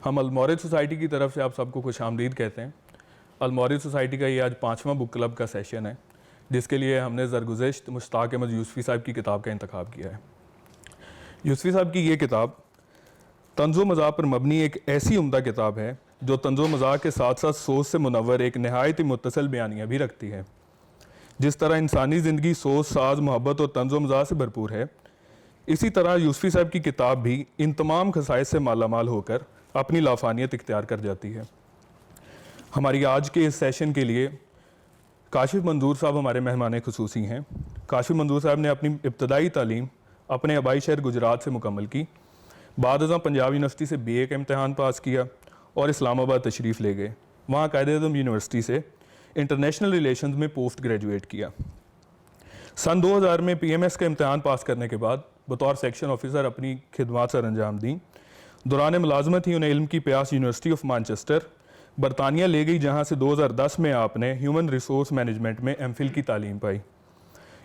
ہم المورد سوسائٹی کی طرف سے آپ سب کو خوش آمدید کہتے ہیں۔ المورد سوسائٹی کا یہ آج 5واں بک کلب کا سیشن ہے، جس کے لیے ہم نے زرگزشت مشتاق احمد یوسفی صاحب کی کتاب کا انتخاب کیا ہے۔ یوسفی صاحب کی یہ کتاب طنز و مزاح پر مبنی ایک ایسی عمدہ کتاب ہے جو طنز و مزاح کے ساتھ ساتھ سوچ سے منور ایک نہایت ہی متصل بیانیہ بھی رکھتی ہے۔ جس طرح انسانی زندگی سوچ، ساز، محبت اور طنز و مزاح سے بھرپور ہے، اسی طرح یوسفی صاحب کی کتاب بھی ان تمام خصائص سے مالا مال ہو کر اپنی لافانیت اختیار کر جاتی ہے۔ ہماری آج کے اس سیشن کے لیے کاشف منظور صاحب ہمارے مہمان خصوصی ہیں۔ کاشف منظور صاحب نے اپنی ابتدائی تعلیم اپنے آبائی شہر گجرات سے مکمل کی، بعد ازاں پنجاب یونیورسٹی سے BA کا امتحان پاس کیا اور اسلام آباد تشریف لے گئے۔ وہاں قائد اعظم یونیورسٹی سے انٹرنیشنل ریلیشنز میں پوسٹ گریجویٹ کیا۔ سن 2000 میں PMS کا امتحان پاس کرنے کے بعد بطور سیکشن آفیسر اپنی خدمات سر انجام دیں۔ دوران ملازمت ہی انہیں علم کی پیاس یونیورسٹی آف مانچسٹر برطانیہ لے گئی، جہاں سے 2010 میں آپ نے ہیومن ریسورس مینجمنٹ میں MPhil کی تعلیم پائی۔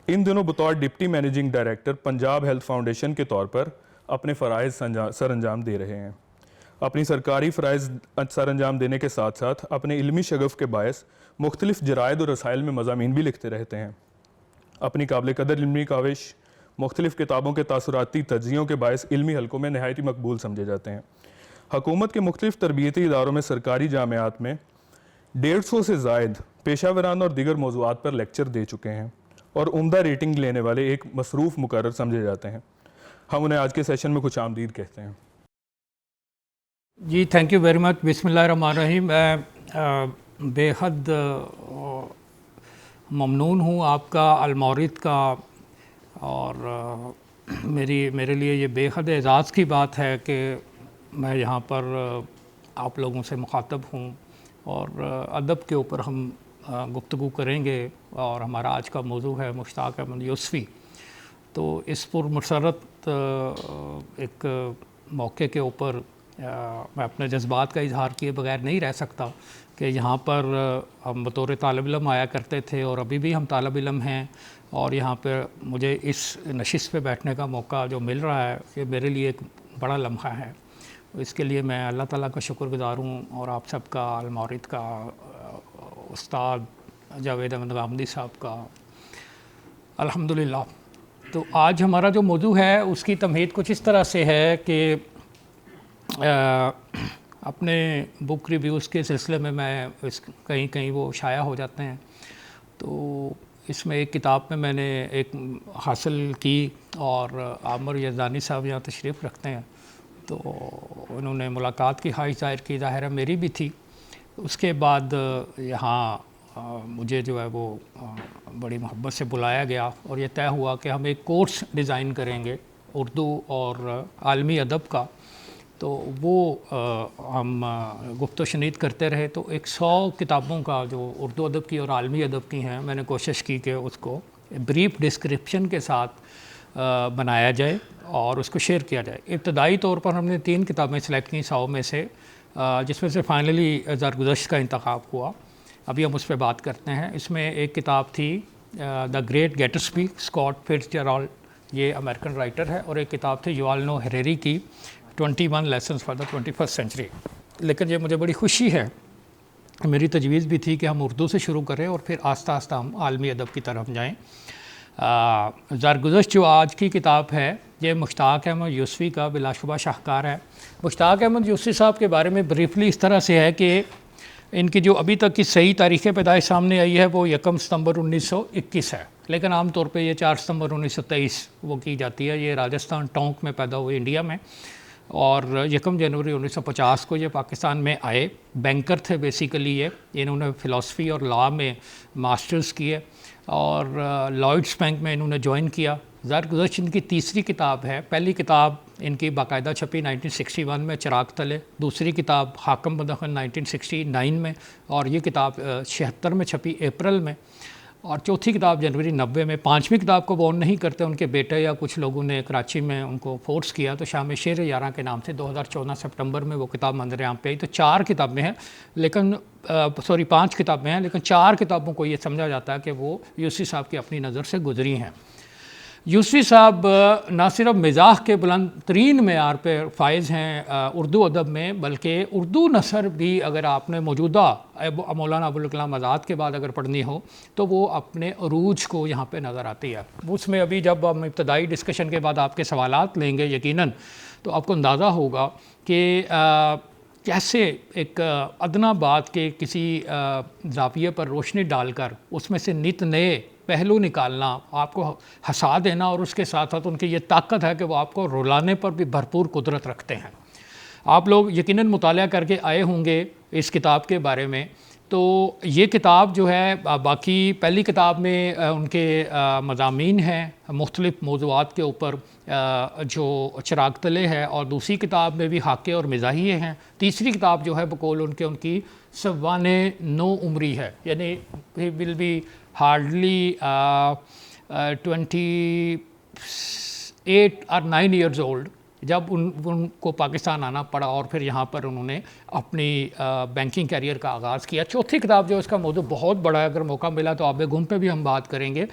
ان دنوں بطور deputy managing director Punjab health foundation کے طور پر اپنے فرائض سر انجام دے رہے ہیں۔ اپنی سرکاری فرائض سر انجام دینے کے ساتھ ساتھ اپنے علمی شغف کے باعث مختلف جرائد اور رسائل میں مضامین بھی لکھتے رہتے ہیں۔ اپنی قابل قدر علمی کاوش مختلف کتابوں کے تاثراتی تجزیوں کے باعث علمی حلقوں میں نہایت ہی مقبول سمجھے جاتے ہیں۔ حکومت کے مختلف تربیتی اداروں میں سرکاری جامعات میں 150 سے زائد پیشہ ورانہ اور دیگر موضوعات پر لیکچر دے چکے ہیں اور عمدہ ریٹنگ لینے والے ایک مصروف مقرر سمجھے جاتے ہیں۔ ہم انہیں آج کے سیشن میں خوش آمدید کہتے ہیں۔ جی تھینک یو ویری مچ۔ بسم اللہ الرحمن الرحیم۔ میں بے حد ممنون ہوں آپ کا، المورد کا، اور میرے لیے یہ بے حد اعزاز کی بات ہے کہ میں یہاں پر آپ لوگوں سے مخاطب ہوں اور ادب کے اوپر ہم گفتگو کریں گے، اور ہمارا آج کا موضوع ہے مشتاق احمد یوسفی۔ تو اس پر مسرت ایک موقع کے اوپر میں اپنے جذبات کا اظہار کیے بغیر نہیں رہ سکتا کہ یہاں پر ہم بطور طالب علم آیا کرتے تھے اور ابھی بھی ہم طالب علم ہیں، اور یہاں پہ مجھے اس نشست پہ بیٹھنے کا موقع جو مل رہا ہے یہ میرے لیے ایک بڑا لمحہ ہے۔ اس کے لیے میں اللہ تعالیٰ کا شکر گزار ہوں، اور آپ سب کا، المورد کا، استاد جاوید احمد غامدی صاحب کا، الحمدللہ۔ تو آج ہمارا جو موضوع ہے اس کی تمہید کچھ اس طرح سے ہے کہ اپنے بک ریویوز کے سلسلے میں کہیں وہ شائع ہو جاتے ہیں، تو اس میں ایک کتاب میں نے ایک حاصل کی، اور عامر یزدانی صاحب یہاں تشریف رکھتے ہیں، تو انہوں نے ملاقات کی خواہش ظاہر کی، ظاہر ہے میری بھی تھی۔ اس کے بعد یہاں مجھے جو ہے وہ بڑی محبت سے بلایا گیا، اور یہ طے ہوا کہ ہم ایک کورس ڈیزائن کریں گے اردو اور عالمی ادب کا۔ تو وہ ہم گفت و شنید کرتے رہے، تو 100 کتابوں کا جو اردو ادب کی اور عالمی ادب کی ہیں، میں نے کوشش کی کہ اس کو بریف ڈسکرپشن کے ساتھ بنایا جائے اور اس کو شیئر کیا جائے۔ ابتدائی طور پر ہم نے 3 کتابیں سلیکٹ کیں 100 میں سے، جس میں سے فائنلی زرگزشت کا انتخاب ہوا۔ ابھی ہم اس پہ بات کرتے ہیں۔ اس میں ایک کتاب تھی the great Gatsby, Scott Fitzgerald, یہ امریکن رائٹر ہے، اور ایک کتاب تھی یووال نوح ہریری کی 21 lessons for the 21st century. لیکن یہ مجھے بڑی خوشی ہے، میری تجویز بھی تھی کہ ہم اردو سے شروع کریں اور پھر آہستہ آہستہ ہم عالمی ادب کی طرف جائیں۔ زرگزشت جو آج کی کتاب ہے یہ مشتاق احمد یوسفی کا بلا شبہ شاہکار ہے۔ مشتاق احمد یوسفی صاحب کے بارے میں بریفلی اس طرح سے ہے کہ ان کی جو ابھی تک کی صحیح تاریخ پیدائش سامنے آئی ہے وہ 1 ستمبر 1921 ہے، لیکن عام طور پہ یہ 4 ستمبر 1923 وہ کی جاتی ہے۔ یہ راجستھان ٹونک میں پیدا ہوئے انڈیا میں، اور 1 جنوری 1950 کو یہ پاکستان میں آئے۔ بینکر تھے بیسیکلی یہ، انہوں نے فلاسفی اور لاء میں ماسٹرز کیے، اور لائڈس بینک میں انہوں نے جوائن کیا۔ زرگزشت ان کی تیسری کتاب ہے۔ پہلی کتاب ان کی باقاعدہ چھپی 1961 میں چراغ تلے، دوسری کتاب حاکم بدخن 1969 میں، اور یہ کتاب 76 میں چھپی اپریل میں، اور چوتھی کتاب جنوری 90 میں۔ 5ویں کتاب کو وہ نہیں کرتے، ان کے بیٹے یا کچھ لوگوں نے کراچی میں ان کو فورس کیا، تو شام شیر یاراں کے نام سے 2014 سپٹمبر میں وہ کتاب منظر عام پہ آئی۔ تو 4 کتابیں ہیں، لیکن 5 کتابیں ہیں، لیکن 4 کتابوں کو یہ سمجھا جاتا ہے کہ وہ یوسفی صاحب کی اپنی نظر سے گزری ہیں۔ یوسفی صاحب نہ صرف مزاح کے بلند ترین معیار پہ فائز ہیں اردو ادب میں، بلکہ اردو نثر بھی اگر آپ نے موجودہ مولانا ابوالکلام آزاد کے بعد اگر پڑھنی ہو تو وہ اپنے عروج کو یہاں پہ نظر آتی ہے۔ اس میں ابھی جب ہم ابتدائی ڈسکشن کے بعد آپ کے سوالات لیں گے یقیناً تو آپ کو اندازہ ہوگا کہ کیسے ایک ادنا بات کے کسی زاویے پر روشنی ڈال کر اس میں سے نت نئے پہلو نکالنا، آپ کو ہنسا دینا، اور اس کے ساتھ ساتھ ان کی یہ طاقت ہے کہ وہ آپ کو رلانے پر بھی بھرپور قدرت رکھتے ہیں۔ آپ لوگ یقیناً مطالعہ کر کے آئے ہوں گے اس کتاب کے بارے میں۔ تو یہ کتاب جو ہے باقی پہلی کتاب میں ان کے مضامین ہیں مختلف موضوعات کے اوپر جو چراغ تلے ہے، اور دوسری کتاب میں بھی حاکے اور مزاحیے ہیں۔ تیسری کتاب جو ہے بقول ان کی سوانح نو عمری ہے، یعنی ہی ول بی ہارڈلی 28 اور 9 ایئرز اولڈ جب ان کو پاکستان آنا پڑا، اور پھر یہاں پر انہوں نے اپنی بینکنگ کیریئر کا آغاز کیا۔ چوتھی کتاب جو اس کا موضوع بہت بڑا ہے، اگر موقع ملا تو آب گم پہ بھی ہم بات کریں گے،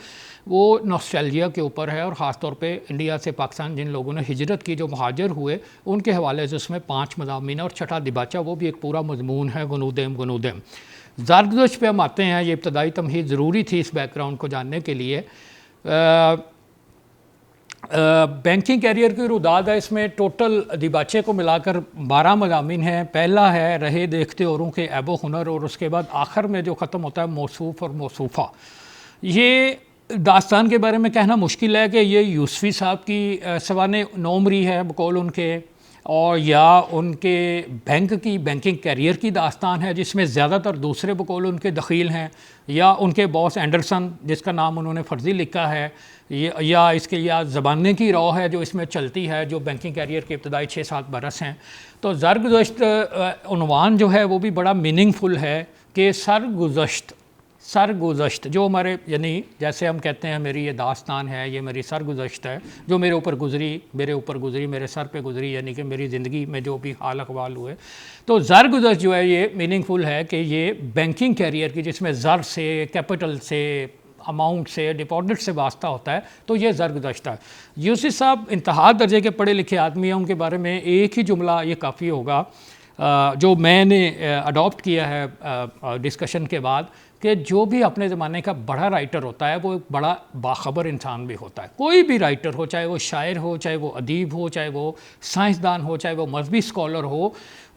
وہ نوسٹیلجیا کے اوپر ہے، اور خاص طور پہ انڈیا سے پاکستان جن لوگوں نے ہجرت کی، جو مہاجر ہوئے، ان کے حوالے سے اس میں 5 مضامین، اور چھٹا دباچہ وہ بھی ایک پورا مضمون ہے، گنودیم۔ زرگزشت پہ ہم آتے ہیں۔ یہ ابتدائی تمہید ضروری تھی اس بیک گراؤنڈ کو جاننے کے لیے۔ بینکنگ کیریئر کی روداد ہے، اس میں ٹوٹل دیباچے کو ملا کر 12 مضامین ہیں۔ پہلا ہے رہے دیکھتے اوروں کے عیب و ہنر، اور اس کے بعد آخر میں جو ختم ہوتا ہے موصوف اور موصوفہ۔ یہ داستان کے بارے میں کہنا مشکل ہے کہ یہ یوسفی صاحب کی سوانح نو عمری ہے بقول ان کے، اور یا ان کے بینکنگ کیریئر کی داستان ہے جس میں زیادہ تر دوسرے بقول ان کے دخیل ہیں، یا ان کے باس اینڈرسن جس کا نام انہوں نے فرضی لکھا ہے، یا اس کے یا زبانے کی رو ہے جو اس میں چلتی ہے، جو بینکنگ کیریئر کے ابتدائی 6-7 برس ہیں۔ تو زرگزشت عنوان جو ہے وہ بھی بڑا میننگ فل ہے کہ سرگزشت جو ہمارے، یعنی جیسے ہم کہتے ہیں میری یہ داستان ہے، یہ میری سرگزشت ہے جو میرے اوپر گزری، میرے سر پہ گزری، یعنی کہ میری زندگی میں جو بھی حال احوال ہوئے۔ تو زرگزشت جو ہے یہ میننگ فل ہے کہ یہ بینکنگ کیریئر کی، جس میں زر سے، کیپٹل سے، اماؤنٹ سے، ڈپازٹ سے واسطہ ہوتا ہے، تو یہ زرگزشت ہے۔ یوسفی صاحب انتہا درجے کے پڑھے لکھے آدمی ہیں، ان کے بارے میں ایک ہی جملہ یہ کافی ہوگا جو میں نے اڈاپٹ کیا ہے ڈسکشن کے بعد، کہ جو بھی اپنے زمانے کا بڑا رائٹر ہوتا ہے وہ ایک بڑا باخبر انسان بھی ہوتا ہے۔ کوئی بھی رائٹر ہو، چاہے وہ شاعر ہو، چاہے وہ ادیب ہو، چاہے وہ سائنسدان ہو، چاہے وہ مذہبی اسکالر ہو،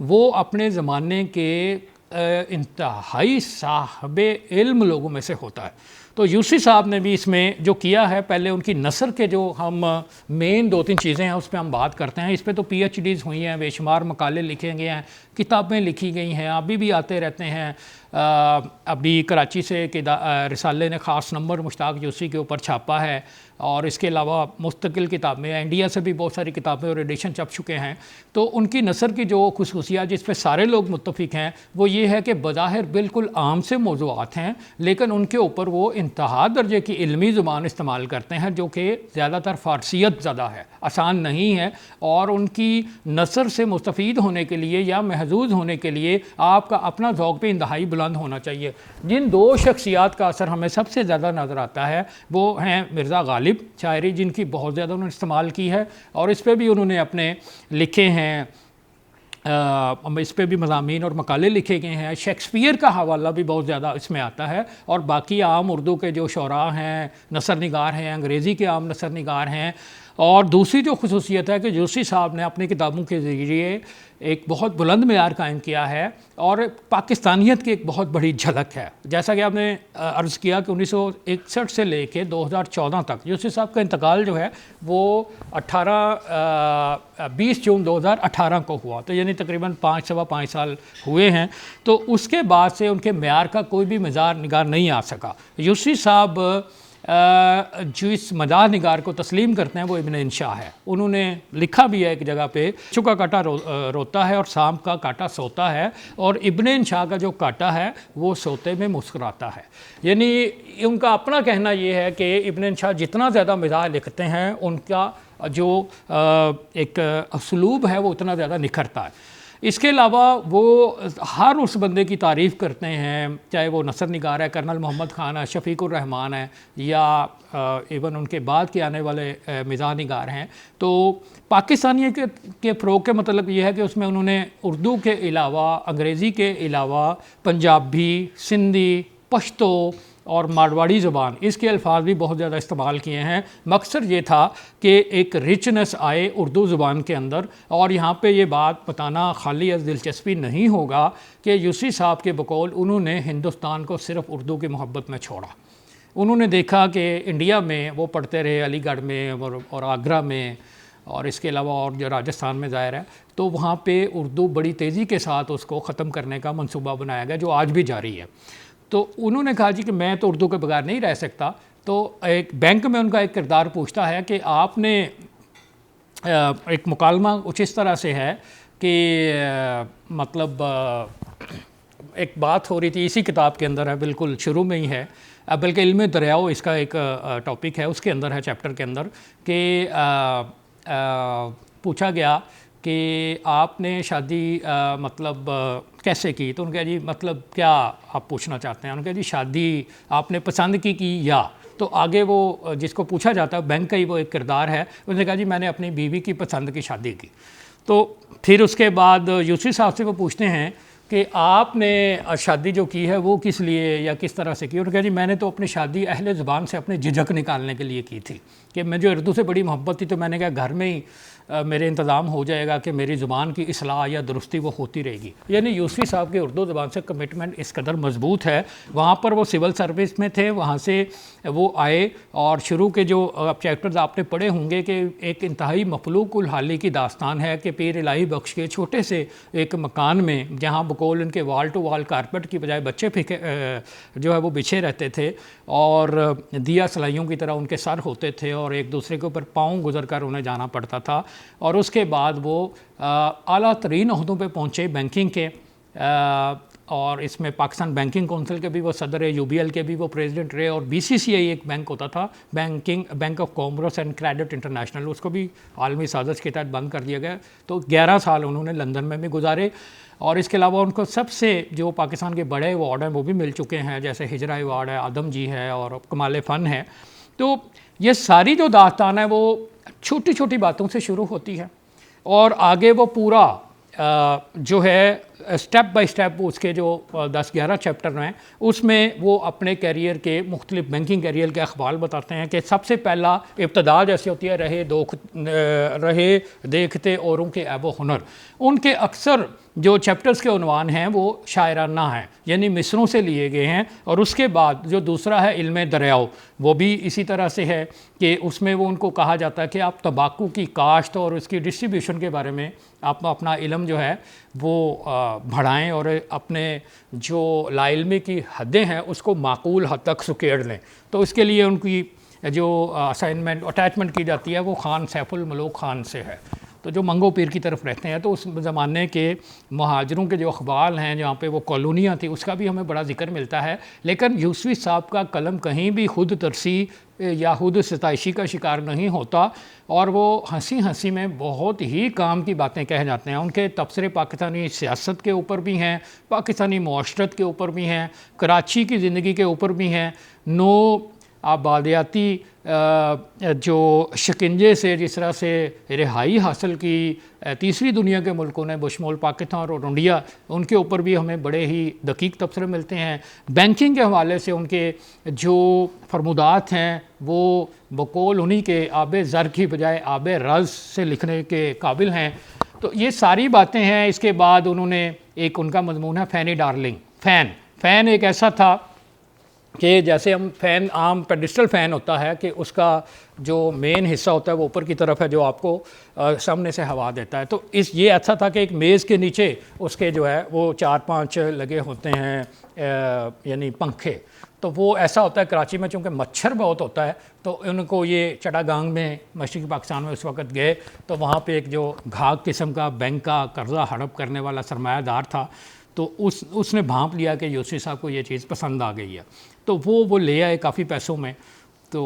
وہ اپنے زمانے کے انتہائی صاحب علم لوگوں میں سے ہوتا ہے۔ تو یوسفی صاحب نے بھی اس میں جو کیا ہے، پہلے ان کی نثر کے جو ہم مین 2-3 چیزیں ہیں اس پہ ہم بات کرتے ہیں۔ اس پہ تو پی ایچ ڈیز ہوئی ہیں، بے شمار مقالے لکھے گئے ہیں، کتابیں لکھی گئی ہیں، ابھی بھی آتے رہتے ہیں۔ ابھی کراچی سے رسالے نے خاص نمبر مشتاق یوسفی کے اوپر چھاپا ہے، اور اس کے علاوہ مستقل کتابیں، انڈیا سے بھی بہت ساری کتابیں اور ایڈیشن چھپ چکے ہیں۔ تو ان کی نثر کی جو خصوصیات جس پہ سارے لوگ متفق ہیں وہ یہ ہے کہ بظاہر بالکل عام سے موضوعات ہیں، لیکن ان کے اوپر وہ انتہا درجے کی علمی زبان استعمال کرتے ہیں جو کہ زیادہ تر فارسیت زدہ ہے، آسان نہیں ہے، اور ان کی نثر سے مستفید ہونے کے لیے یا محظوظ ہونے کے لیے آپ کا اپنا ذوق بھی انتہائی بلند ہونا چاہیے۔ جن 2 شخصیات کا اثر ہمیں سب سے زیادہ نظر آتا ہے وہ ہیں مرزا غالب شاعری، جن کی بہت زیادہ انہوں نے استعمال کی ہے، اور اس پہ بھی انہوں نے اپنے لکھے ہیں، اس پہ بھی مضامین اور مقالے لکھے گئے ہیں۔ شیکسپیئر کا حوالہ بھی بہت زیادہ اس میں آتا ہے، اور باقی عام اردو کے جو شعراء ہیں، نثر نگار ہیں، انگریزی کے عام نثر نگار ہیں۔ اور دوسری جو خصوصیت ہے کہ یوسفی صاحب نے اپنی کتابوں کے ذریعے ایک بہت بلند معیار قائم کیا ہے، اور پاکستانیت کی ایک بہت بڑی جھلک ہے۔ جیسا کہ آپ نے عرض کیا کہ 1961 سے لے کے 2014 تک یوسفی صاحب کا انتقال جو ہے وہ 20 جون 2018 کو ہوا، تو یعنی تقریباً 5 سال ہوئے ہیں۔ تو اس کے بعد سے ان کے معیار کا کوئی بھی مزار نگار نہیں آ سکا۔ یوسفی صاحب جو اس مداح نگار کو تسلیم کرتے ہیں وہ ابن انشاء ہے۔ انہوں نے لکھا بھی ہے ایک جگہ پہ، چکا کاٹا روتا ہے اور سام کا کاٹا سوتا ہے، اور ابن انشاء کا جو کاٹا ہے وہ سوتے میں مسکراتا ہے۔ یعنی ان کا اپنا کہنا یہ ہے کہ ابن انشاء جتنا زیادہ مزاح لکھتے ہیں ان کا جو ایک اسلوب ہے وہ اتنا زیادہ نکھرتا ہے۔ اس کے علاوہ وہ ہر اس بندے کی تعریف کرتے ہیں، چاہے وہ نثر نگار ہے، کرنل محمد خان ہے، شفیق الرحمان ہے، یا ایون ان کے بعد کے آنے والے مزاح نگار ہیں. تو پاکستانی کے فروغ کے مطلب یہ ہے کہ اس میں انہوں نے اردو کے علاوہ، انگریزی کے علاوہ پنجابی، سندھی، پشتو اور مارواڑی زبان، اس کے الفاظ بھی بہت زیادہ استعمال کیے ہیں. مقصد یہ تھا کہ ایک رچنس آئے اردو زبان کے اندر. اور یہاں پہ یہ بات بتانا خالی از دلچسپی نہیں ہوگا کہ یوسفی صاحب کے بقول انہوں نے ہندوستان کو صرف اردو کی محبت میں چھوڑا. انہوں نے دیکھا کہ انڈیا میں وہ پڑھتے رہے، علی گڑھ میں اور آگرہ میں، اور اس کے علاوہ اور جو راجستھان میں ظاہر ہے، تو وہاں پہ اردو بڑی تیزی کے ساتھ اس کو ختم کرنے کا منصوبہ بنایا گیا، جو آج بھی جاری ہے. تو انہوں نے کہا جی کہ میں تو اردو کے بغیر نہیں رہ سکتا. تو ایک بینک میں ان کا ایک کردار پوچھتا ہے کہ آپ نے ایک مکالمہ کچھ اس طرح سے ہے کہ مطلب ایک بات ہو رہی تھی، اسی کتاب کے اندر ہے، بالکل شروع میں ہی ہے، بلکہ علم دریاؤ اس کا ایک ٹاپک ہے، اس کے اندر ہے، چیپٹر کے اندر، کہ پوچھا گیا کہ آپ نے شادی مطلب کیسے کی؟ تو ان کا جی مطلب کیا آپ پوچھنا چاہتے ہیں؟ ان کا جی شادی آپ نے پسند کی یا؟ تو آگے وہ جس کو پوچھا جاتا ہے بینک کا ہی وہ ایک کردار ہے، انہوں نے کہا جی میں نے اپنی بیوی کی پسند کی شادی کی. تو پھر اس کے بعد یوسفی صاحب سے وہ پوچھتے ہیں کہ آپ نے شادی جو کی ہے وہ کس لیے یا کس طرح سے کی؟ انہوں نے کہا جی میں نے تو اپنی شادی اہل زبان سے اپنے جھجک نکالنے کے لیے کی تھی، کہ مجھے اردو سے بڑی محبت تھی، تو میں نے کہا گھر میں ہی میرے انتظام ہو جائے گا کہ میری زبان کی اصلاح یا درستی وہ ہوتی رہے گی. یعنی یوسفی صاحب کے اردو زبان سے کمٹمنٹ اس قدر مضبوط ہے. وہاں پر وہ سول سروس میں تھے، وہاں سے وہ آئے، اور شروع کے جو چیپٹرز آپ نے پڑھے ہوں گے کہ ایک انتہائی مفلوق الحالی کی داستان ہے کہ پیر الہی بخش کے چھوٹے سے ایک مکان میں، جہاں بقول ان کے وال ٹو وال کارپٹ کی بجائے بچے جو ہے وہ بچھے رہتے تھے، اور دیا سلائیوں کی طرح ان کے سر ہوتے تھے، اور ایک دوسرے کے اوپر پاؤں گزر کر انہیں جانا پڑتا تھا. اور اس کے بعد وہ اعلیٰ ترین عہدوں پہ پہنچے بینکنگ کے، اور اس میں پاکستان بینکنگ کونسل کے بھی وہ صدر ہے، UBL کے بھی وہ پریزیڈنٹ رہے، اور BCCI ایک بینک ہوتا تھا، bank of commerce and credit international, اس کو بھی عالمی سازش کے تحت بند کر دیا گیا. تو 11 سال انہوں نے لندن میں بھی گزارے. اور اس کے علاوہ ان کو سب سے جو پاکستان کے بڑے ایوارڈ ہیں وہ بھی مل چکے ہیں، جیسے ہجرا ایوارڈ ہے، آدم جی ہے، اور کمال فن ہے. تو یہ ساری جو داستان ہے وہ چھوٹی چھوٹی باتوں سے شروع ہوتی ہے، اور آگے وہ پورا جو ہے سٹیپ بائی سٹیپ اس کے جو 10-11 چیپٹر ہیں، اس میں وہ اپنے کیریئر کے مختلف بینکنگ کیریئر کے اخبار بتاتے ہیں کہ سب سے پہلا ابتدا جیسے ہوتی ہے رہے دیکھتے اوروں کے عیب و ہنر. ان کے اکثر جو چیپٹرز کے عنوان ہیں وہ شاعرانہ ہیں، یعنی مصروں سے لیے گئے ہیں. اور اس کے بعد جو دوسرا ہے علم دریاؤ، وہ بھی اسی طرح سے ہے کہ اس میں وہ ان کو کہا جاتا ہے کہ آپ تمباکو کی کاشت اور اس کی ڈسٹریبیوشن کے بارے میں آپ اپنا علم جو ہے وہ بڑھائیں، اور اپنے جو لا علمی کی حدیں ہیں اس کو معقول حد تک سکیڑ لیں. تو اس کے لیے ان کی جو اسائنمنٹ اٹیچمنٹ کی جاتی ہے وہ خان سیف الملوک خان سے ہے، تو جو منگو پیر کی طرف رہتے ہیں. تو اس زمانے کے مہاجروں کے جو اخبار ہیں جہاں پہ وہ کالونیاں تھیں، اس کا بھی ہمیں بڑا ذکر ملتا ہے. لیکن یوسفی صاحب کا قلم کہیں بھی خود ترسی یا خود ستائشی کا شکار نہیں ہوتا، اور وہ ہنسی ہنسی میں بہت ہی کام کی باتیں کہہ جاتے ہیں. ان کے تبصرے پاکستانی سیاست کے اوپر بھی ہیں، پاکستانی معاشرت کے اوپر بھی ہیں، کراچی کی زندگی کے اوپر بھی ہیں، نو آبادیاتی جو شکنجے سے جس طرح سے رہائی حاصل کی تیسری دنیا کے ملکوں نے بشمول پاکستان اور انڈیا، ان کے اوپر بھی ہمیں بڑے ہی دقیق تبصرے ملتے ہیں. بینکنگ کے حوالے سے ان کے جو فرمودات ہیں وہ بقول انہی کے آب زر کی بجائے آب رز سے لکھنے کے قابل ہیں. تو یہ ساری باتیں ہیں. اس کے بعد انہوں نے ایک ان کا مضمون ہے فینی ڈارلنگ. فین ایک ایسا تھا کہ جیسے ہم فین عام پیڈسٹل فین ہوتا ہے کہ اس کا جو مین حصہ ہوتا ہے وہ اوپر کی طرف ہے جو آپ کو سامنے سے ہوا دیتا ہے. تو یہ ایسا تھا کہ ایک میز کے نیچے اس کے جو ہے وہ 4-5 لگے ہوتے ہیں یعنی پنکھے. تو وہ ایسا ہوتا ہے کراچی میں چونکہ مچھر بہت ہوتا ہے، تو ان کو یہ چٹا گانگ میں مشرقی پاکستان میں اس وقت گئے تو وہاں پہ ایک جو گھاگ قسم کا بینک کا قرضہ ہڑپ کرنے والا سرمایہ دار تھا، تو اس نے بھانپ لیا کہ یوسفی صاحب کو یہ چیز پسند آ گئی ہے. تو وہ لے آئے کافی پیسوں میں، تو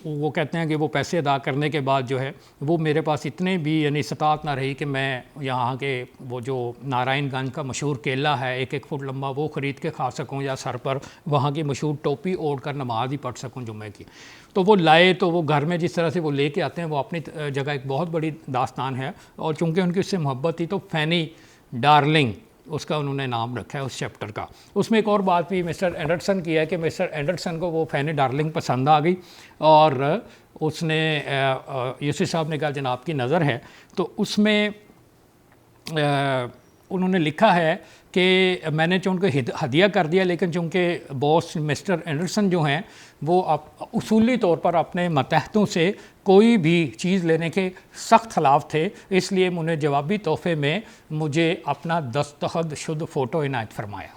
وہ کہتے ہیں کہ وہ پیسے ادا کرنے کے بعد جو ہے وہ میرے پاس اتنے بھی یعنی استطاعت نہ رہی کہ میں یہاں کے وہ جو نارائن گنج کا مشہور کیلا ہے 1-1 فٹ لمبا وہ خرید کے کھا سکوں یا سر پر وہاں کی مشہور ٹوپی اوڑھ کر نماز ہی پڑھ سکوں جمعے کی. تو وہ لائے تو وہ گھر میں جس طرح سے وہ لے کے آتے ہیں وہ اپنی جگہ ایک بہت بڑی داستان ہے, اور چونکہ ان کی اس سے محبت تھی تو فینی ڈارلنگ اس کا انہوں نے نام رکھا ہے اس چیپٹر کا. اس میں ایک اور بات بھی مسٹر اینڈرسن کی ہے کہ مسٹر اینڈرسن کو وہ فینی ڈارلنگ پسند آ گئی, اور اس نے یوسف صاحب نے کہا جناب کی نظر ہے. تو اس میں انہوں نے لکھا ہے کہ میں نے چونکہ ہدیہ کر دیا, لیکن چونکہ باس مسٹر اینڈرسن جو ہیں وہ اصولی طور پر اپنے ماتحتوں سے کوئی بھی چیز لینے کے سخت خلاف تھے, اس لیے انہیں جوابی تحفے میں مجھے اپنا دستخط شدہ فوٹو عنایت فرمایا.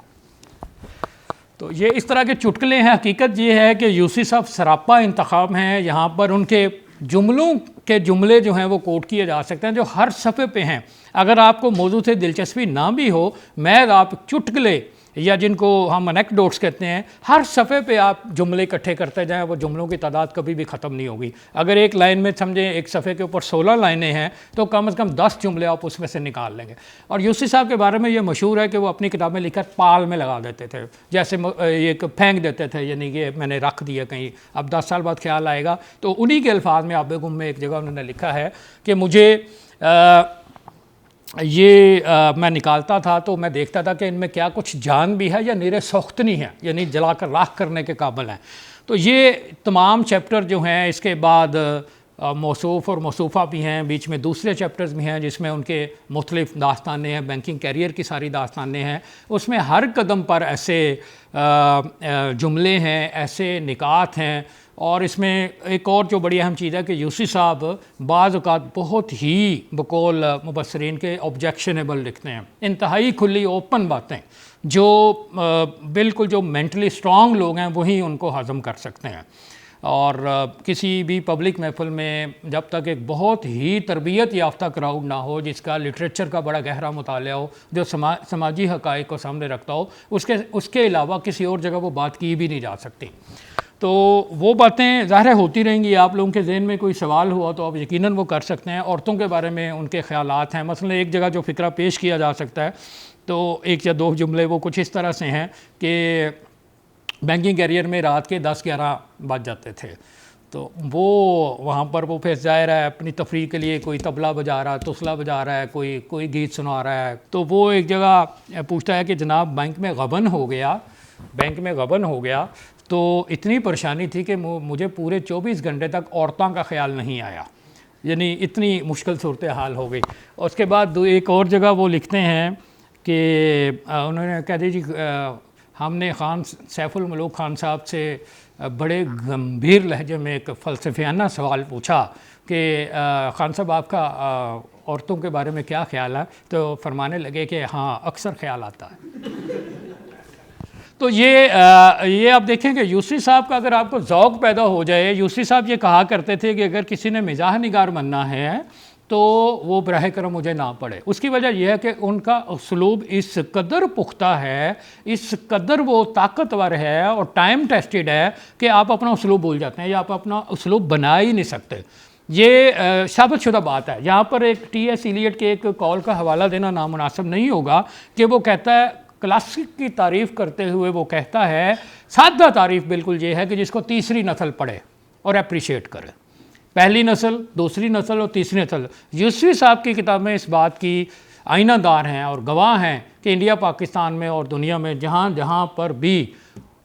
تو یہ اس طرح کے چٹکلے ہیں. حقیقت یہ ہے کہ یوسی صاحب سراپا انتخاب ہیں. یہاں پر ان کے جملوں کے جملے جو ہیں وہ کوٹ کیے جا سکتے ہیں جو ہر صفحے پہ ہیں. اگر آپ کو موضوع سے دلچسپی نہ بھی ہو, میں آپ چٹکلے یا جن کو ہم انیکڈوٹس کہتے ہیں, ہر صفحے پہ آپ جملے اکٹھے کرتے جائیں, وہ جملوں کی تعداد کبھی بھی ختم نہیں ہوگی. اگر ایک لائن میں سمجھیں ایک صفحے کے اوپر 16 لائنیں ہیں تو کم از کم 10 جملے آپ اس میں سے نکال لیں گے. اور یوسی صاحب کے بارے میں یہ مشہور ہے کہ وہ اپنی کتابیں لکھ کر پال میں لگا دیتے تھے, جیسے ایک پھینک دیتے تھے, یعنی کہ میں نے رکھ دیا کہیں, اب 10 سال بعد خیال آئے گا. تو انہی کے الفاظ میں آب گم میں ایک جگہ انہوں نے لکھا ہے کہ مجھے یہ میں نکالتا تھا تو میں دیکھتا تھا کہ ان میں کیا کچھ جان بھی ہے یا نیرے سوختنی ہے, یعنی جلا کر راکھ کرنے کے قابل ہیں. تو یہ تمام چیپٹر جو ہیں, اس کے بعد موصوف اور موصوفہ بھی ہیں, بیچ میں دوسرے چیپٹرز بھی ہیں جس میں ان کے مختلف داستانیں ہیں, بینکنگ کیریئر کی ساری داستانیں ہیں. اس میں ہر قدم پر ایسے جملے ہیں, ایسے نکات ہیں. اور اس میں ایک اور جو بڑی اہم چیز ہے کہ یوسی صاحب بعض اوقات بہت ہی بقول مبصرین کے آبجیکشنیبل لکھتے ہیں, انتہائی کھلی اوپن باتیں جو بالکل جو مینٹلی اسٹرانگ لوگ ہیں وہی ان کو ہضم کر سکتے ہیں. اور کسی بھی پبلک محفل میں جب تک ایک بہت ہی تربیت یافتہ کراؤڈ نہ ہو جس کا لٹریچر کا بڑا گہرا مطالعہ ہو, جو سماجی حقائق کو سامنے رکھتا ہو, اس کے علاوہ کسی اور جگہ وہ بات کی بھی نہیں جا سکتی. تو وہ باتیں ظاہر ہوتی رہیں گی. آپ لوگوں کے ذہن میں کوئی سوال ہوا تو آپ یقیناً وہ کر سکتے ہیں. عورتوں کے بارے میں ان کے خیالات ہیں. مثلا ایک جگہ جو فقرہ پیش کیا جا سکتا ہے تو 1 یا 2 جملے وہ کچھ اس طرح سے ہیں کہ بینکنگ کیریئر میں رات کے 10-11 بج جاتے تھے. تو وہ وہاں پر وہ پھر ظاہر ہے اپنی تفریح کے لیے کوئی طبلہ بجا رہا ہے, تسلا بجا رہا ہے, کوئی گیت سنا رہا ہے. تو وہ ایک جگہ پوچھتا ہے کہ جناب بینک میں غبن ہو گیا تو اتنی پریشانی تھی کہ مجھے پورے 24 گھنٹے تک عورتوں کا خیال نہیں آیا, یعنی اتنی مشکل صورتحال ہو گئی. اس کے بعد ایک اور جگہ وہ لکھتے ہیں کہ انہوں نے کہہ دی جی ہم نے خان سیف الملوک خان صاحب سے بڑے گمبھیر لہجے میں ایک فلسفیانہ سوال پوچھا کہ خان صاحب آپ کا عورتوں کے بارے میں کیا خیال ہے؟ تو فرمانے لگے کہ ہاں اکثر خیال آتا ہے. تو یہ آپ دیکھیں کہ یوسی صاحب کا اگر آپ کو ذوق پیدا ہو جائے, یوسی صاحب یہ کہا کرتے تھے کہ اگر کسی نے مزاح نگار بننا ہے تو وہ براہ کرم مجھے نہ پڑھے. اس کی وجہ یہ ہے کہ ان کا اسلوب اس قدر پختہ ہے, اس قدر وہ طاقتور ہے اور ٹائم ٹیسٹڈ ہے کہ آپ اپنا اسلوب بھول جاتے ہیں یا آپ اپنا اسلوب بنا ہی نہیں سکتے. یہ ثابت شدہ بات ہے. یہاں پر ایک ٹی ایس ایلیٹ کے ایک کال کا حوالہ دینا نامناسب نہیں ہوگا کہ وہ کہتا ہے, کلاسک کی تعریف کرتے ہوئے وہ کہتا ہے, سادہ تعریف بالکل یہ ہے کہ جس کو تیسری نسل پڑھے اور اپریشیٹ کرے. پہلی نسل, دوسری نسل اور تیسری نسل. یوسفی صاحب کی کتابیں اس بات کی آئینہ دار ہیں اور گواہ ہیں کہ انڈیا, پاکستان میں اور دنیا میں جہاں جہاں پر بھی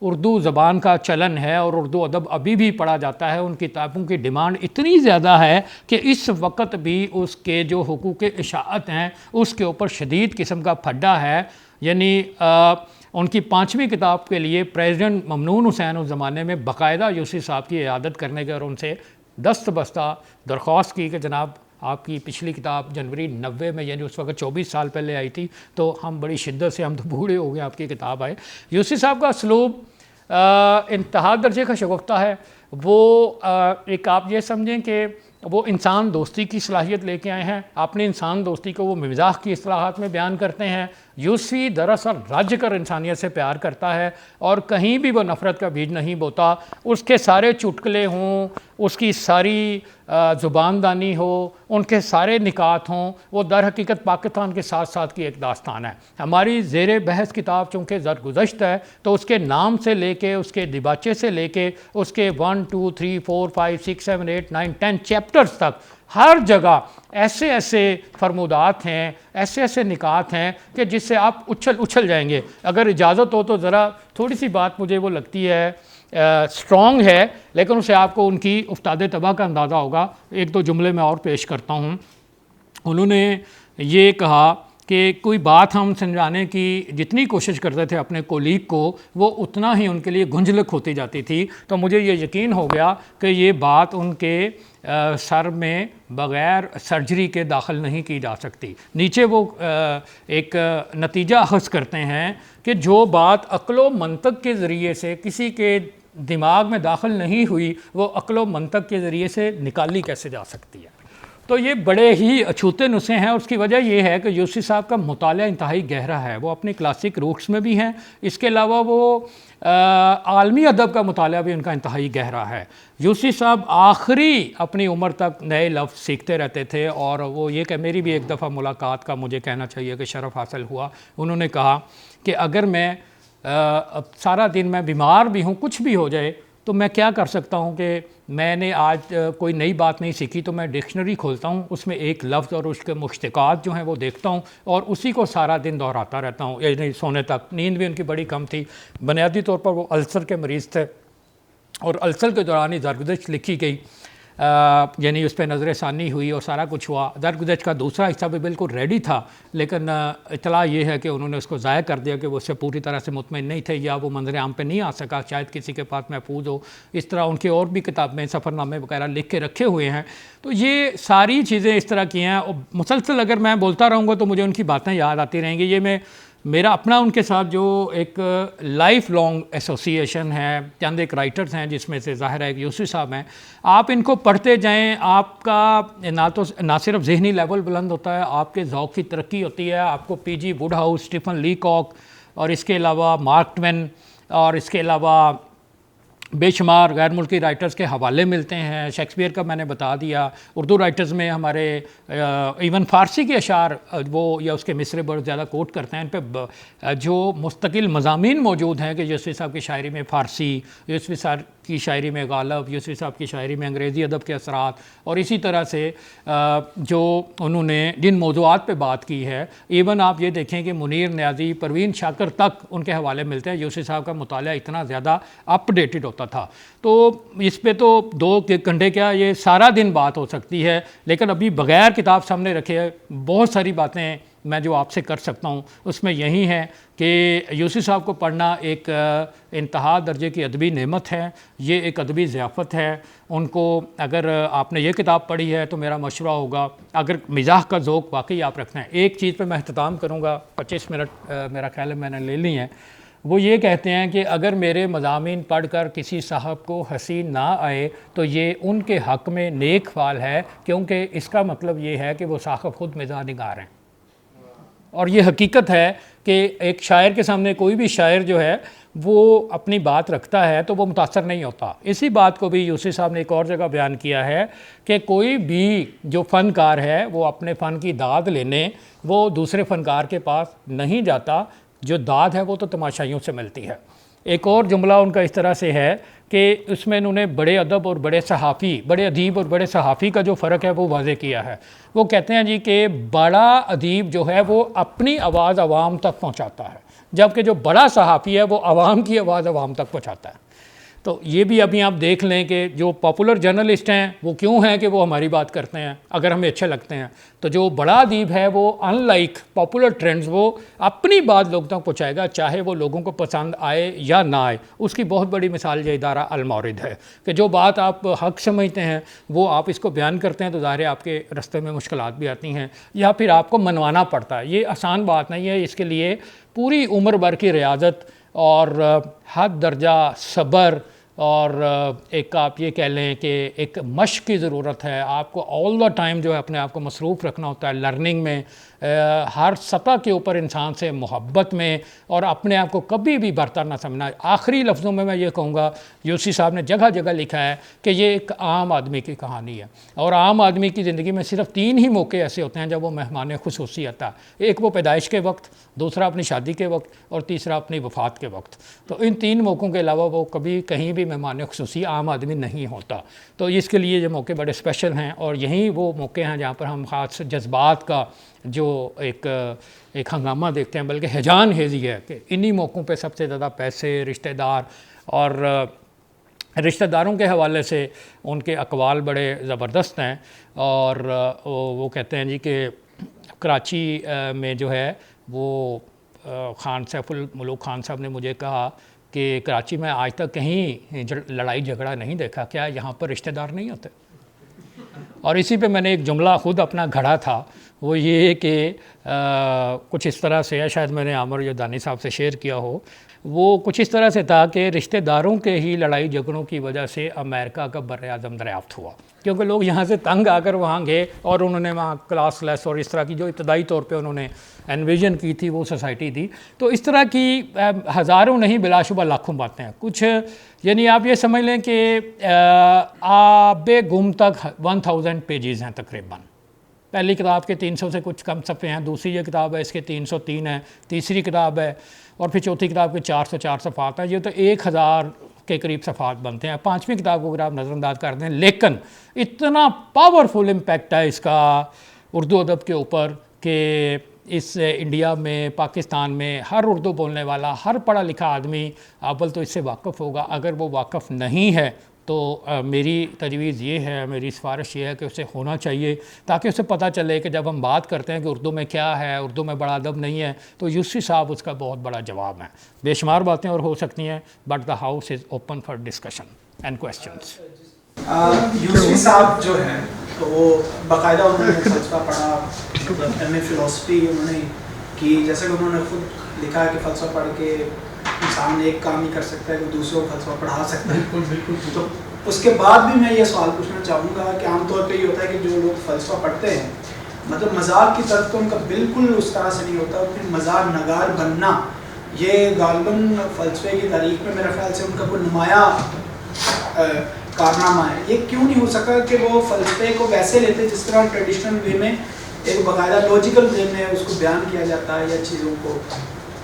اردو زبان کا چلن ہے اور اردو ادب ابھی بھی پڑھا جاتا ہے, ان کتابوں کی ڈیمانڈ اتنی زیادہ ہے کہ اس وقت بھی اس کے جو حقوق اشاعت ہیں اس کے اوپر شدید قسم کا پھڈا ہے. یعنی ان کی 5ویں کتاب کے لیے پریزیڈنٹ ممنون حسین اس زمانے میں باقاعدہ یوسی صاحب کی عیادت کرنے کے اور ان سے دست بستہ درخواست کی کہ جناب آپ کی پچھلی کتاب جنوری 90 میں, یعنی اس وقت 24 سال پہلے آئی تھی, تو ہم بڑی شدت سے, ہم تو بوڑھے ہو گئے, آپ کی کتاب آئے. یوسی صاحب کا اسلوب انتہا درجے کا شگفتہ ہے. وہ ایک آپ یہ سمجھیں کہ وہ انسان دوستی کی صلاحیت لے کے آئے ہیں. اپنی انسان دوستی کو وہ مزاح کی اصطلاحات میں بیان کرتے ہیں. یوسفی دراصل رج کر انسانیت سے پیار کرتا ہے اور کہیں بھی وہ نفرت کا بیج نہیں بوتا. اس کے سارے چٹکلے ہوں, اس کی ساری زبان دانی ہو, ان کے سارے نکات ہوں, وہ در حقیقت پاکستان کے ساتھ ساتھ کی ایک داستان ہے. ہماری زیر بحث کتاب چونکہ زرگزشت ہے تو اس کے نام سے لے کے, اس کے دیباچے سے لے کے, اس کے 1 2 3 4 5 6 7 8 9 10 چیپٹرز تک ہر جگہ ایسے ایسے فرمودات ہیں, ایسے ایسے نکات ہیں کہ جس سے آپ اچھل جائیں گے. اگر اجازت ہو تو ذرا تھوڑی سی بات مجھے وہ لگتی ہے اسٹرانگ ہے, لیکن اسے آپ کو ان کی افتاد طبع کا اندازہ ہوگا. ایک دو جملے میں اور پیش کرتا ہوں. انہوں نے یہ کہا کہ کوئی بات ہم سمجھانے کی جتنی کوشش کرتے تھے اپنے کولیگ کو, وہ اتنا ہی ان کے لیے گنجلک ہوتی جاتی تھی. تو مجھے یہ یقین ہو گیا کہ یہ بات ان کے سر میں بغیر سرجری کے داخل نہیں کی جا سکتی. نیچے وہ ایک نتیجہ اخذ کرتے ہیں کہ جو بات عقل و منطق کے ذریعے سے کسی کے دماغ میں داخل نہیں ہوئی, وہ عقل و منطق کے ذریعے سے نکالی کیسے جا سکتی ہے. تو یہ بڑے ہی اچھوتے نسخے ہیں. اس کی وجہ یہ ہے کہ یوسفی صاحب کا مطالعہ انتہائی گہرا ہے. وہ اپنی کلاسک روٹس میں بھی ہیں, اس کے علاوہ وہ عالمی ادب کا مطالعہ بھی ان کا انتہائی گہرا ہے. یوسفی صاحب آخری اپنی عمر تک نئے لفظ سیکھتے رہتے تھے, اور وہ یہ کہ میری بھی ایک دفعہ ملاقات کا مجھے کہنا چاہیے کہ شرف حاصل ہوا. انہوں نے کہا کہ اگر میں سارا دن میں بیمار بھی ہوں, کچھ بھی ہو جائے, تو میں کیا کر سکتا ہوں کہ میں نے آج کوئی نئی بات نہیں سیکھی تو میں ڈکشنری کھولتا ہوں, اس میں ایک لفظ اور اس کے مشتقات جو ہیں وہ دیکھتا ہوں, اور اسی کو سارا دن دہراتا رہتا ہوں, یعنی سونے تک. نیند بھی ان کی بڑی کم تھی. بنیادی طور پر وہ السر کے مریض تھے, اور السر کے دوران ہی زرگزشت لکھی گئی, یعنی اس پہ نظر ثانی ہوئی اور سارا کچھ ہوا. زرگزشت کا دوسرا حصہ بھی بالکل ریڈی تھا, لیکن اطلاع یہ ہے کہ انہوں نے اس کو ضائع کر دیا کہ وہ اس سے پوری طرح سے مطمئن نہیں تھے, یا وہ منظر عام پہ نہیں آ سکا, شاید کسی کے پاس محفوظ ہو. اس طرح ان کی اور بھی کتابیں, سفر نامے وغیرہ لکھ کے رکھے ہوئے ہیں. تو یہ ساری چیزیں اس طرح کی ہیں, اور مسلسل اگر میں بولتا رہوں گا تو مجھے ان کی باتیں یاد آتی رہیں گی. یہ میرا اپنا ان کے ساتھ جو ایک لائف لانگ ایسوسیشن ہے. چند ایک رائٹرز ہیں جس میں سے ظاہر ہے کہ یوسفی صاحب ہیں. آپ ان کو پڑھتے جائیں, آپ کا نہ صرف ذہنی لیول بلند ہوتا ہے, آپ کے ذوق کی ترقی ہوتی ہے. آپ کو پی جی ووڈ ہاؤس, اسٹیفن لیکاک, اور اس کے علاوہ مارک ٹوین, اور اس کے علاوہ بے شمار غیر ملکی رائٹرز کے حوالے ملتے ہیں. شیکسپیئر کا میں نے بتا دیا. اردو رائٹرز میں ہمارے ایون فارسی کے اشعار وہ یا اس کے مصرے بہت زیادہ کوٹ کرتے ہیں. ان پہ جو مستقل مضامین موجود ہیں کہ یوسفی صاحب کی شاعری میں فارسی, یوسفی صاحب کی شاعری میں غالب, یوسفی صاحب کی شاعری میں انگریزی ادب کے اثرات, اور اسی طرح سے جو انہوں نے جن موضوعات پہ بات کی ہے. ایون آپ یہ دیکھیں کہ منیر نیازی, پروین شاکر تک ان کے حوالے ملتے ہیں. یوسفی صاحب کا مطالعہ اتنا زیادہ اپ ڈیٹڈ ہوتا تھا. تو اس پہ تو 2 گھنٹے کیا, یہ سارا دن بات ہو سکتی ہے. لیکن ابھی بغیر کتاب سامنے رکھے بہت ساری باتیں میں جو آپ سے کر سکتا ہوں اس میں یہی ہے کہ یوسفی صاحب کو پڑھنا ایک انتہا درجے کی ادبی نعمت ہے. یہ ایک ادبی ضیافت ہے. ان کو اگر آپ نے یہ کتاب پڑھی ہے تو میرا مشورہ ہوگا, اگر مزاح کا ذوق واقعی آپ رکھتے ہیں. ایک چیز پہ میں اختتام کروں گا, 25 منٹ میرا خیال ہے میں نے لے لی ہیں. وہ یہ کہتے ہیں کہ اگر میرے مضامین پڑھ کر کسی صاحب کو ہنسی نہ آئے تو یہ ان کے حق میں نیک فعل ہے, کیونکہ اس کا مطلب یہ ہے کہ وہ صاحب خود مزاح نگار ہیں. اور یہ حقیقت ہے کہ ایک شاعر کے سامنے کوئی بھی شاعر جو ہے وہ اپنی بات رکھتا ہے تو وہ متاثر نہیں ہوتا. اسی بات کو بھی یوسفی صاحب نے ایک اور جگہ بیان کیا ہے کہ کوئی بھی جو فنکار ہے وہ اپنے فن کی داد لینے وہ دوسرے فنکار کے پاس نہیں جاتا. جو داد ہے وہ تو تماشائیوں سے ملتی ہے. ایک اور جملہ ان کا اس طرح سے ہے کہ اس میں انہوں نے بڑے ادب اور بڑے صحافی, بڑے ادیب اور بڑے صحافی کا جو فرق ہے وہ واضح کیا ہے. وہ کہتے ہیں جی کہ بڑا ادیب جو ہے وہ اپنی آواز عوام تک پہنچاتا ہے, جبکہ جو بڑا صحافی ہے وہ عوام کی آواز عوام تک پہنچاتا ہے. تو یہ بھی ابھی آپ دیکھ لیں کہ جو پاپولر جرنلسٹ ہیں وہ کیوں ہیں کہ وہ ہماری بات کرتے ہیں اگر ہمیں اچھے لگتے ہیں. تو جو بڑا ادیب ہے وہ ان لائک پاپولر ٹرینڈز وہ اپنی بات لوگوں تک پہنچائے گا, چاہے وہ لوگوں کو پسند آئے یا نہ آئے. اس کی بہت بڑی مثال یہ ادارہ المورد ہے کہ جو بات آپ حق سمجھتے ہیں وہ آپ اس کو بیان کرتے ہیں تو ظاہر ہے آپ کے رستے میں مشکلات بھی آتی ہیں, یا پھر آپ کو منوانا پڑتا ہے. یہ آسان بات نہیں ہے. اس کے لیے پوری عمر بھر کی ریاضت اور حد درجہ صبر اور ایک آپ یہ کہہ لیں کہ ایک مشق کی ضرورت ہے. آپ کو آل دا ٹائم جو ہے اپنے آپ کو مصروف رکھنا ہوتا ہے لرننگ میں, ہر سطح کے اوپر انسان سے محبت میں, اور اپنے آپ کو کبھی بھی برتر نہ سمجھنا. آخری لفظوں میں یہ کہوں گا, یوسی صاحب نے جگہ جگہ لکھا ہے کہ یہ ایک عام آدمی کی کہانی ہے, اور عام آدمی کی زندگی میں صرف 3 ہی موقع ایسے ہوتے ہیں جب وہ مہمان خصوصی آتا ہے. ایک وہ پیدائش کے وقت, دوسرا اپنی شادی کے وقت, اور تیسرا اپنی وفات کے وقت. تو ان 3 موقعوں کے علاوہ وہ کبھی کہیں بھی مہمان خصوصی عام آدمی نہیں ہوتا. تو اس کے لیے یہ موقع بڑے اسپیشل ہیں, اور یہی وہ موقع ہیں جہاں پر ہم خاص جذبات کا جو ایک ہنگامہ دیکھتے ہیں, بلکہ ہیجان ہیزی ہے کہ انہی موقعوں پہ سب سے زیادہ پیسے, رشتہ دار, اور رشتہ داروں کے حوالے سے ان کے اقوال بڑے زبردست ہیں. اور وہ کہتے ہیں جی کہ کراچی میں جو ہے وہ خان سیف الملوک خان صاحب نے مجھے کہا کہ کراچی میں آج تک کہیں لڑائی جھگڑا نہیں دیکھا, کیا یہاں پر رشتہ دار نہیں ہوتے؟ اور اسی پہ میں نے ایک جملہ خود اپنا گھڑا تھا, وہ یہ کہ کچھ اس طرح سے ہے, شاید میں نے عامر یدانی صاحب سے شیئر کیا ہو, وہ کچھ اس طرح سے تھا کہ رشتہ داروں کے ہی لڑائی جھگڑوں کی وجہ سے امریکہ کا براعظم دریافت ہوا, کیونکہ لوگ یہاں سے تنگ آ کر وہاں گئے, اور انہوں نے وہاں کلاس لیس اور اس طرح کی جو ابتدائی طور پہ انہوں نے انویژن کی تھی وہ سوسائٹی تھی. تو اس طرح کی ہزاروں نہیں بلا شبہ لاکھوں باتیں ہیں. کچھ یعنی آپ یہ سمجھ لیں کہ آب گم تک 1000 پیجز ہیں تقریباً. پہلی کتاب کے 300 سے کچھ کم صفحے ہیں, دوسری یہ کتاب ہے اس کے 303 ہیں, تیسری کتاب ہے, اور پھر چوتھی کتاب کے 404 صفحات ہیں. یہ تو 1000 کے قریب صفحات بنتے ہیں. 5ویں کتاب کو اگر آپ نظر انداز کر دیں, لیکن اتنا پاورفل امپیکٹ ہے اس کا اردو ادب کے اوپر کہ اس انڈیا میں, پاکستان میں ہر اردو بولنے والا, ہر پڑھا لکھا آدمی اول تو اس سے واقف ہوگا. اگر وہ واقف نہیں ہے تو میری تجویز یہ ہے, میری سفارش یہ ہے کہ اسے ہونا چاہیے, تاکہ اسے پتہ چلے کہ جب ہم بات کرتے ہیں کہ اردو میں کیا ہے, اردو میں بڑا ادب نہیں ہے, تو یوسی صاحب اس کا بہت بڑا جواب ہیں. بے شمار باتیں اور ہو سکتی ہیں, but the house is open for discussion and questions. یوسی صاحب جو ہیں تو وہ باقاعدہ انہوں نے فلسفہ پڑھا, ایم اے فلسفی انہوں نے کی, جیسے کہ انہوں نے خود لکھا ہے کہ فلسفہ پڑھ کے انسان ایک کام ہی کر سکتا ہے کہ دوسروں کو فلسفہ پڑھا سکتا ہے. بالکل. تو اس کے بعد بھی میں یہ سوال پوچھنا چاہوں گا کہ عام طور پہ یہ ہوتا ہے کہ جو لوگ فلسفہ پڑھتے ہیں, مطلب مزاح کی طرف تو ان کا بالکل اس طرح سے نہیں ہوتا, پھر مزاح نگار بننا یہ غالباً فلسفے کی تاریخ میں میرے خیال سے ان کا کوئی نمایاں کارنامہ ہے. یہ کیوں نہیں ہو سکا کہ وہ فلسفے کو ویسے لیتے جس طرح ٹریڈیشنل وے میں ایک باقاعدہ لاجیکل وے میں اس کو بیان کیا جاتا ہے, یا چیزوں کو,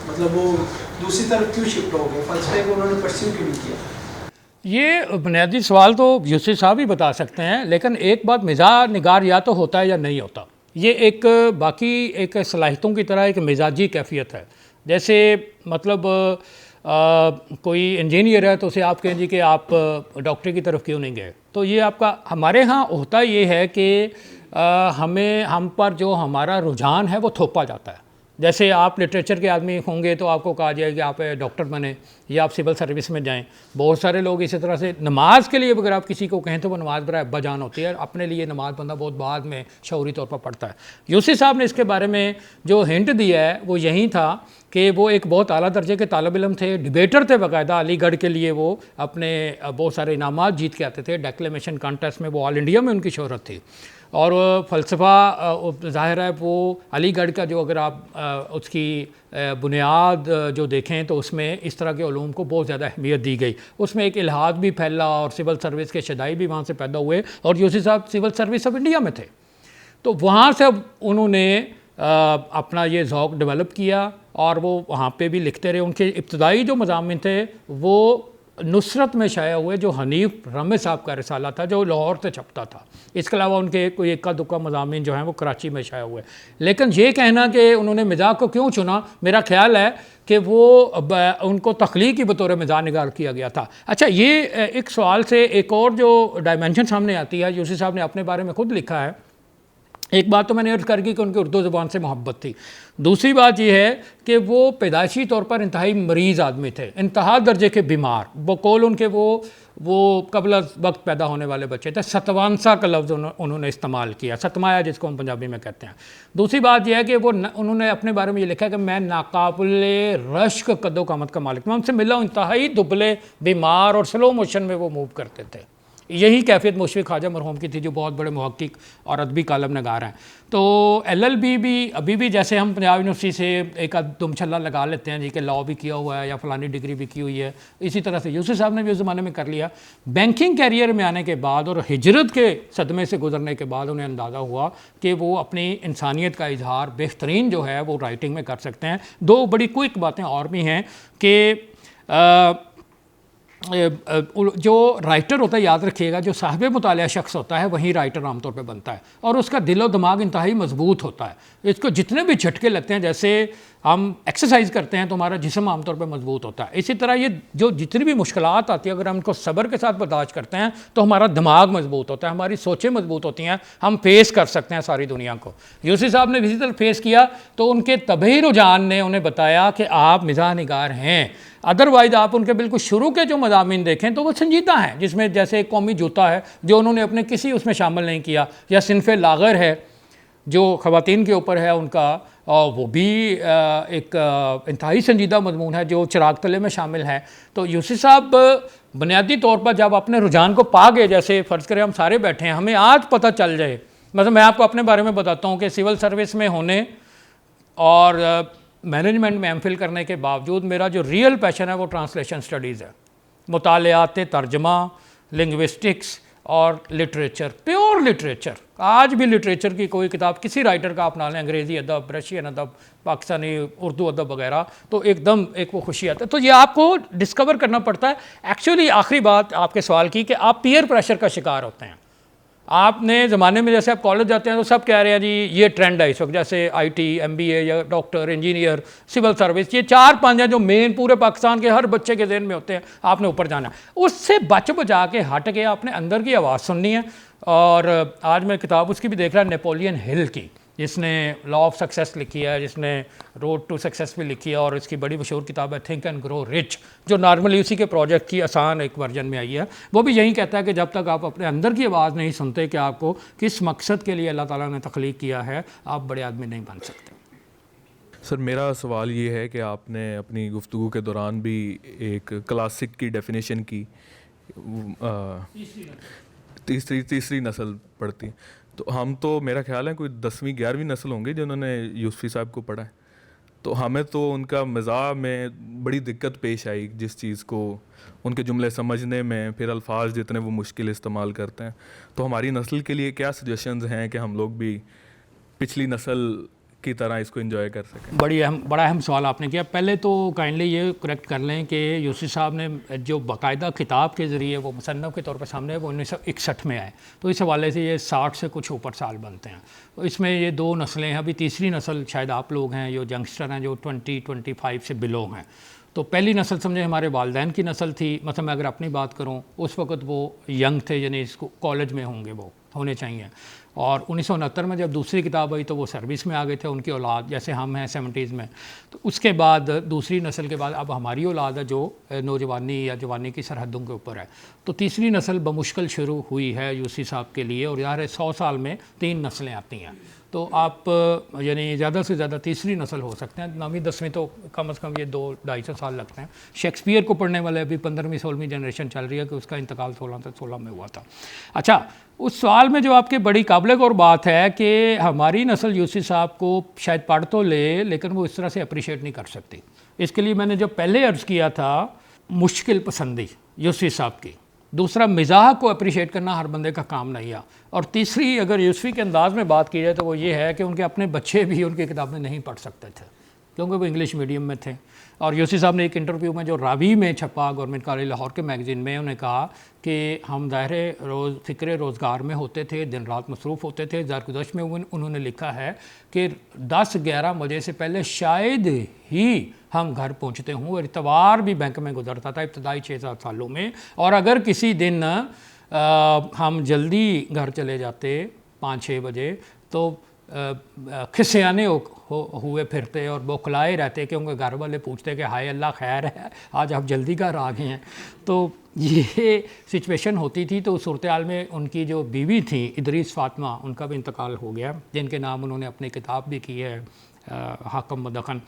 مطلب وہ دوسری طرف کیوں شفٹ ہو گئے, فلسفے کو انہوں نے پرسیو کیوں نہیں کیا؟ یہ بنیادی سوال تو یوسی صاحب ہی بتا سکتے ہیں, لیکن ایک بات, مزاح نگار یا تو ہوتا ہے یا نہیں ہوتا. یہ ایک باقی ایک صلاحیتوں کی طرح ایک مزاجی کیفیت ہے. جیسے مطلب کوئی انجینئر ہے تو اسے آپ کہیں جی کہ آپ ڈاکٹری کی طرف کیوں نہیں گئے, تو یہ آپ کا, ہمارے ہاں ہوتا یہ ہے کہ ہم پر جو ہمارا رجحان ہے وہ تھوپا جاتا ہے. جیسے آپ لٹریچر کے آدمی ہوں گے تو آپ کو کہا جائے کہ آپ ڈاکٹر بنیں یا آپ سول سروس میں جائیں. بہت سارے لوگ اسی طرح سے نماز کے لیے اگر آپ کسی کو کہیں تو وہ نماز برائے ابا جان ہوتی ہے, اپنے لیے نماز بندہ بہت بعد میں شعوری طور پر پڑھتا ہے. یوسی صاحب نے اس کے بارے میں جو ہنٹ دیا ہے وہ یہی تھا کہ وہ ایک بہت اعلیٰ درجے کے طالب علم تھے, ڈیبیٹر تھے باقاعدہ. علی گڑھ کے لیے وہ اپنے بہت سارے انعامات جیت کے آتے تھے ڈیکلیمیشن کانٹیسٹ میں, وہ آل انڈیا میں ان کی شہرت تھی. اور فلسفہ ظاہر ہے وہ علی گڑھ کا جو اگر آپ اس کی بنیاد جو دیکھیں تو اس میں اس طرح کے علوم کو بہت زیادہ اہمیت دی گئی. اس میں ایک الحاد بھی پھیلا اور سول سروس کے شدائی بھی وہاں سے پیدا ہوئے, اور یوسی صاحب سول سروس آف انڈیا میں تھے. تو وہاں سے انہوں نے اپنا یہ ذوق ڈیولپ کیا, اور وہ وہاں پہ بھی لکھتے رہے. ان کے ابتدائی جو مضامین تھے وہ نصرت میں شائع ہوئے, جو حنیف رمح صاحب کا رسالہ تھا جو لاہور سے چھپتا تھا. اس کے علاوہ ان کے کوئی اکا دکا مضامین جو ہیں وہ کراچی میں شائع ہوئے. لیکن یہ کہنا کہ انہوں نے مزاح کو کیوں چنا, میرا خیال ہے کہ وہ ان کو تخلیقی بطور مزاح نگار کیا گیا تھا. اچھا, یہ ایک سوال سے ایک اور جو ڈائمینشن سامنے آتی ہے, یوسی صاحب نے اپنے بارے میں خود لکھا ہے, ایک بات تو میں نے عرض کر کی کہ ان کی اردو زبان سے محبت تھی. دوسری بات یہ ہے کہ وہ پیدائشی طور پر انتہائی مریض آدمی تھے, انتہا درجے کے بیمار. بقول ان کے وہ قبل از وقت پیدا ہونے والے بچے تھے. ستوانسا کا لفظ انہوں نے استعمال کیا, ستمایا جس کو ہم پنجابی میں کہتے ہیں. دوسری بات یہ ہے کہ انہوں نے اپنے بارے میں یہ لکھا ہے کہ میں ناقابل رشک قد و قامت کا مالک, میں ان سے ملا ہوں, انتہائی دبلے بیمار اور سلو موشن میں وہ موو کرتے تھے. یہی کیفیت مشفق خواجہ مرحوم کی تھی جو بہت بڑے محقق اور ادبی کالم نگار ہیں. تو LLB بھی ابھی بھی جیسے ہم پنجاب یونیورسٹی سے ایک دم چھلا لگا لیتے ہیں جی کہ لاء بھی کیا ہوا ہے یا فلانی ڈگری بھی کی ہوئی ہے, اسی طرح سے یوسف صاحب نے بھی اس زمانے میں کر لیا. بینکنگ کیریئر میں آنے کے بعد اور ہجرت کے صدمے سے گزرنے کے بعد انہیں اندازہ ہوا کہ وہ اپنی انسانیت کا اظہار بہترین جو ہے وہ رائٹنگ میں کر سکتے ہیں. دو بڑی کوئک باتیں اور بھی ہیں کہ جو رائٹر ہوتا ہے, یاد رکھیے گا, جو صاحب مطالعہ شخص ہوتا ہے وہی رائٹر عام طور پہ بنتا ہے, اور اس کا دل و دماغ انتہائی مضبوط ہوتا ہے. اس کو جتنے بھی جھٹکے لگتے ہیں, جیسے ہم ایکسرسائز کرتے ہیں تو ہمارا جسم عام طور پہ مضبوط ہوتا ہے, اسی طرح یہ جو جتنی بھی مشکلات آتی ہیں اگر ہم ان کو صبر کے ساتھ برداشت کرتے ہیں تو ہمارا دماغ مضبوط ہوتا ہے, ہماری سوچیں مضبوط ہوتی ہیں, ہم فیس کر سکتے ہیں ساری دنیا کو. یوسف صاحب نے اسی طرح فیس کیا تو ان کے طبعی رجحان نے انہیں بتایا کہ آپ مزاح نگار ہیں. ادروائز آپ ان کے بالکل شروع کے جو مضامین دیکھیں تو وہ سنجیدہ ہیں, جس میں جیسے ایک قومی جوتا ہے جو انہوں نے اپنے کسی اس میں شامل نہیں کیا, یا صنف لاغر ہے جو خواتین کے اوپر ہے ان کا, وہ بھی ایک انتہائی سنجیدہ مضمون ہے جو چراغ تلے میں شامل ہے. تو یوسف صاحب بنیادی طور پر جب اپنے رجحان کو پا گئے, جیسے فرض کریں ہم سارے بیٹھے ہیں, ہمیں آج پتہ چل جائے, مثلا میں آپ کو اپنے بارے میں بتاتا ہوں کہ سول سروس میں ہونے اور مینجمنٹ میں ایم فل کرنے کے باوجود میرا جو ریئل پیشن ہے وہ ٹرانسلیشن سٹڈیز ہے, مطالعات ترجمہ, لنگوسٹکس اور لٹریچر, پیور لٹریچر. آج بھی لٹریچر کی کوئی کتاب کسی رائٹر کا آپ نہ لیں, انگریزی ادب, رشین ادب, پاکستانی اردو ادب وغیرہ, تو ایک دم ایک وہ خوشی آتا ہے. تو یہ آپ کو ڈسکور کرنا پڑتا ہے. ایکچولی آخری بات آپ کے سوال کی کہ آپ پیئر پریشر کا شکار ہوتے ہیں. آپ نے زمانے میں جیسے آپ کالج جاتے ہیں تو سب کہہ رہے ہیں جی یہ ٹرینڈ ہے اس وقت, جیسے IT, MBA یا ڈاکٹر, انجینئر, سول سروس, یہ 4-5 ہیں جو مین پورے پاکستان کے ہر بچے کے ذہن میں ہوتے ہیں. آپ نے اوپر جانا ہے, اس سے بچ بچا کے ہٹ کے آپ نے اندر کی آواز سننی ہے. اور آج میں کتاب اس کی بھی دیکھ رہا نیپولین ہل کی, جس نے لا آف سکسیس لکھی ہے, جس نے روڈ ٹو سکسیس بھی لکھی ہے, اور اس کی بڑی مشہور کتاب ہے تھنک اینڈ گرو رچ, جو نارملی اسی کے پروجیکٹ کی آسان ایک ورژن میں آئی ہے. وہ بھی یہی کہتا ہے کہ جب تک آپ اپنے اندر کی آواز نہیں سنتے کہ آپ کو کس مقصد کے لیے اللہ تعالیٰ نے تخلیق کیا ہے, آپ بڑے آدمی نہیں بن سکتے. سر میرا سوال یہ ہے کہ آپ نے اپنی گفتگو کے دوران بھی ایک کلاسک کی ڈیفینیشن کی, تیسری نسل پڑھتی, تو ہم تو میرا خیال ہے کوئی 10ویں 11ویں نسل ہوں گے جنہوں نے یوسفی صاحب کو پڑھا ہے. تو ہمیں تو ان کا مزاح میں بڑی دقت پیش آئی, جس چیز کو ان کے جملے سمجھنے میں, پھر الفاظ جتنے وہ مشکل استعمال کرتے ہیں. تو ہماری نسل کے لیے کیا سجیشنز ہیں کہ ہم لوگ بھی پچھلی نسل کی طرح اس کو انجوائے کر سکیں؟ بڑا اہم سوال آپ نے کیا. پہلے تو کائنڈلی یہ کریکٹ کر لیں کہ یوسف صاحب نے جو باقاعدہ کتاب کے ذریعے وہ مصنف کے طور پر سامنے وہ 1961 میں آئے, تو اس حوالے سے یہ 60 سے کچھ اوپر سال بنتے ہیں. اس میں یہ 2 نسلیں ہیں, ابھی تیسری نسل شاید آپ لوگ ہیں جو ینگسٹر ہیں جو 20-25 سے بلو ہیں. تو پہلی نسل سمجھے ہمارے والدین کی نسل تھی. مثلا میں اگر اپنی بات کروں اس وقت وہ ینگ تھے, یعنی اس کو کالج میں ہوں گے, وہ ہونے چاہیے. اور 1969 میں جب دوسری کتاب آئی تو وہ سروس میں آ گئے تھے, ان کی اولاد جیسے ہم ہیں 70s میں. تو اس کے بعد دوسری نسل کے بعد اب ہماری اولاد ہے جو نوجوانی یا جوانی کی سرحدوں کے اوپر ہے. تو تیسری نسل بمشکل شروع ہوئی ہے یوسف صاحب کے لیے, اور یار 100 سال میں 3 نسلیں آتی ہیں. تو آپ یعنی زیادہ سے زیادہ تیسری نسل ہو سکتے ہیں, 9ویں 10ویں تو کم از کم یہ 2-250 سال لگتے ہیں. شیکسپیئر کو پڑھنے والے ابھی 15ویں 16ویں جنریشن چل رہی ہے کہ اس کا انتقال 16 میں ہوا تھا. اچھا, اس سوال میں جو آپ کے بڑی قابل غور بات ہے کہ ہماری نسل یوسف صاحب کو شاید پڑھ تو لے لیکن وہ اس طرح سے اپریشیٹ نہیں کر سکتی. اس کے لیے میں نے جو پہلے عرض کیا تھا مشکل پسندی یوسف صاحب کی, دوسرا مزاح کو اپریشیٹ کرنا ہر بندے کا کام نہیں ہے, اور تیسری اگر یوسفی کے انداز میں بات کی جائے تو وہ یہ ہے کہ ان کے اپنے بچے بھی ان کی کتابیں نہیں پڑھ سکتے تھے کیونکہ وہ انگلش میڈیم میں تھے. اور یوسف صاحب نے ایک انٹرویو میں جو راوی میں چھپا گورنمنٹ کالج لاہور کے میگزین میں, انہوں نے کہا کہ ہم ظاہر فکر روزگار میں ہوتے تھے, دن رات مصروف ہوتے تھے. زرگزشت میں انہوں نے لکھا ہے کہ 10-11 بجے سے پہلے شاید ہی ہم گھر پہنچتے ہوں, اور اتوار بھی بینک میں گزرتا تھا ابتدائی 6-7 سالوں میں. اور اگر کسی دن ہم جلدی گھر چلے جاتے 5-6 بجے تو کھسیانے ہوئے پھرتے اور بوکھلائے رہتے کہ ان کے گھر والے پوچھتے کہ ہائے اللہ خیر ہے آج آپ جلدی گھر آ گئے ہیں. تو یہ سچویشن ہوتی تھی. تو اس صورتحال میں ان کی جو بیوی تھیں ادریس فاطمہ, ان کا بھی انتقال ہو گیا, جن کے نام انہوں نے اپنی کتاب بھی کی ہے حاکم مدخن.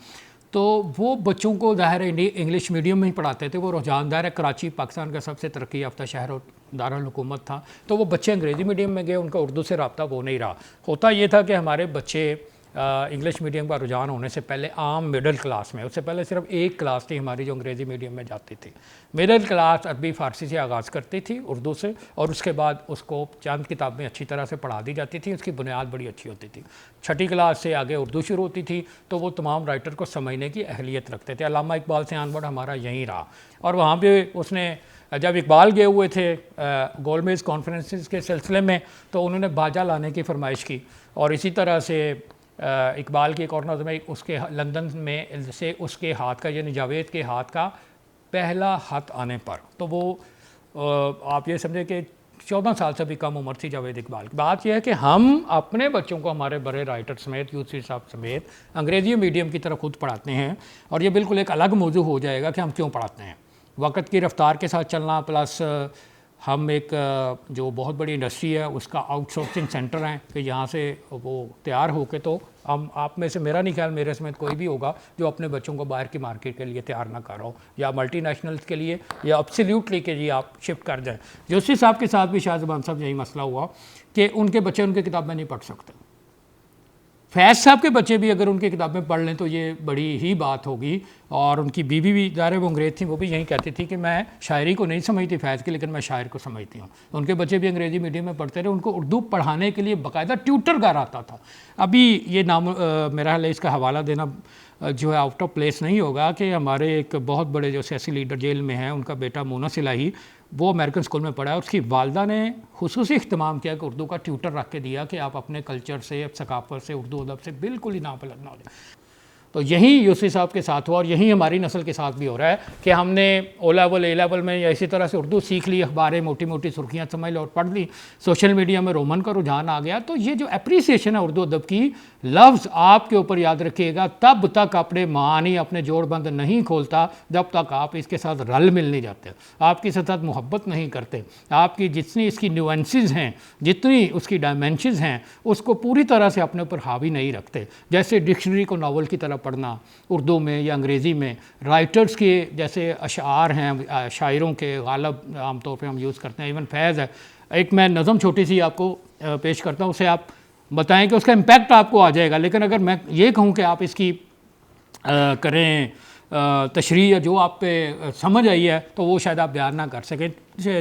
تو وہ بچوں کو ظاہر انگلش میڈیم میں ہی پڑھاتے تھے. وہ رجحان دار ہے, کراچی پاکستان کا سب سے ترقی یافتہ شہر اور دارالحکومت تھا. تو وہ بچے انگریزی میڈیم میں گئے, ان کا اردو سے رابطہ وہ نہیں رہا. ہوتا یہ تھا کہ ہمارے بچے انگلش میڈیم کا رجحان ہونے سے پہلے عام مڈل کلاس میں, اس سے پہلے صرف ایک کلاس تھی ہماری جو انگریزی میڈیم میں جاتی تھی. مڈل کلاس عربی فارسی سے آغاز کرتی تھی, اردو سے, اور اس کے بعد اس کو چند کتابیں اچھی طرح سے پڑھا دی جاتی تھی, اس کی بنیاد بڑی اچھی ہوتی تھی. چھٹی کلاس سے آگے اردو شروع ہوتی تھی, تو وہ تمام رائٹر کو سمجھنے کی اہلیت رکھتے تھے. علامہ اقبال سے آن ورڈ ہمارا یہیں رہا. اور وہاں پہ اس نے جب اقبال گئے ہوئے تھے گول میز کانفرنسز کے سلسلے میں, تو انہوں نے باجا لانے کی فرمائش کی. اور اسی طرح سے اقبال کی ایک اور نظم ہے, اس کے لندن میں سے اس کے ہاتھ کا, یعنی جاوید کے ہاتھ کا پہلا خط آنے پر. تو وہ آپ یہ سمجھے کہ 14 سال سے بھی کم عمر تھی جاوید اقبال کی. بات یہ ہے کہ ہم اپنے بچوں کو ہمارے بڑے رائٹر سمیت, یوسفی صاحب سمیت, انگریزی میڈیم کی طرف خود پڑھاتے ہیں. اور یہ بالکل ایک الگ موضوع ہو جائے گا کہ ہم کیوں پڑھاتے ہیں. وقت کی رفتار کے ساتھ چلنا, پلس ہم ایک جو بہت بڑی انڈسٹری ہے اس کا آؤٹ سورسنگ سینٹر ہیں کہ یہاں سے وہ تیار ہو کے, تو ہم آپ میں سے, میرا نہیں خیال میرے سمیت کوئی بھی ہوگا جو اپنے بچوں کو باہر کی مارکیٹ کے لیے تیار نہ کر رہا ہو, یا ملٹی نیشنلز کے لیے, یا ایبسلیوٹلی کہ جی آپ شفٹ کر جائیں. یوسفی صاحب کے ساتھ بھی شاہ زبان صاحب یہی مسئلہ ہوا کہ ان کے بچے ان کی کتابیں نہیں پڑھ سکتے. فیض صاحب کے بچے بھی اگر ان کی کتابیں پڑھ لیں تو یہ بڑی ہی بات ہوگی. اور ان کی بیوی بھی ظاہر وہ انگریز تھیں, وہ بھی یہی کہتی تھی کہ میں شاعری کو نہیں سمجھتی فیض کی, لیکن میں شاعر کو سمجھتی ہوں. ان کے بچے بھی انگریزی میڈیم میں پڑھتے رہے. ان کو اردو پڑھانے کے لیے باقاعدہ ٹیوٹر گھر آتا تھا. ابھی یہ نام میرا حال ہے اس کا حوالہ دینا جو ہے آؤٹ آف پلیس نہیں ہوگا کہ ہمارے ایک بہت بڑے جو سیاسی لیڈر جیل میں ہیں, ان کا بیٹا مونس الہی, وہ امریکن اسکول میں پڑھا ہے. اس کی والدہ نے خصوصی اہتمام کیا کہ اردو کا ٹیوٹر رکھ کے دیا کہ آپ اپنے کلچر سے, ثقافت سے, اردو ادب سے بالکل ہی ناپلد نہ ہو جائے. تو یہی یوسفی صاحب کے ساتھ ہوا, اور یہی ہماری نسل کے ساتھ بھی ہو رہا ہے کہ ہم نے او لیول, اے لیول میں یا اسی طرح سے اردو سیکھ لی, اخباریں موٹی موٹی سرخیاں سمجھ لی اور پڑھ لی, سوشل میڈیا میں رومن کا رجحان آ گیا. تو یہ جو اپریسیشن ہے اردو ادب کی, لفظ آپ کے اوپر یاد رکھیے گا, تب تک اپنے معانی, اپنے جوڑ بند نہیں کھولتا جب تک آپ اس کے ساتھ رل مل نہیں جاتے, آپ کے ساتھ محبت نہیں کرتے, آپ کی جتنی اس کی نیوانسز ہیں, جتنی اس کی ڈائمینشنز ہیں, اس کو پوری طرح سے اپنے اوپر حاوی نہیں رکھتے. جیسے ڈکشنری کو ناول کی طرح پڑھنا اردو میں یا انگریزی میں, رائٹرز کے جیسے اشعار ہیں شاعروں کے, غالب عام طور پہ ہم یوز کرتے ہیں, ایون فیض ہے. ایک میں نظم چھوٹی سی آپ کو پیش کرتا ہوں, اسے آپ بتائیں کہ اس کا امپیکٹ آپ کو آ جائے گا. لیکن اگر میں یہ کہوں کہ آپ اس کی کریں تشریح یا جو آپ پہ سمجھ آئی ہے تو وہ شاید آپ بیان نہ کر سکیں.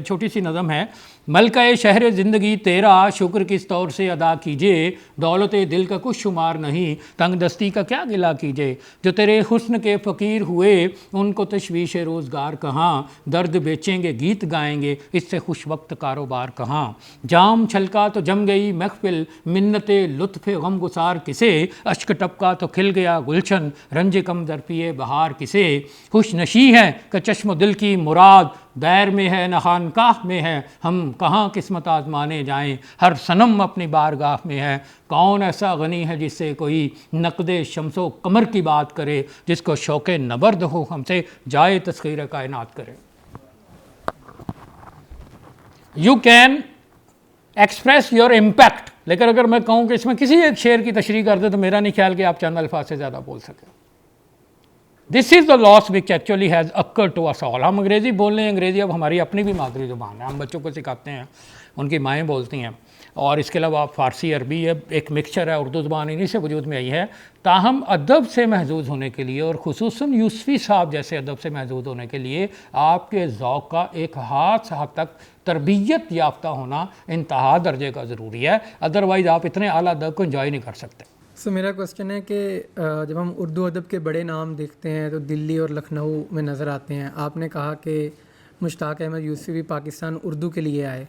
چھوٹی سی نظم ہے. ملکہ شہر زندگی تیرا شکر کس طور سے ادا کیجے, دولت دل کا کچھ شمار نہیں, تنگ دستی کا کیا گلا کیجے, جو تیرے حسن کے فقیر ہوئے ان کو تشویش روزگار کہاں, درد بیچیں گے گیت گائیں گے اس سے خوش وقت کاروبار کہاں, جام چھلکا تو جم گئی محفل منت لطف غم گسار کسے, اشک ٹپکا تو کھل گیا گلشن رنج کم در پیے بہار کسے, خوش نشی ہے کہ چشم و دل کی مراد دیر میں ہے نہ خانقاہ میں ہے, ہم کہاں قسمت آزمانے جائیں, ہر صنم اپنی بارگاہ میں ہے, کون ایسا غنی ہے جس سے کوئی نقد شمس و قمر کی بات کرے, جس کو شوق نبرد ہو ہم سے جائے تسخیر کائنات کرے. You can express your impact, لیکن اگر میں کہوں کہ اس میں کسی ایک شعر کی تشریح کر دیں تو میرا نہیں خیال کہ آپ چند الفاظ سے زیادہ بول سکیں. This is the loss which actually has occur to us all. ہم انگریزی بول رہے ہیں, انگریزی اب ہماری اپنی بھی مادری زبان ہے, ہم بچوں کو سکھاتے ہیں, ان کی مائیں بولتی ہیں, اور اس کے علاوہ فارسی عربی ہے, ایک مکسچر ہے, اردو زبان انہی سے وجود میں آئی ہے. تاہم ادب سے محظوظ ہونے کے لیے, اور خصوصاً یوسفی صاحب جیسے ادب سے محظوظ ہونے کے لیے, آپ کے ذوق کا ایک خاص حد تک تربیت یافتہ ہونا انتہا درجے کا ضروری ہے, ادروائز آپ اتنے اعلیٰ ادب کو انجوائے نہیں کر سکتے. سو میرا کوسچن ہے کہ جب ہم اردو ادب کے بڑے نام دیکھتے ہیں تو دلی اور لکھنؤ میں نظر آتے ہیں. آپ نے کہا کہ مشتاق احمد یوسفی بھی پاکستان اردو کے لیے آئے,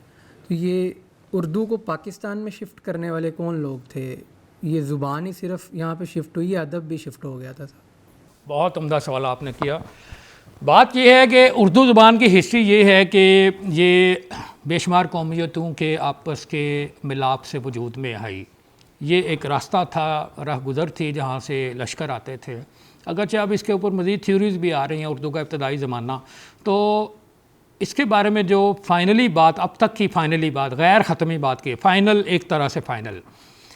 تو یہ اردو کو پاکستان میں شفٹ کرنے والے کون لوگ تھے؟ یہ زبان ہی صرف یہاں پہ شفٹ ہوئی ہے, ادب بھی شفٹ ہو گیا تھا؟ بہت عمدہ سوال آپ نے کیا. بات یہ ہے کہ اردو زبان کی ہسٹری یہ ہے کہ یہ بے شمار قومیتوں کے آپس کے ملاپ سے وجود میں آئی. یہ ایک راستہ تھا، راہ گزر تھی جہاں سے لشکر آتے تھے. اگرچہ اب اس کے اوپر مزید تھیوریز بھی آ رہی ہیں، اردو کا ابتدائی زمانہ. تو اس کے بارے میں جو فائنلی بات اب تک کی فائنلی بات، غیر ختمی بات کی، فائنل ایک طرح سے فائنل،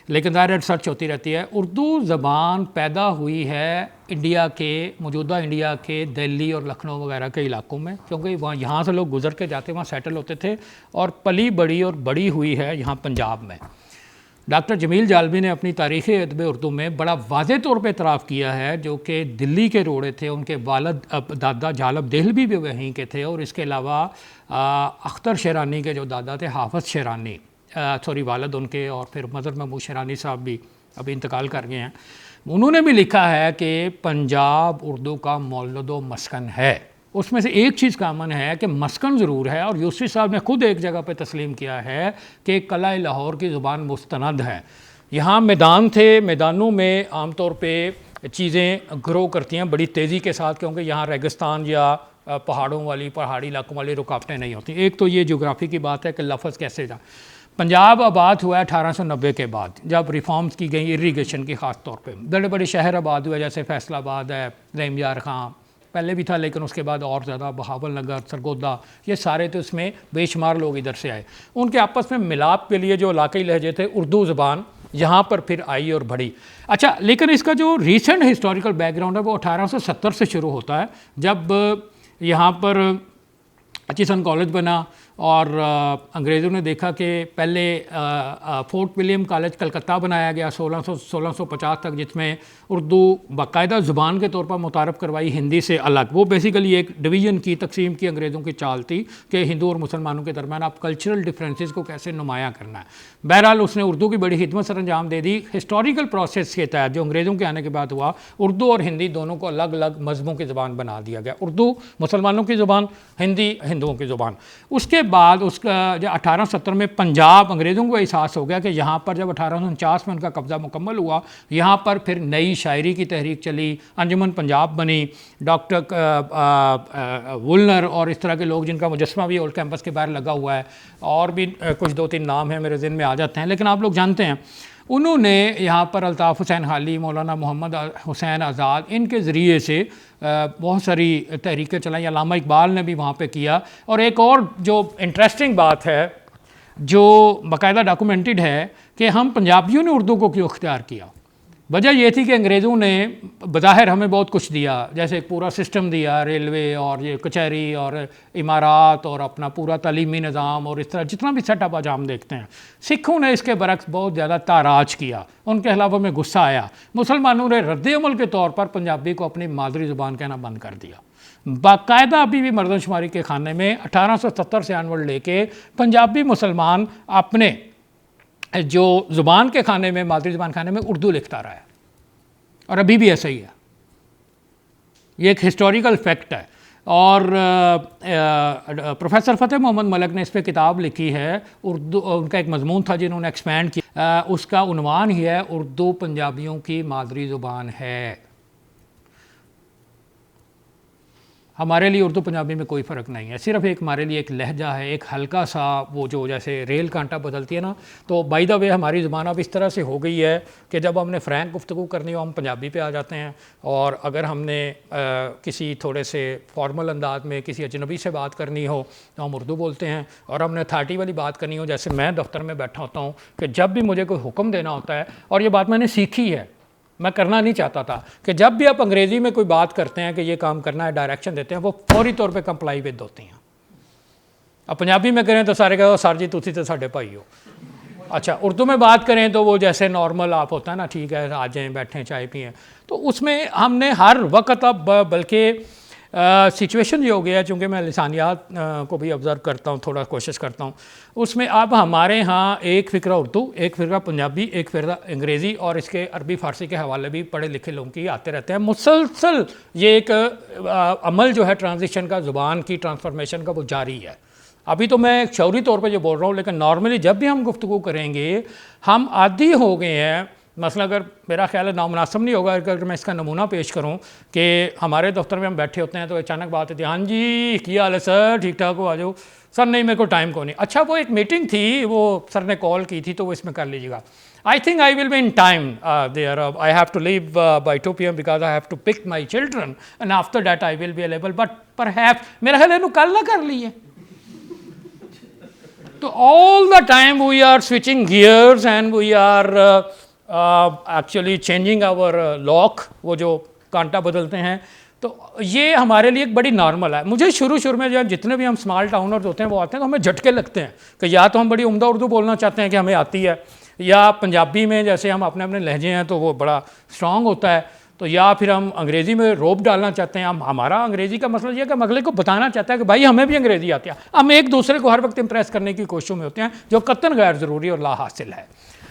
لیکن ظاہر ریسرچ ہوتی رہتی ہے. اردو زبان پیدا ہوئی ہے انڈیا کے، موجودہ انڈیا کے دہلی اور لکھنؤ وغیرہ کے علاقوں میں، کیونکہ وہاں یہاں سے لوگ گزر کے جاتے وہاں سیٹل ہوتے تھے، اور پلی بڑی اور بڑی ہوئی ہے یہاں پنجاب میں. ڈاکٹر جمیل جالبی نے اپنی تاریخ ادب اردو میں بڑا واضح طور پہ اعتراف کیا ہے، جو کہ دلی کے روڑے تھے، ان کے والد دادا جالب دہلوی بھی وہیں کے تھے، اور اس کے علاوہ اختر شیرانی کے جو دادا تھے حافظ شیرانی، والد ان کے، اور پھر مظہر محمود شیرانی صاحب بھی ابھی انتقال کر گئے ہیں. انہوں نے بھی لکھا ہے کہ پنجاب اردو کا مولد و مسکن ہے. اس میں سے ایک چیز کامن ہے کہ مسکن ضرور ہے، اور یوسفی صاحب نے خود ایک جگہ پہ تسلیم کیا ہے کہ قلعہ لاہور کی زبان مستند ہے. یہاں میدان تھے، میدانوں میں عام طور پہ چیزیں گرو کرتی ہیں بڑی تیزی کے ساتھ، کیونکہ یہاں ریگستان یا پہاڑی علاقوں والی رکاوٹیں نہیں ہوتی. ایک تو یہ جغرافی کی بات ہے کہ لفظ کیسے جا. پنجاب آباد ہوا ہے 1890 کے بعد، جب ریفارمز کی گئی اریگیشن کی، خاص طور پہ بڑے بڑے شہر آباد ہوئے، جیسے فیصل آباد ہے، رحیم یار خان پہلے بھی تھا لیکن اس کے بعد اور زیادہ، بہاول نگر، سرگودا، یہ سارے تو اس میں بے شمار لوگ ادھر سے آئے. ان کے آپس میں ملاپ کے لیے جو علاقائی لہجے تھے، اردو زبان یہاں پر پھر آئی اور بڑھی. اچھا، لیکن اس کا جو ریسنٹ ہسٹوریکل بیک گراؤنڈ ہے وہ 1870 سے شروع ہوتا ہے، جب یہاں پر اچیسن کالج بنا، اور انگریزوں نے دیکھا کہ پہلے فورٹ ولیم کالج کلکتہ بنایا گیا 1650 تک، جس میں اردو باقاعدہ زبان کے طور پر متعارف کروائی ہندی سے الگ. وہ بیسیکلی ایک ڈویژن کی، تقسیم کی انگریزوں کی چال تھی کہ ہندو اور مسلمانوں کے درمیان آپ کلچرل ڈفرینسز کو کیسے نمایاں کرنا ہے. بہرحال اس نے اردو کی بڑی خدمت سر انجام دے دی. ہسٹوریکل پروسیس کے تحت جو انگریزوں کے آنے کے بعد ہوا، اردو اور ہندی دونوں کو الگ الگ مذہبوں کی زبان بنا دیا گیا. اردو مسلمانوں کی زبان، ہندی ہندوؤں کی زبان. اس کے بعد اس کا 1870 میں پنجاب، انگریزوں کو احساس ہو گیا کہ یہاں پر جب 1849 میں ان کا قبضہ مکمل ہوا، یہاں پر پھر نئی شاعری کی تحریک چلی، انجمن پنجاب بنی، ڈاکٹر وولنر اور اس طرح کے لوگ جن کا مجسمہ بھی اولڈ کیمپس کے باہر لگا ہوا ہے، اور بھی کچھ 2-3 نام ہیں میرے ذہن میں آ جاتے ہیں، لیکن آپ لوگ جانتے ہیں. انہوں نے یہاں پر الطاف حسین حالی، مولانا محمد حسین آزاد، ان کے ذریعے سے بہت ساری تحریکیں چلائیں. علامہ اقبال نے بھی وہاں پہ کیا. اور ایک اور جو انٹرسٹنگ بات ہے جو باقاعدہ ڈاکومنٹڈ ہے کہ ہم پنجابیوں نے اردو کو کیوں اختیار کیا. وجہ یہ تھی کہ انگریزوں نے بظاہر ہمیں بہت کچھ دیا، جیسے ایک پورا سسٹم دیا، ریلوے اور یہ کچہری اور عمارات اور اپنا پورا تعلیمی نظام، اور اس طرح جتنا بھی سیٹ اپ آج ہم دیکھتے ہیں. سکھوں نے اس کے برعکس بہت زیادہ تاراج کیا، ان کے خلاف ہمیں غصہ آیا. مسلمانوں نے رد عمل کے طور پر پنجابی کو اپنی مادری زبان کہنا بند کر دیا. باقاعدہ ابھی بھی مردم شماری کے خانے میں 1870 سے آنورڈ لے کے پنجابی مسلمان اپنے جو زبان کے خانے میں، مادری زبان خانے میں اردو لکھتا رہا ہے، اور ابھی بھی ایسا ہی ہے. یہ ایک ہسٹوریکل فیکٹ ہے. اور پروفیسر فتح محمد ملک نے اس پہ کتاب لکھی ہے اردو، ان کا ایک مضمون تھا جنہوں نے ایکسپینڈ کیا، اس کا عنوان ہی ہے اردو پنجابیوں کی مادری زبان ہے. ہمارے لیے اردو پنجابی میں کوئی فرق نہیں ہے، صرف ایک ہمارے لیے ایک لہجہ ہے، ایک ہلکا سا وہ جو جیسے ریل کانٹا بدلتی ہے نا. تو بائی دا وے ہماری زبان اب اس طرح سے ہو گئی ہے کہ جب ہم نے فرینک گفتگو کرنی ہو ہم پنجابی پہ آ جاتے ہیں، اور اگر ہم نے کسی تھوڑے سے فارمل انداز میں کسی اجنبی سے بات کرنی ہو تو ہم اردو بولتے ہیں، اور ہم نے اتھارٹی والی بات کرنی ہو، جیسے میں دفتر میں بیٹھا ہوتا ہوں کہ جب بھی مجھے کوئی حکم دینا ہوتا ہے، اور یہ بات میں نے سیکھی ہے، میں کرنا نہیں چاہتا تھا، کہ جب بھی آپ انگریزی میں کوئی بات کرتے ہیں کہ یہ کام کرنا ہے، ڈائریکشن دیتے ہیں، وہ فوری طور پہ کمپلائی ود ہوتی ہیں. اب پنجابی میں کریں تو سارے کہو سر جی تسی تو ساڈے بھائی ہو. اچھا اردو میں بات کریں تو وہ جیسے نارمل آپ ہوتا ہے نا، ٹھیک ہے آ جائیں بیٹھیں چائے پئیں. تو اس میں ہم نے ہر وقت اب بلکہ سچویشن یہ ہو گیا ہے، چونکہ میں لسانیات کو بھی آبزرو کرتا ہوں، تھوڑا کوشش کرتا ہوں، اس میں اب ہمارے ہاں ایک فقرہ اردو، ایک فقرہ پنجابی، ایک فقرہ انگریزی، اور اس کے عربی فارسی کے حوالے بھی پڑھے لکھے لوگوں کی آتے رہتے ہیں. مسلسل یہ ایک عمل جو ہے ٹرانزیشن کا، زبان کی ٹرانسفارمیشن کا، وہ جاری ہے. ابھی تو میں شعوری طور پہ جو بول رہا ہوں، لیکن نارملی جب بھی ہم گفتگو کریں گے ہم عادی ہو گئے ہیں مثلا اگر میرا خیال ہے نامناسب نہیں ہوگا اگر میں اس کا نمونہ پیش کروں کہ ہمارے دفتر میں ہم بیٹھے ہوتے ہیں تو اچانک بات ہوتی ہے ہاں جی کیا حال ہے سر ٹھیک ٹھاک ہو آ جاؤ سر نہیں میرے کو ٹائم کو نہیں اچھا وہ ایک میٹنگ تھی وہ سر نے کال کی تھی تو وہ اس میں کر لیجیے گا I think I will be in time there. I have to leave by 2 p.m. because I have to pick my children and after that I will be available. But perhaps میرا خیال ہے انہوں کل نہ کر لیے. تو all the time we are switching gears and we are actually changing our lock, وہ جو کانٹا بدلتے ہیں. تو یہ ہمارے لیے ایک بڑی نارمل ہے. مجھے شروع میں جو جتنے بھی ہم اسمال ٹاؤنرز ہوتے ہیں وہ آتے ہیں تو ہمیں جھٹکے لگتے ہیں کہ یا تو ہم بڑی عمدہ اردو بولنا چاہتے ہیں کہ ہمیں آتی ہے, یا پنجابی میں جیسے ہم اپنے لہجے ہیں تو وہ بڑا اسٹرانگ ہوتا ہے, تو یا پھر ہم انگریزی میں روب ڈالنا چاہتے ہیں. ہمارا انگریزی کا مسئلہ یہ ہے کہ ہم اگلے کو بتانا چاہتا ہے کہ بھائی ہمیں بھی انگریزی آتی ہے. ہم ایک دوسرے کو ہر وقت امپریس کرنے کی کوششوں میں ہوتے ہیں جو قطعاً غیر ضروری اور لا حاصل ہے.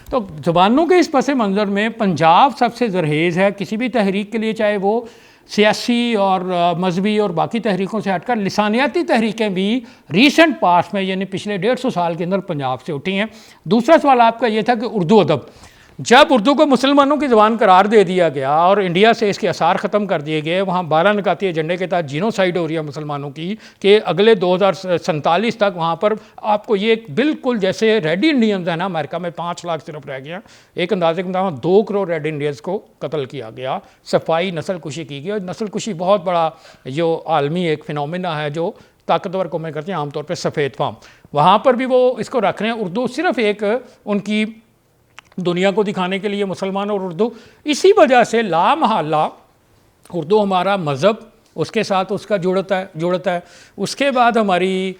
تو زبانوں کے اس پس منظر میں پنجاب سب سے زرخیز ہے کسی بھی تحریک کے لیے, چاہے وہ سیاسی اور مذہبی اور باقی تحریکوں سے ہٹ کر لسانیاتی تحریکیں بھی ریسنٹ پاس میں یعنی پچھلے 150 سال کے اندر پنجاب سے اٹھی ہیں. دوسرا سوال آپ کا یہ تھا کہ اردو ادب, جب اردو کو مسلمانوں کی زبان قرار دے دیا گیا اور انڈیا سے اس کے آثار ختم کر دیے گئے, وہاں 12 نکاتی ایجنڈے کے تحت جینوسائیڈ ہو رہی ہے مسلمانوں کی کہ اگلے 2047 تک وہاں پر آپ کو یہ بالکل جیسے ریڈ انڈینز ہیں نا, امریکہ میں 5 لاکھ صرف رہ گیا, ایک اندازے کے مطابق 2 کروڑ ریڈ انڈینز کو قتل کیا گیا, صفائی نسل کشی کی گئی. اور نسل کشی بہت بڑا جو عالمی ایک فنومینا ہے جو طاقتور قومیں کرتی ہیں, عام طور پہ سفید فام, وہاں پر بھی وہ اس کو رکھ رہے ہیں. اردو صرف ایک ان کی دنیا کو دکھانے کے لیے مسلمان اور اردو, اسی وجہ سے لا محالہ اردو ہمارا مذہب اس کے ساتھ اس کا جڑتا ہے, اس کے بعد ہماری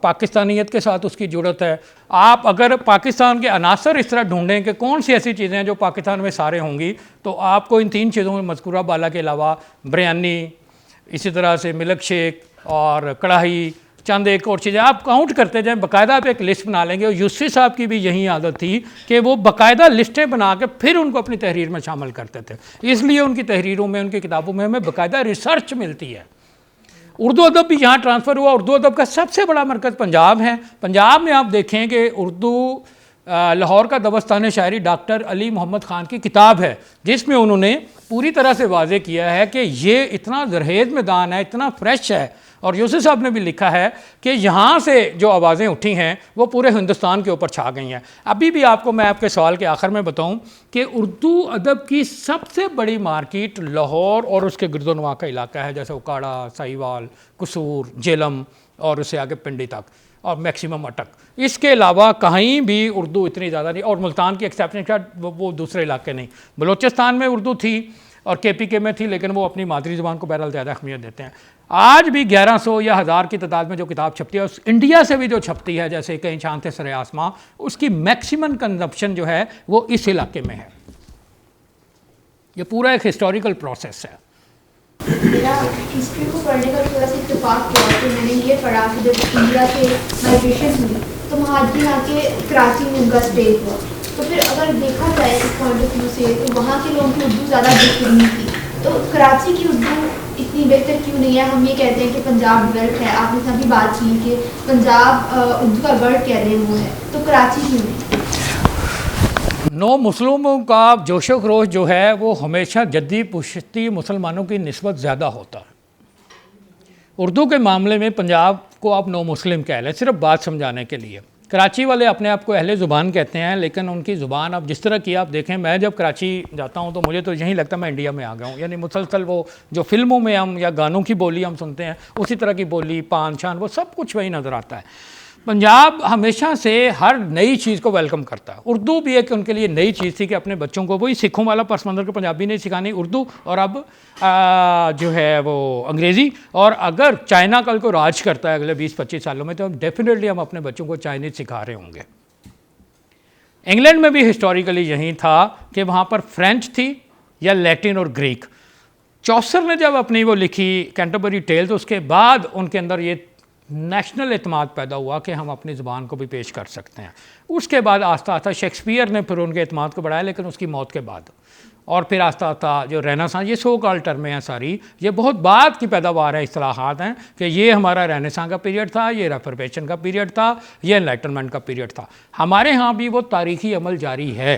پاکستانیت کے ساتھ اس کی جڑت ہے. آپ اگر پاکستان کے عناصر اس طرح ڈھونڈیں کہ کون سی ایسی چیزیں ہیں جو پاکستان میں سارے ہوں گی, تو آپ کو ان 3 چیزوں میں مذکورہ بالا کے علاوہ بریانی, اسی طرح سے ملک شیک اور کڑاہی, چند ایک اور چیزیں آپ کاؤنٹ کرتے جائیں, باقاعدہ آپ ایک لسٹ بنا لیں گے. اور یوسفی صاحب کی بھی یہی عادت تھی کہ وہ باقاعدہ لسٹیں بنا کے پھر ان کو اپنی تحریر میں شامل کرتے تھے. اس لیے ان کی تحریروں میں, ان کی کتابوں میں ہمیں باقاعدہ ریسرچ ملتی ہے. اردو ادب بھی یہاں ٹرانسفر ہوا. اردو ادب کا سب سے بڑا مرکز پنجاب ہے. پنجاب میں آپ دیکھیں کہ اردو لاہور کا دبستان شاعری ڈاکٹر علی محمد خان کی کتاب ہے جس میں انہوں نے پوری طرح سے واضح کیا ہے کہ یہ اتنا زرخیز میدان ہے, اتنا فریش ہے. اور یوسف صاحب نے بھی لکھا ہے کہ یہاں سے جو آوازیں اٹھی ہیں وہ پورے ہندوستان کے اوپر چھا گئی ہیں. ابھی بھی آپ کو میں آپ کے سوال کے آخر میں بتاؤں کہ اردو ادب کی سب سے بڑی مارکیٹ لاہور اور اس کے گرد و نواح کا علاقہ ہے, جیسے اکاڑا, سائیوال, قصور, جیلم اور اس سے آگے پنڈی تک اور میکسیمم اٹک. اس کے علاوہ کہیں بھی اردو اتنی زیادہ نہیں. اور ملتان کی ایکسیپشن کا وہ دوسرے علاقے نہیں. بلوچستان میں اردو تھی اور KPK میں تھی, لیکن وہ اپنی مادری زبان کو بہرحال زیادہ اہمیت دیتے ہیں. آج بھی 1100 یا 1000 کی تعداد میں جو کتاب چھپتی ہے, اس انڈیا سے بھی جو چھپتی ہے جیسے کہیں چاند تھے سرے آسماں, اس کی میکسیمم کنزمپشن جو ہے وہ اس علاقے میں ہے. یہ پورا ایک ہسٹوریکل پروسیس ہے. میرا ہسٹری کو پڑھنے کا تھوڑا سا اتفاق کیا کہ میں نے یہ پڑھا کہ جب انڈیا سے مائگریشن ہوئی تو مہاجرین آ کے کراچی میں ان کا اسٹے ہوا. تو پھر اگر دیکھا جائے اس پوائنٹ آف ویو سے تو وہاں کے لوگوں کی اردو زیادہ بہتر نہیں تھی. تو کراچی کی اردو اتنی بہتر کیوں نہیں ہے؟ ہم یہ کہتے ہیں کہ پنجاب ڈیولپ ہے, آپ نے ابھی بات کی کہ پنجاب اردو کا گڑھ کہہ رہے ہیں وہ ہے, تو کراچی کیوں نہیں؟ نو مسلموں کا جوش و خروش جو ہے وہ ہمیشہ جدی پشتی مسلمانوں کی نسبت زیادہ ہوتا ہے. اردو کے معاملے میں پنجاب کو آپ نو مسلم کہہ لیں صرف بات سمجھانے کے لیے. کراچی والے اپنے آپ کو اہل زبان کہتے ہیں, لیکن ان کی زبان اب جس طرح کی آپ دیکھیں, میں جب کراچی جاتا ہوں تو مجھے تو یہیں لگتا ہے میں انڈیا میں آ گیا ہوں. یعنی مسلسل وہ جو فلموں میں ہم یا گانوں کی بولی ہم سنتے ہیں اسی طرح کی بولی, پان شان, وہ سب کچھ وہی نظر آتا ہے. پنجاب ہمیشہ سے ہر نئی چیز کو ویلکم کرتا ہے. اردو بھی ایک ان کے لیے نئی چیز تھی کہ اپنے بچوں کو وہی سکھوں والا پس منظر کو پنجابی نے سکھانی اردو, اور اب جو ہے وہ انگریزی. اور اگر چائنا کل کو راج کرتا ہے اگلے 20-25 سالوں میں تو ڈیفینیٹلی ہم اپنے بچوں کو چائنیز سکھا رہے ہوں گے. انگلینڈ میں بھی ہسٹوریکلی یہی تھا کہ وہاں پر فرینچ تھی یا لیٹن اور گریک. چوسر نے جب اپنی وہ لکھی کینٹربری ٹیلز, اس کے بعد ان کے اندر یہ نیشنل اعتماد پیدا ہوا کہ ہم اپنی زبان کو بھی پیش کر سکتے ہیں. اس کے بعد آہستہ آہستہ شیکسپیئر نے پھر ان کے اعتماد کو بڑھایا, لیکن اس کی موت کے بعد. اور پھر آہستہ آہستہ جو رینیسانس, یہ سو کال ٹرمیں ہیں ساری, یہ بہت بعد کی پیداوار ہے, اصطلاحات ہیں کہ یہ ہمارا رینیسانس کا پیریڈ تھا, یہ ریفرمیشن کا پیریڈ تھا, یہ انلائٹنمنٹ کا پیریڈ تھا. ہمارے ہاں بھی وہ تاریخی عمل جاری ہے.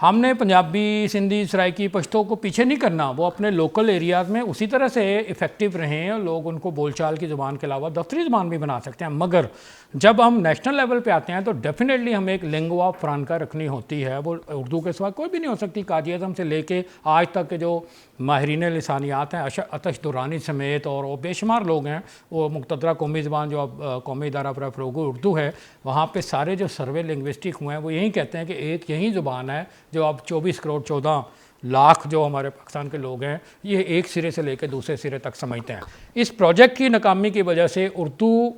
ہم نے پنجابی، سندھی، سرائکی، پشتو کو پیچھے نہیں کرنا، وہ اپنے لوکل ایریاز میں اسی طرح سے افیکٹو رہیں اور لوگ ان کو بول چال کی زبان کے علاوہ دفتری زبان بھی بنا سکتے ہیں. مگر جب ہم نیشنل لیول پہ آتے ہیں تو ڈیفینیٹلی ہمیں ایک لینگوا فرانکا رکھنی ہوتی ہے. وہ اردو کے سوا کوئی بھی نہیں ہو سکتی. قاضی اعظم سے لے کے آج تک کے جو ماہرین لسانیات ہیں، عطش درانی سمیت، اور وہ بے شمار لوگ ہیں، وہ مقتدرہ قومی زبان جو اب قومی ادارہ برائے فروغ اردو ہے، وہاں پہ سارے جو سروے لنگوسٹک ہوئے ہیں وہ یہی کہتے ہیں کہ ایک یہی زبان ہے جو اب 24 کروڑ 14 لاکھ جو ہمارے پاکستان کے لوگ ہیں یہ ایک سرے سے لے کے دوسرے سرے تک سمجھتے ہیں. اس پروجیکٹ کی ناکامی کی وجہ سے اردو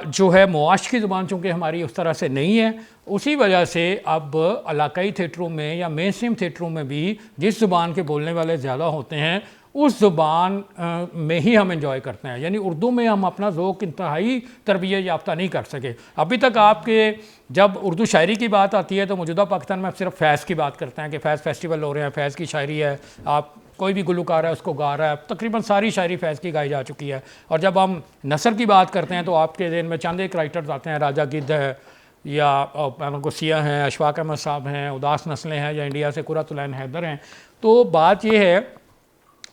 جو ہے معاش کی زبان چونکہ ہماری اس طرح سے نہیں ہے، اسی وجہ سے اب علاقائی تھیٹروں میں یا مین اسٹریم تھیٹروں میں بھی جس زبان کے بولنے والے زیادہ ہوتے ہیں اس زبان میں ہی ہم انجوائے کرتے ہیں. یعنی اردو میں ہم اپنا ذوق انتہائی تربیت یافتہ نہیں کر سکے. ابھی تک آپ کے جب اردو شاعری کی بات آتی ہے تو موجودہ پاکستان میں آپ صرف فیض کی بات کرتے ہیں کہ فیض فیسٹیول ہو رہے ہیں، فیض کی شاعری ہے، آپ کوئی بھی گلوکار ہے اس کو گا رہا ہے. تقریباً ساری شاعری فیض کی گائی جا چکی ہے. اور جب ہم نثر کی بات کرتے ہیں تو آپ کے ذہن میں چند ایک رائٹرز آتے ہیں، راجہ گدھ ہے یا سیاہ ہیں، اشفاق احمد صاحب ہیں، اداس نسلیں ہیں، یا انڈیا سے قرۃ العین حیدر ہیں. تو بات یہ ہے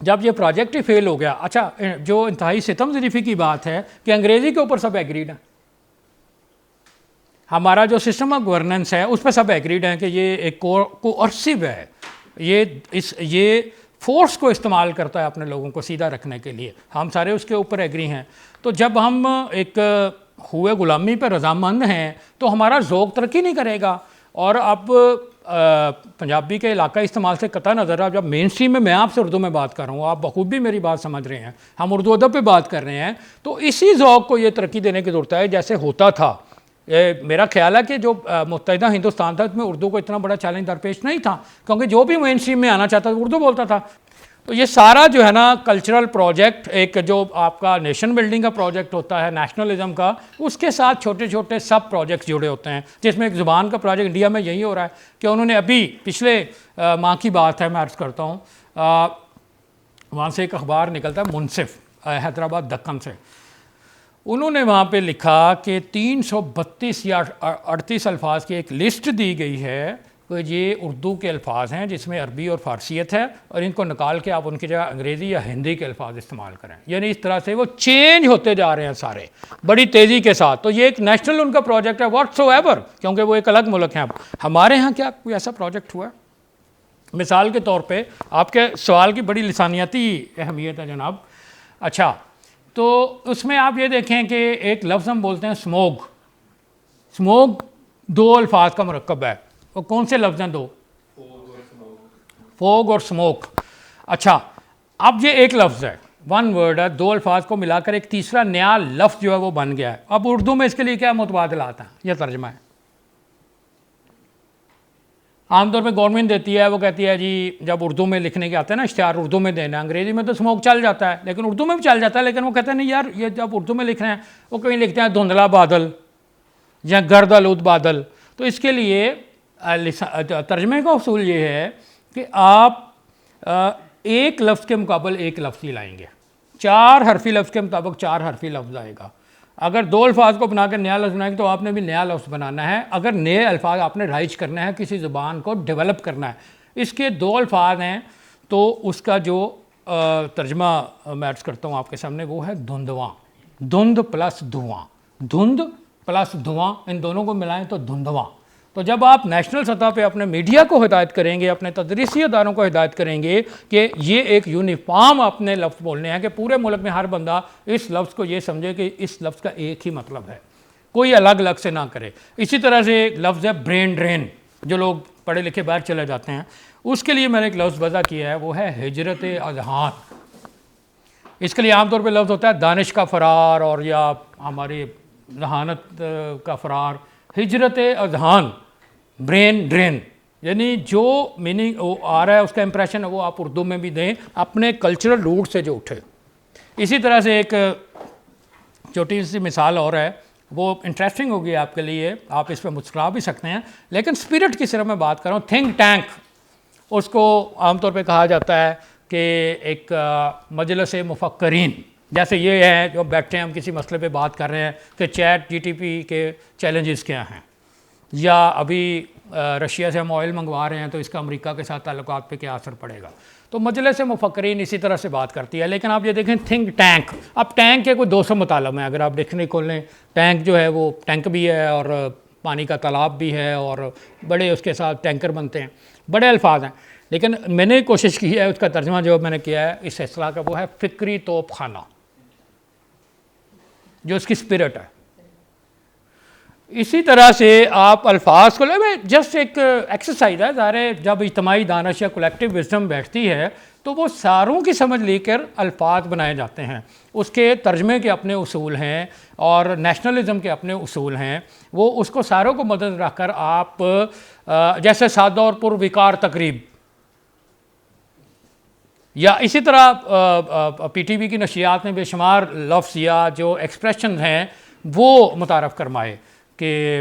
جب یہ پروجیکٹ ہی فیل ہو گیا. اچھا جو انتہائی ستم ظریفی کی بات ہے کہ انگریزی کے اوپر سب ایگریڈ ہیں، ہمارا جو سسٹم آف گورننس ہے اس پہ سب ایگریڈ ہیں کہ یہ ایک کوارسو ہے، یہ فورس کو استعمال کرتا ہے اپنے لوگوں کو سیدھا رکھنے کے لیے. ہم سارے اس کے اوپر ایگری ہیں. تو جب ہم ایک ہوئے غلامی پہ رضامند ہیں تو ہمارا ذوق ترقی نہیں کرے گا. اور اب پنجابی کے علاقائی استعمال سے قطع نظر ہے، جب مین اسٹریم میں آپ سے اردو میں بات کر رہا ہوں، آپ بخوبی میری بات سمجھ رہے ہیں، ہم اردو ادب پہ بات کر رہے ہیں، تو اسی ذوق کو یہ ترقی دینے کی ضرورت ہے جیسے ہوتا تھا. میرا خیال ہے کہ جو متحدہ ہندوستان تھا اس میں اردو کو اتنا بڑا چیلنج درپیش نہیں تھا، کیونکہ جو بھی مین اسٹریم میں آنا چاہتا تھا اردو بولتا تھا. تو یہ سارا جو ہے نا کلچرل پروجیکٹ، ایک جو آپ کا نیشن بلڈنگ کا پروجیکٹ ہوتا ہے نیشنلزم کا، اس کے ساتھ چھوٹے چھوٹے سب پروجیکٹس جڑے ہوتے ہیں، جس میں ایک زبان کا پروجیکٹ انڈیا میں یہی ہو رہا ہے کہ انہوں نے ابھی پچھلے ماہ کی بات ہے، میں عرض کرتا ہوں، وہاں سے ایک اخبار نکلتا ہے منصف، حیدرآباد دکن سے، انہوں نے وہاں پہ لکھا کہ 332 یا 38 الفاظ کی ایک لسٹ دی گئی ہے کہ یہ اردو کے الفاظ ہیں جس میں عربی اور فارسیت ہے، اور ان کو نکال کے آپ ان کی جگہ انگریزی یا ہندی کے الفاظ استعمال کریں. یعنی اس طرح سے وہ چینج ہوتے جا رہے ہیں سارے بڑی تیزی کے ساتھ. تو یہ ایک نیشنل ان کا پروجیکٹ ہے واٹ سو ایور، کیونکہ وہ ایک الگ ملک ہیں. اب ہمارے ہاں کیا کوئی ایسا پروجیکٹ ہوا ہے؟ مثال کے طور پہ آپ کے سوال کی بڑی لسانیاتی اہمیت ہے جناب. اچھا تو اس میں آپ یہ دیکھیں کہ ایک لفظ ہم بولتے ہیں اسموگ. اسموگ 2 الفاظ کا مرکب ہے. وہ کون سے لفظ ہیں 2؟ فوگ اور سموک. اچھا اب یہ ایک لفظ ہے، 1 ورڈ ہے، 2 الفاظ کو ملا کر ایک تیسرا نیا لفظ جو ہے وہ بن گیا ہے. اب اردو میں اس کے لیے کیا متبادلات ہیں؟ یہ ترجمہ ہے. عام طور پہ گورنمنٹ دیتی ہے، وہ کہتی ہے جی جب اردو میں لکھنے کے آتے ہیں نا اشتہار اردو میں دینا، انگریزی میں تو اسموک چل جاتا ہے لیکن اردو میں بھی چل جاتا ہے، لیکن وہ کہتے ہیں نہیں یار یہ جب اردو میں لکھ رہے ہیں، وہ کہیں لکھتے ہیں دھندلا بادل یا گرد آلود بادل. تو اس کے لیے ترجمے کا اصول یہ ہے کہ آپ ایک لفظ کے مقابل ایک لفظ ہی لائیں گے. 4 حرفی لفظ کے مطابق 4 حرفی لفظ آئے گا. اگر 2 الفاظ کو بنا کر نیا لفظ بنائیں گے تو آپ نے بھی نیا لفظ بنانا ہے. اگر نئے الفاظ آپ نے رائج کرنا ہے، کسی زبان کو ڈیولپ کرنا ہے. اس کے 2 الفاظ ہیں تو اس کا جو ترجمہ میں عرض کرتا ہوں آپ کے سامنے وہ ہے دھندواں. دھند پلس دھواں، دھند پلس دھواں، ان دونوں کو ملائیں تو دھندواں. تو جب آپ نیشنل سطح پہ اپنے میڈیا کو ہدایت کریں گے، اپنے تدریسی اداروں کو ہدایت کریں گے کہ یہ ایک یونیفارم اپنے لفظ بولنے ہیں کہ پورے ملک میں ہر بندہ اس لفظ کو یہ سمجھے کہ اس لفظ کا ایک ہی مطلب ہے، کوئی الگ الگ سے نہ کرے. اسی طرح سے ایک لفظ ہے برین ڈرین، جو لوگ پڑھے لکھے باہر چلے جاتے ہیں، اس کے لیے میں نے ایک لفظ وضع کیا ہے، وہ ہے ہجرت اذہان. اس کے لیے عام طور پہ لفظ ہوتا ہے دانش کا فرار اور یا ہماری ذہانت کا فرار. ہجرت اذہان، برین ڈرین، یعنی جو میننگ آ رہا ہے اس کا امپریشن ہے وہ آپ اردو میں بھی دیں اپنے کلچرل روٹ سے جو اٹھے. اسی طرح سے ایک چھوٹی سی مثال اور ہے، وہ انٹرسٹنگ ہوگی آپ کے لیے، آپ اس پہ مسکرا بھی سکتے ہیں، لیکن اسپرٹ کی صرف میں بات کر رہا ہوں. تھنک ٹینک، اس کو عام طور پہ کہا جاتا ہے کہ ایک مجلس مفکرین، جیسے یہ ہے جو بیٹھے ہیں ہم کسی مسئلے پہ بات کر رہے ہیں کہ چیٹ جی ٹی پی کے چیلنجز کیا ہیں، یا ابھی رشیا سے ہم آئل منگوا رہے ہیں تو اس کا امریکہ کے ساتھ تعلقات پہ کیا اثر پڑے گا. تو مجلس مفکرین اسی طرح سے بات کرتی ہے. لیکن آپ یہ دیکھیں تھنک ٹینک، اب ٹینک کے کوئی 200 مطالب ہیں، اگر آپ ڈکشنری کھول لیں ٹینک جو ہے وہ ٹینک بھی ہے اور پانی کا تالاب بھی ہے اور بڑے اس کے ساتھ ٹینکر بنتے ہیں، بڑے الفاظ ہیں. لیکن میں نے کوشش کی ہے اس کا ترجمہ جو میں نے کیا ہے اس اصطلاح کا، وہ ہے فکری توپ خانہ، جو اس کی اسپرٹ ہے. اسی طرح سے آپ الفاظ کو لیں، جسٹ ایک ایکسرسائز ہے. ظاہر ہے جب اجتماعی دانش یا کولیکٹیو وزڈم بیٹھتی ہے تو وہ ساروں کی سمجھ لے کر الفاظ بنائے جاتے ہیں. اس کے ترجمے کے اپنے اصول ہیں اور نیشنلزم کے اپنے اصول ہیں. وہ اس کو ساروں کو مدد رکھ کر آپ جیسے سادہ اور پر وقار تقریب، یا اسی طرح پی ٹی وی کی نشریات میں بے شمار لفظ یا جو ایکسپریشن ہیں وہ متعارف فرمائے کہ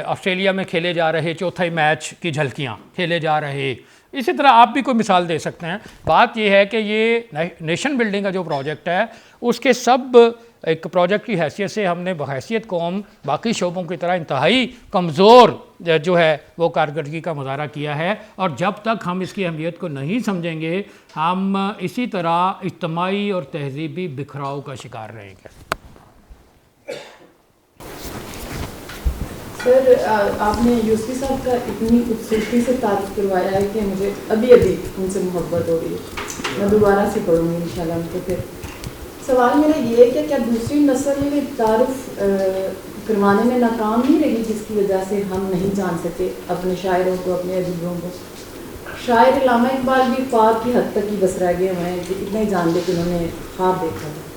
آسٹریلیا میں کھیلے جا رہے چوتھے میچ کی جھلکیاں کھیلے جا رہے. اسی طرح آپ بھی کوئی مثال دے سکتے ہیں. بات یہ ہے کہ یہ نیشن بلڈنگ کا جو پروجیکٹ ہے اس کے سب ایک پروجیکٹ کی حیثیت سے ہم نے بحیثیت قوم باقی شعبوں کی طرح انتہائی کمزور جو ہے وہ کارکردگی کا مظاہرہ کیا ہے. اور جب تک ہم اس کی اہمیت کو نہیں سمجھیں گے ہم اسی طرح اجتماعی اور تہذیبی بکھراؤ کا شکار رہیں گے. سر آپ نے یوسفی صاحب کا اتنی خوبصورتی سے تعریف کروایا ہے کہ مجھے ابھی ان سے محبت ہو رہی ہے. میں دوبارہ سے پڑھوں گی انشاءاللہ ان کو. پھر سوال میرا یہ ہے کہ کیا دوسری نسل تعارف کروانے میں ناکام نہیں رہی جس کی وجہ سے ہم نہیں جان سکے اپنے شاعروں کو، اپنے ادیبوں کو؟ شاعر علامہ اقبال بھی خواب کی حد تک ہی بس رہ گئے ہوئے ہیں کہ اتنا ہی جان لے کہ انہوں نے خواب دیکھا تھا.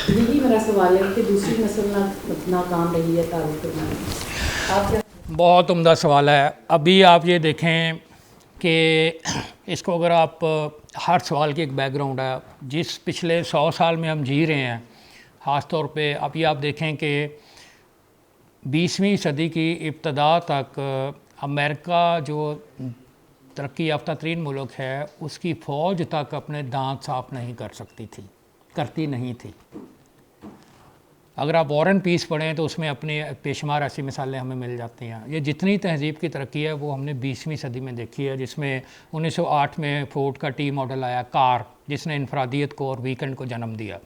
یہی میرا سوال ہے کہ دوسری نسل ناکام رہی ہے تعارف کروانے میں. آپ کیا؟ بہت عمدہ سوال ہے. ابھی آپ یہ دیکھیں کہ اس کو اگر آپ ہر سوال کی ایک بیک گراؤنڈ ہے جس پچھلے 100 سال میں ہم جی رہے ہیں، خاص طور پہ ابھی آپ دیکھیں کہ 20ویں صدی کی ابتدا تک امریکہ جو ترقی یافتہ ترین ملک ہے اس کی فوج تک اپنے دانت صاف نہیں کرتی نہیں تھی. اگر آپ وار اینڈ پیس پڑھیں تو اس میں اپنے بے شمار ایسی مثالیں ہمیں مل جاتی ہیں. یہ جتنی تہذیب کی ترقی ہے وہ ہم نے 20ویں صدی میں دیکھی ہے، جس میں 1908 میں فورڈ کا ٹی ماڈل آیا کار، جس نے انفرادیت کو اور ویکنڈ کو جنم دیا.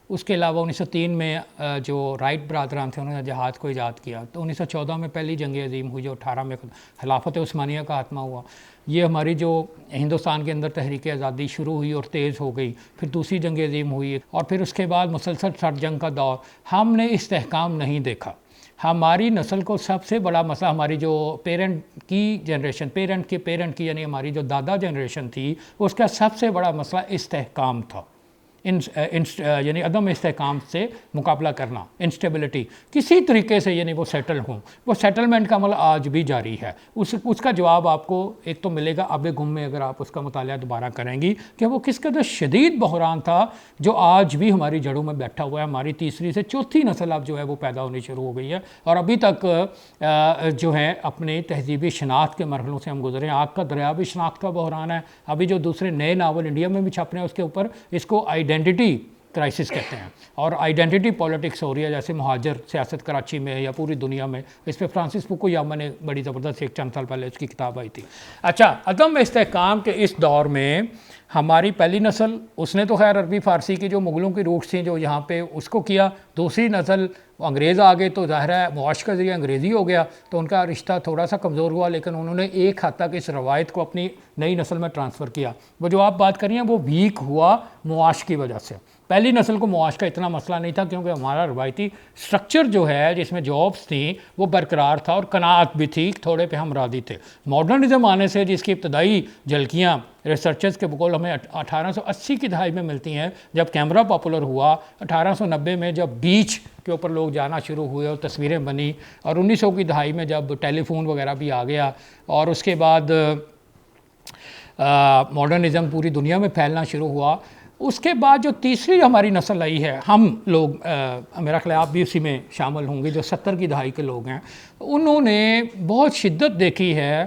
اس کے علاوہ 1903 میں جو رائٹ برادران تھے انہوں نے جہاز کو ایجاد کیا. تو 1914 میں پہلی جنگ عظیم ہوئی جو 18 میں خلافت عثمانیہ کا خاتمہ ہوا. یہ ہماری جو ہندوستان کے اندر تحریک آزادی شروع ہوئی اور تیز ہو گئی. پھر دوسری جنگ عظیم ہوئی اور پھر اس کے بعد مسلسل سرد جنگ کا دور. ہم نے استحکام نہیں دیکھا. ہماری نسل کو سب سے بڑا مسئلہ ہماری جو پیرنٹ کی جنریشن، پیرنٹ کی یعنی ہماری جو دادا جنریشن تھی، اس کا سب سے بڑا مسئلہ استحکام تھا. یعنی عدم استحکام سے مقابلہ کرنا، انسٹیبلٹی کسی طریقے سے، یعنی وہ سیٹل ہوں. وہ سیٹلمنٹ کا عمل آج بھی جاری ہے. اس کا جواب آپ کو ایک تو ملے گا آب گم میں اگر آپ اس کا مطالعہ دوبارہ کریں گی کہ وہ کس قدر شدید بحران تھا جو آج بھی ہماری جڑوں میں بیٹھا ہوا ہے. ہماری تیسری سے چوتھی نسل اب جو ہے وہ پیدا ہونی شروع ہو گئی ہے اور ابھی تک جو ہے اپنے تہذیبی شناخت کے مرحلوں سے ہم گزرے ہیں. آگ کا دریا بھی شناخت کا بحران ہے. ابھی جو دوسرے نئے ناول انڈیا میں بھی چھپ رہے ہیں اس کے اوپر اس کو آئیڈینٹی کرائسس کہتے ہیں اور آئیڈینٹی پولیٹکس ہو رہی ہے، جیسے مہاجر سیاست کراچی میں یا پوری دنیا میں. اس پہ فرانسس فوکویاما نے بڑی زبردست ایک چند سال پہلے اس کی کتاب آئی تھی. اچھا، عدم استحکام کے اس دور میں ہماری پہلی نسل، اس نے تو خیر عربی فارسی کی جو مغلوں کی روٹس تھیں جو یہاں پہ اس کو کیا. دوسری نسل انگریز آ گئے تو ظاہر ہے معاش کا ذریعہ انگریزی ہو گیا تو ان کا رشتہ تھوڑا سا کمزور ہوا، لیکن انہوں نے ایک حد تک اس روایت کو اپنی نئی نسل میں ٹرانسفر کیا. وہ جو آپ بات کر رہی ہیں وہ ویک ہوا معاش کی وجہ سے. پہلی نسل کو معاش کا اتنا مسئلہ نہیں تھا کیونکہ ہمارا روایتی سٹرکچر جو ہے جس میں جابس تھیں وہ برقرار تھا اور قناعت بھی تھی، تھوڑے پہ ہم راضی تھے. ماڈرنزم آنے سے جس کی ابتدائی جھلکیاں ریسرچرز کے بقول ہمیں 1880 کی دہائی میں ملتی ہیں جب کیمرہ پاپولر ہوا، 1890 میں جب بیچ کے اوپر لوگ جانا شروع ہوئے اور تصویریں بنی، اور 1900 کی دہائی میں جب ٹیلی فون وغیرہ بھی آ گیا اور اس کے بعد ماڈرنزم پوری دنیا میں پھیلنا شروع ہوا. اس کے بعد جو تیسری ہماری نسل آئی ہے، ہم لوگ میرا خیال آپ بھی اسی میں شامل ہوں گے جو 70 کی دہائی کے لوگ ہیں، انہوں نے بہت شدت دیکھی ہے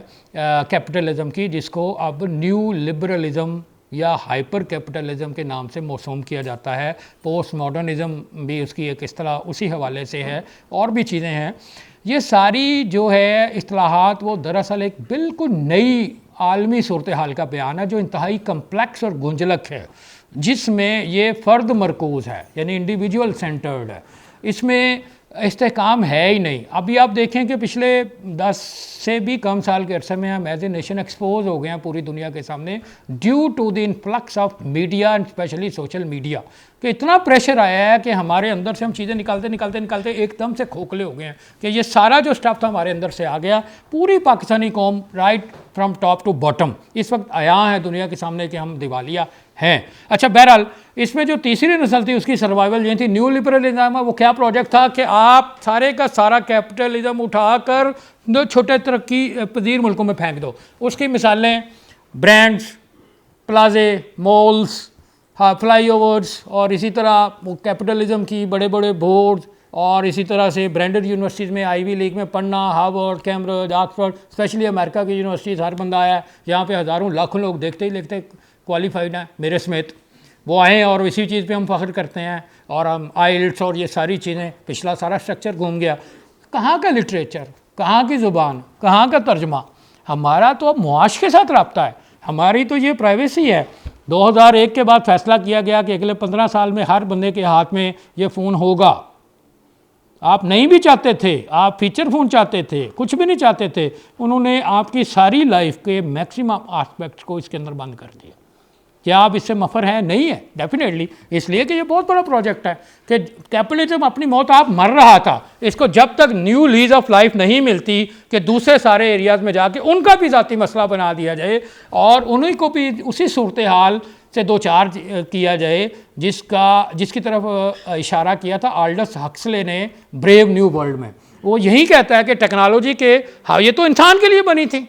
کیپٹلزم کی، جس کو اب نیو لبرلزم یا ہائپر کیپٹلزم کے نام سے موسوم کیا جاتا ہے. پوسٹ ماڈرنزم بھی اس کی ایک اصطلاح اسی حوالے سے ہے، اور بھی چیزیں ہیں. یہ ساری جو ہے اصطلاحات وہ دراصل ایک بالکل نئی عالمی صورتحال کا بیان ہے جو انتہائی کمپلیکس اور گنجلک ہے، جس میں یہ فرد مرکوز ہے، یعنی انڈیویجول سینٹرڈ ہے، اس میں استحکام ہے ہی نہیں۔ ابھی آپ دیکھیں کہ پچھلے 10 سے بھی کم سال کے عرصے میں ہم ایز اے نیشن ایکسپوز ہو گئے ہیں پوری دنیا کے سامنے due to the influx of media and especially social media, کہ اتنا پریشر آیا ہے کہ ہمارے اندر سے ہم چیزیں نکالتے ایک دم سے کھوکھلے ہو گئے ہیں کہ یہ سارا جو اسٹف تھا ہمارے اندر سے آ گیا۔ پوری پاکستانی قوم right from top to bottom اس وقت عیاں ہے دنیا کے سامنے کہ ہم دیوالیہ ہیں۔ اچھا بہرحال اس میں جو تیسری نسل تھی اس کی سروائیول یہ تھی نیو لبرلزم۔ وہ کیا پروجیکٹ تھا کہ آپ سارے کا سارا کیپٹلزم اٹھا کر دو چھوٹے ترقی پذیر ملکوں میں پھینک دو۔ اس کی مثالیں برانڈز، پلازے، مالز، فلائی اوورز، اور اسی طرح کیپٹلزم کی بڑے بڑے بورڈز، اور اسی طرح سے برانڈڈ یونیورسٹیز میں آئی وی لیگ میں پڑھنا، ہارورڈ، کیمبرج، آکسفورڈ، اسپیشلی امریکہ کی یونیورسٹیز ہر بندہ آیا ہے یہاں پہ ہزاروں لاکھوں لوگ دیکھتے ہی کوالیفائڈ ہیں میرے سمیت، وہ آئے اور اسی چیز پہ ہم فخر کرتے ہیں، اور ہم آئلٹس اور یہ ساری چیزیں پچھلا سارا اسٹرکچر گھوم گیا۔ کہاں کا لٹریچر، کہاں کی زبان، کہاں کا ترجمہ؟ ہمارا تو اب معاش کے ساتھ رابطہ ہے، ہماری تو یہ پرائیویسی ہے۔ 2001 کے بعد فیصلہ کیا گیا کہ اگلے 15 سال میں ہر بندے کے ہاتھ میں یہ فون ہوگا۔ آپ نہیں بھی چاہتے تھے، آپ فیچر فون چاہتے تھے، کچھ بھی نہیں چاہتے تھے، انہوں نے آپ کی ساری لائف کے میکسیمم آسپیکٹس کو اس کے اندر بند کر دیا۔ کیا آپ اس سے مفر ہیں؟ نہیں ہے ڈیفینیٹلی، اس لیے کہ یہ بہت بڑا پروجیکٹ ہے کہ کیپٹلزم اپنی موت آپ مر رہا تھا، اس کو جب تک نیو لیز آف لائف نہیں ملتی کہ دوسرے سارے ایریاز میں جا کے ان کا بھی ذاتی مسئلہ بنا دیا جائے اور انہیں کو بھی اسی صورتحال سے دو چار کیا جائے جس کی طرف اشارہ کیا تھا آلڈس ہکسلے نے بریو نیو ورلڈ میں۔ وہ یہی کہتا ہے کہ ٹیکنالوجی کے ہاں یہ تو انسان کے لیے بنی تھی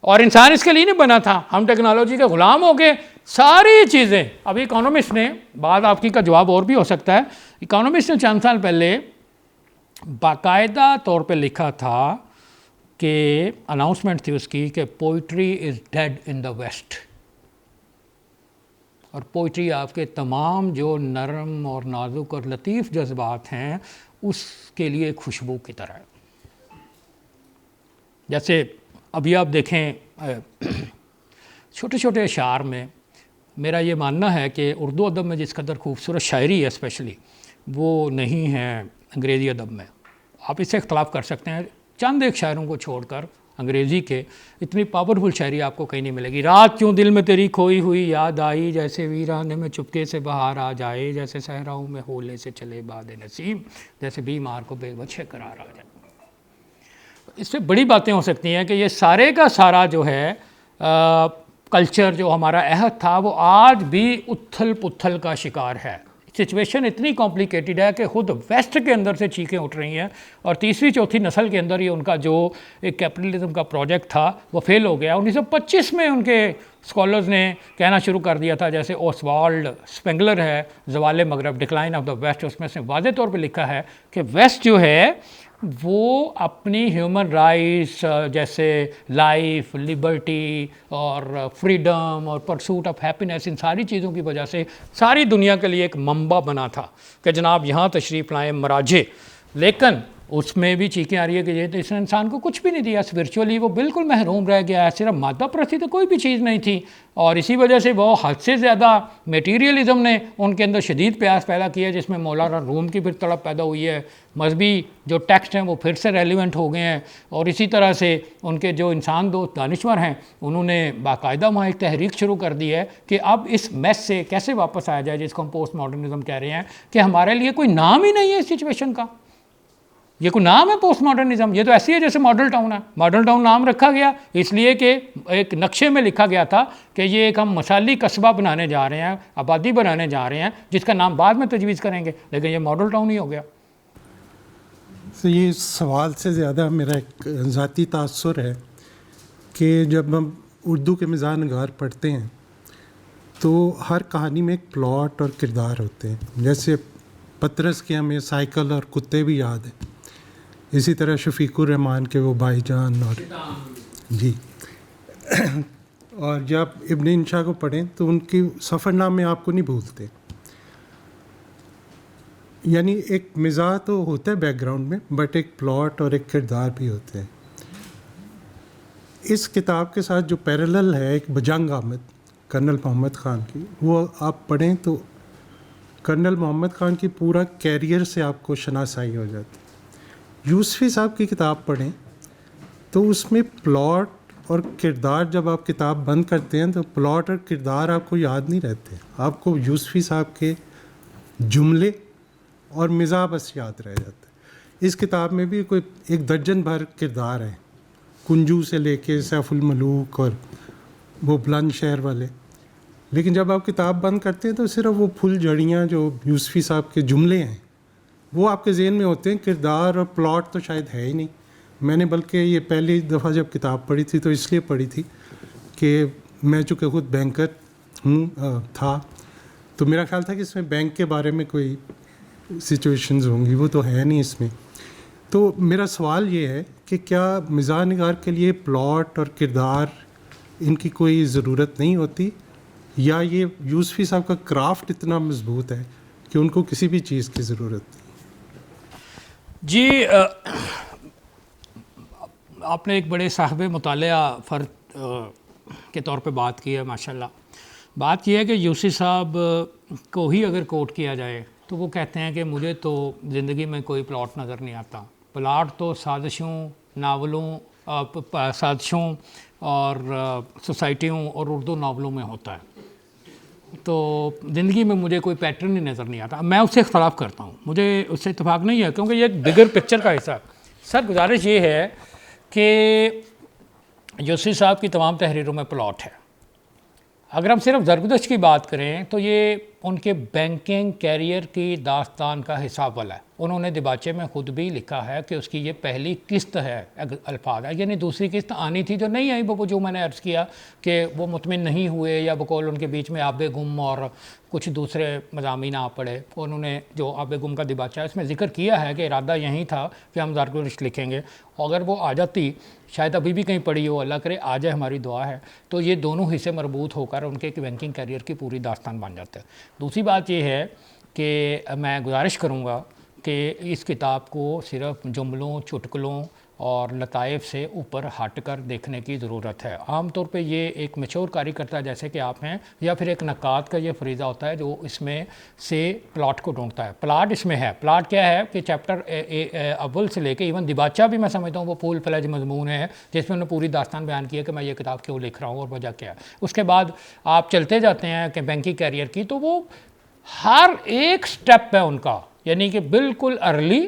اور انسان اس کے لیے نہیں بنا تھا، ہم ٹیکنالوجی کے غلام ہو گئے۔ ساری چیزیں ابھی اکانومسٹ نے، بعد آپ کی کا جواب اور بھی ہو سکتا ہے، اکانومسٹ نے چند سال پہلے باقاعدہ طور پہ لکھا تھا کہ اناؤنسمنٹ تھی اس کی کہ پوئٹری از ڈیڈ ان دا ویسٹ، اور پوئٹری آپ کے تمام جو نرم اور نازک اور لطیف جذبات ہیں اس کے لیے ایک خوشبو کی طرح ہے۔ جیسے ابھی آپ دیکھیں چھوٹے چھوٹے اشعار میں میرا یہ ماننا ہے کہ اردو ادب میں جس قدر خوبصورت شاعری ہے اسپیشلی وہ نہیں ہے انگریزی ادب میں۔ آپ اس سے اختلاف کر سکتے ہیں، چند ایک شاعروں کو چھوڑ کر انگریزی کے اتنی پاورفل شاعری آپ کو کہیں نہیں ملے گی۔ رات کیوں دل میں تیری کھوئی ہوئی یاد آئی، جیسے ویرانے میں چپکے سے بہار آ جائے، جیسے صحراؤں میں ہولے سے چلے باد نسیم، جیسے بیمار کو بے وجہ قرار آ جائے۔ اس سے بڑی باتیں ہو سکتی ہیں کہ یہ سارے کا سارا جو ہے کلچر جو ہمارا عہد تھا وہ آج بھی اتھل پتھل کا شکار ہے۔ سچویشن اتنی کمپلیکیٹڈ ہے کہ خود ویسٹ کے اندر سے چیخیں اٹھ رہی ہیں، اور تیسری چوتھی نسل کے اندر یہ ان کا جو ایک کیپٹلزم کا پروجیکٹ تھا وہ فیل ہو گیا۔ 1925 میں ان کے اسکالرز نے کہنا شروع کر دیا تھا، جیسے اوسوالڈ اسپینگلر ہے زوال مغرب ڈکلائن آف دا ویسٹ، اس میں سے واضح طور پہ لکھا ہے کہ ویسٹ جو ہے وہ اپنی ہیومن رائٹس جیسے لائف، لبرٹی اور فریڈم اور پرسوٹ آف ہیپینس، ان ساری چیزوں کی وجہ سے ساری دنیا کے لیے ایک منبع بنا تھا کہ جناب یہاں تشریف لائیں مراجع، لیکن اس میں بھی چیخیں آ رہی ہے کہ یہ تو اس نے انسان کو کچھ بھی نہیں دیا، اسپرچولی وہ بالکل محروم رہ گیا ہے، صرف مادہ پرستی تو کوئی بھی چیز نہیں تھی، اور اسی وجہ سے وہ حد سے زیادہ میٹیریلزم نے ان کے اندر شدید پیاس پیدا کیا، جس میں مولانا روم کی پھر طلب پیدا ہوئی ہے، مذہبی جو ٹیکسٹ ہیں وہ پھر سے ریلیونٹ ہو گئے ہیں، اور اسی طرح سے ان کے جو انسان دوست دانشور ہیں انہوں نے باقاعدہ وہاں ایک تحریک شروع کر دی ہے کہ اب اس میس سے کیسے واپس آیا جائے، جس کو ہم پوسٹ ماڈرنزم کہہ رہے ہیں، کہ ہمارے لیے کوئی نام ہی نہیں ہے اس سچویشن کا۔ یہ کوئی نام ہے پوسٹ ماڈرنزم؟ یہ تو ایسی ہے جیسے ماڈل ٹاؤن ہے۔ ماڈل ٹاؤن نام رکھا گیا اس لیے کہ ایک نقشے میں لکھا گیا تھا کہ یہ ایک ہم مثالی قصبہ بنانے جا رہے ہیں، آبادی بنانے جا رہے ہیں، جس کا نام بعد میں تجویز کریں گے، لیکن یہ ماڈل ٹاؤن ہی ہو گیا۔ تو یہ سوال سے زیادہ میرا ایک ذاتی تاثر ہے کہ جب ہم اردو کے مزاح نگار پڑھتے ہیں تو ہر کہانی میں ایک پلاٹ اور کردار ہوتے ہیں، جیسے پطرس کے ہمیں سائیکل اور کتے بھی یاد ہیں، اسی طرح شفیق الرحمان کے وہ بھائی جان اور جی اور جب ابن انشا کو پڑھیں تو ان کی سفر نامے آپ کو نہیں بھولتے۔ یعنی ایک مزاح تو ہوتا ہے بیک گراؤنڈ میں، بٹ ایک پلاٹ اور ایک کردار بھی ہوتے ہیں. اس کتاب کے ساتھ جو پیرالل ہے ایک بجنگ آمد کرنل محمد خان کی، وہ آپ پڑھیں تو کرنل محمد خان کی پورا کیریئر سے آپ کو شناسائی ہو جاتی. یوسفی صاحب کی کتاب پڑھیں تو اس میں پلاٹ اور کردار، جب آپ کتاب بند کرتے ہیں تو پلاٹ اور کردار آپ کو یاد نہیں رہتے، آپ کو یوسفی صاحب کے جملے اور مزاح بس یاد رہ جاتا ہے. اس کتاب میں بھی کوئی 1 درجن بھر کردار ہیں، کنجو سے لے کے سیف الملوک اور وہ بلند شہر والے، لیکن جب آپ کتاب بند کرتے ہیں تو صرف وہ پھول جڑیاں جو یوسفی صاحب کے جملے ہیں وہ آپ کے ذہن میں ہوتے ہیں. کردار اور پلاٹ تو شاید ہے ہی نہیں. میں نے بلکہ یہ پہلی دفعہ جب کتاب پڑھی تھی تو اس لیے پڑھی تھی کہ میں چونکہ خود بینکر تھا تو میرا خیال تھا کہ اس میں بینک کے بارے میں کوئی سچویشنز ہوں گی، وہ تو ہے نہیں اس میں. تو میرا سوال یہ ہے کہ کیا مزاح نگار کے لیے پلاٹ اور کردار ان کی کوئی ضرورت نہیں ہوتی، یا یہ یوسفی صاحب کا کرافٹ اتنا مضبوط ہے کہ ان کو کسی بھی چیز کی ضرورت نہیں؟ جی آپ نے ایک بڑے صاحب مطالعہ فرد کے طور پہ بات کی ہے. ماشاءاللہ بات یہ ہے کہ یوسفی صاحب کو ہی اگر کوٹ کیا جائے تو وہ کہتے ہیں کہ مجھے تو زندگی میں کوئی پلاٹ نظر نہیں آتا. پلاٹ تو سازشوں، ناولوں، سازشوں اور سوسائٹیوں اور اردو ناولوں میں ہوتا ہے. تو زندگی میں مجھے کوئی پیٹرن ہی نظر نہیں آتا. میں اس سے اختلاف کرتا ہوں، مجھے اس سے اتفاق نہیں ہے کیونکہ یہ ایک بگر پکچر کا حصہ ہے. سر گزارش یہ ہے کہ یوسفی صاحب کی تمام تحریروں میں پلاٹ ہے. اگر ہم صرف زرگزشت کی بات کریں تو یہ ان کے بینکنگ کیریئر کی داستان کا حساب والا ہے. انہوں نے دیباچے میں خود بھی لکھا ہے کہ اس کی یہ پہلی قسط ہے، الفاظ ہے، یعنی دوسری قسط آنی تھی جو نہیں آئی. وہ جو میں نے عرض کیا کہ وہ مطمئن نہیں ہوئے یا بقول ان کے بیچ میں آب گم اور کچھ دوسرے مضامین آ پڑے. انہوں نے جو آب گم کا دیباچہ ہے اس میں ذکر کیا ہے کہ ارادہ یہی تھا کہ ہم زرگزشت لکھیں گے. اگر وہ آ جاتی، شاید ابھی بھی کہیں پڑھی ہو، اللہ کرے آ جائے، ہماری دعا ہے، تو یہ دونوں حصے مربوط ہو کر ان کے بینکنگ کیریئر کی پوری داستان بن جاتے ہیں. دوسری بات یہ ہے کہ میں گزارش کروں گا کہ اس کتاب کو صرف جملوں، چٹکلوں اور لطائف سے اوپر ہٹ کر دیکھنے کی ضرورت ہے. عام طور پہ یہ ایک میچور کاری کرتا ہے جیسے کہ آپ ہیں، یا پھر ایک نقاد کا یہ فریضہ ہوتا ہے جو اس میں سے پلاٹ کو ڈھونڈتا ہے. پلاٹ اس میں ہے. پلاٹ کیا ہے کہ چیپٹر اول سے لے کے ایون دیباچہ بھی میں سمجھتا ہوں وہ پھول فلج مضمون ہے جس میں انہوں نے پوری داستان بیان کی ہے کہ میں یہ کتاب کیوں لکھ رہا ہوں اور وجہ کیا ہے. اس کے بعد آپ چلتے جاتے ہیں کہ بینکنگ کیریئر کی، تو وہ ہر ایک سٹیپ ہے ان کا، یعنی کہ بالکل ارلی،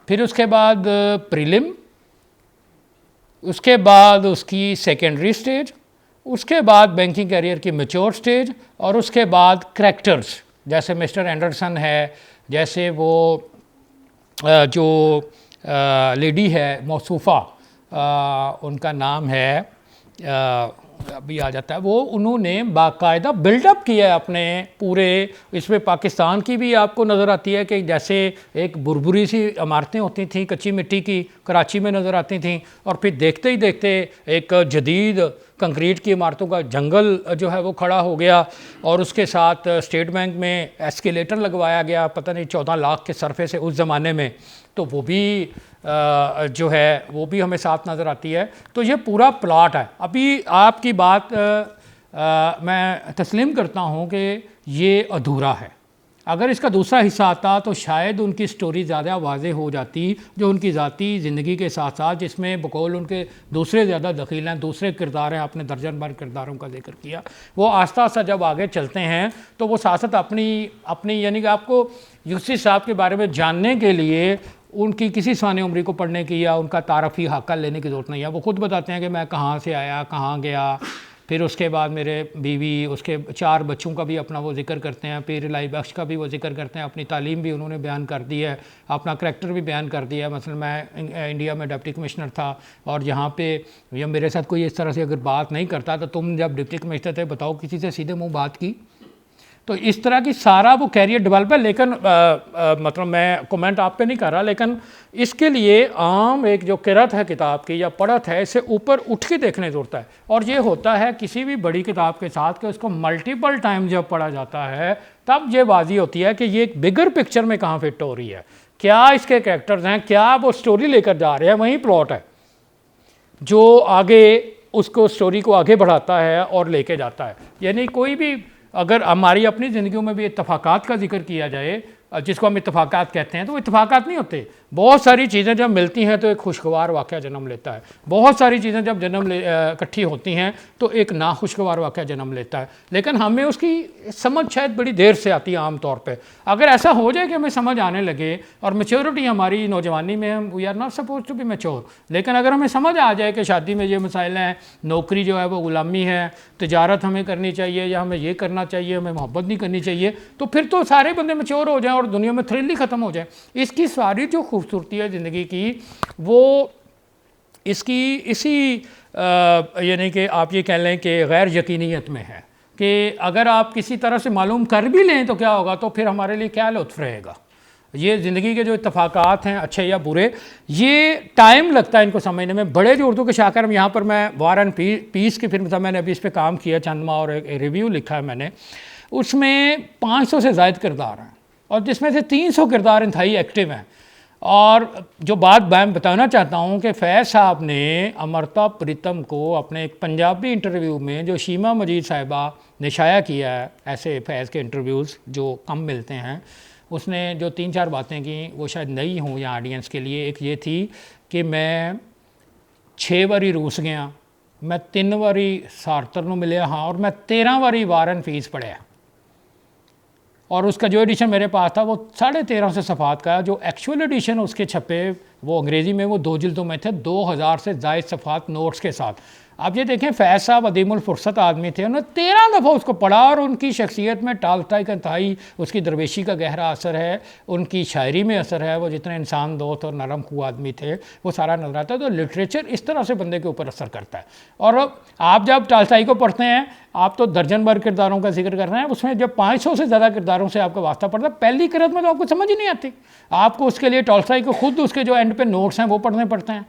پھر اس کے بعد پریلم، اس کے بعد اس کی سیکنڈری سٹیج، اس کے بعد بینکنگ کیریئر کی میچور سٹیج، اور اس کے بعد کریکٹرز جیسے مسٹر اینڈرسن ہے، جیسے وہ جو لیڈی ہے موصوفہ، ان کا نام ہے ابھی آ جاتا ہے، وہ انہوں نے باقاعدہ بلڈ اپ کیا ہے اپنے پورے. اس میں پاکستان کی بھی آپ کو نظر آتی ہے کہ جیسے ایک بربری سی عمارتیں ہوتی تھیں کچی مٹی کی، کراچی میں نظر آتی تھیں، اور پھر دیکھتے ہی دیکھتے ایک جدید کنکریٹ کی عمارتوں کا جنگل جو ہے وہ کھڑا ہو گیا، اور اس کے ساتھ اسٹیٹ بینک میں ایسکیلیٹر لگوایا گیا پتہ نہیں 14 لاکھ کے صرفے سے اس زمانے میں، تو وہ بھی جو ہے وہ بھی ہمیں ساتھ نظر آتی ہے. تو یہ پورا پلاٹ ہے. ابھی آپ کی بات میں تسلیم کرتا ہوں کہ یہ ادھورا ہے. اگر اس کا دوسرا حصہ آتا تو شاید ان کی سٹوری زیادہ واضح ہو جاتی، جو ان کی ذاتی زندگی کے ساتھ ساتھ جس میں بقول ان کے دوسرے زیادہ دخیل ہیں، دوسرے کردار ہیں. آپ نے درجن بھر کرداروں کا ذکر کیا. وہ آہستہ آہستہ جب آگے چلتے ہیں تو وہ ساتھ اپنی یعنی کہ آپ کو یوسفی صاحب کے بارے میں جاننے کے لیے ان کی کسی ثانی عمری کو پڑھنے کی یا ان کا تعارفی حقہ لینے کی ضرورت نہیں ہے. وہ خود بتاتے ہیں کہ میں کہاں سے آیا، کہاں گیا، پھر اس کے بعد میرے بیوی، اس کے 4 بچوں کا بھی اپنا وہ ذکر کرتے ہیں، پھر الہی بخش کا بھی وہ ذکر کرتے ہیں، اپنی تعلیم بھی انہوں نے بیان کر دی ہے، اپنا کریکٹر بھی بیان کر دیا ہے. مثلا میں انڈیا میں ڈپٹی کمشنر تھا، اور یہاں پہ یا میرے ساتھ کوئی اس طرح سے اگر بات نہیں کرتا تو تم جب ڈپٹی کمشنر تھے بتاؤ کسی سے سیدھے منہ بات کی؟ تو اس طرح کی سارا وہ کیریئر ڈیولپ ہے. لیکن مطلب میں کومنٹ آپ پہ نہیں کر رہا، لیکن اس کے لیے عام ایک جو قرأت ہے کتاب کی یا پڑھت ہے، اسے اوپر اٹھ کے دیکھنے ضرورت ہے. اور یہ ہوتا ہے کسی بھی بڑی کتاب کے ساتھ کہ اس کو ملٹیپل ٹائم جب پڑھا جاتا ہے تب یہ واضح ہوتی ہے کہ یہ ایک بگر پکچر میں کہاں فٹ ہو رہی ہے، کیا اس کے کریکٹرز ہیں، کیا وہ سٹوری لے کر جا رہے ہیں. وہیں پلاٹ ہے جو آگے اس کو سٹوری کو آگے بڑھاتا ہے اور لے کے جاتا ہے. یعنی کوئی بھی اگر ہماری اپنی زندگیوں میں بھی اتفاقات کا ذکر کیا جائے جس کو ہم اتفاقات کہتے ہیں، تو وہ اتفاقات نہیں ہوتے. بہت ساری چیزیں جب ملتی ہیں تو ایک خوشگوار واقعہ جنم لیتا ہے. بہت ساری چیزیں جب اکٹھی ہوتی ہیں تو ایک ناخوشگوار واقعہ جنم لیتا ہے. لیکن ہمیں اس کی سمجھ شاید بڑی دیر سے آتی ہے عام طور پہ. اگر ایسا ہو جائے کہ ہمیں سمجھ آنے لگے اور میچورٹی ہماری نوجوانی میں، we are not suppose to be mature, لیکن اگر ہمیں سمجھ آ جائے کہ شادی میں یہ مسائل ہیں، نوکری جو ہے وہ غلامی ہے، تجارت ہمیں کرنی چاہیے یا ہمیں یہ کرنا چاہیے، ہمیں محبت نہیں کرنی چاہیے، تو پھر تو سارے بندے میچور ہو جائیں اور دنیا میں تھرل ہی ختم ہو جائے. اس کی ساری جو خوبصورتی ہے زندگی کی وہ اس کی اسی یعنی کہ آپ یہ کہہ لیں کہ غیر یقینیت میں ہے کہ اگر آپ کسی طرح سے معلوم کر بھی لیں تو کیا ہوگا، تو پھر ہمارے لیے کیا لطف رہے گا. یہ زندگی کے جو اتفاقات ہیں اچھے یا برے، یہ ٹائم لگتا ہے ان کو سمجھنے میں. بڑے جو اردو کے شاعر ہیں، یہاں پر میں وار اینڈ پیس کی فلم تھا، میں نے ابھی اس پہ کام کیا چند ماہ اور ایک ریویو لکھا ہے میں نے، اس میں 500 سے زائد کردار ہیں اور جس میں سے 300 کردار انتہائی ایکٹیو ہیں. اور جو بات میں بتانا چاہتا ہوں کہ فیض صاحب نے امرتا پریتم کو اپنے ایک پنجابی انٹرویو میں جو شیما مجید صاحبہ نے شائع کیا ہے، ایسے فیض کے انٹرویوز جو کم ملتے ہیں، اس نے جو 3-4 باتیں کی وہ شاید نئی ہوں یا آڈینس کے لیے. ایک یہ تھی کہ میں 6 باری روس گیا، میں 3 باری سارتر نو ملیا ہاں، اور میں 13 باری وار اینڈ پیس پڑھیا. اور اس کا جو ایڈیشن میرے پاس تھا وہ 1350 صفحات کا ہے. جو ایکچوئل ایڈیشن اس کے چھپے وہ انگریزی میں وہ 2 جلدوں میں تھے، 2000 سے زائد صفحات نوٹس کے ساتھ. اب یہ دیکھیں فیض صاحب عدیم الفرصت آدمی تھے، انہوں نے 13 دفعہ اس کو پڑھا، اور ان کی شخصیت میں ٹالسٹائی کا انتہائی اس کی درویشی کا گہرا اثر ہے، ان کی شاعری میں اثر ہے، وہ جتنے انسان دوست اور نرم خو آدمی تھے وہ سارا نظر آتا ہے. تو لٹریچر اس طرح سے بندے کے اوپر اثر کرتا ہے. اور آپ جب ٹالسٹائی کو پڑھتے ہیں، آپ تو درجن بھر کرداروں کا ذکر کر رہے ہیں، اس میں جب 500 سے زیادہ کرداروں سے آپ کا واسطہ پڑتا ہے، پہلی قرأت میں تو آپ کو سمجھ ہی نہیں آتی. آپ کو اس کے لیے ٹالسٹائی کو خود اس کے جو اینڈ پہ نوٹس ہیں وہ پڑھنے پڑتے ہیں.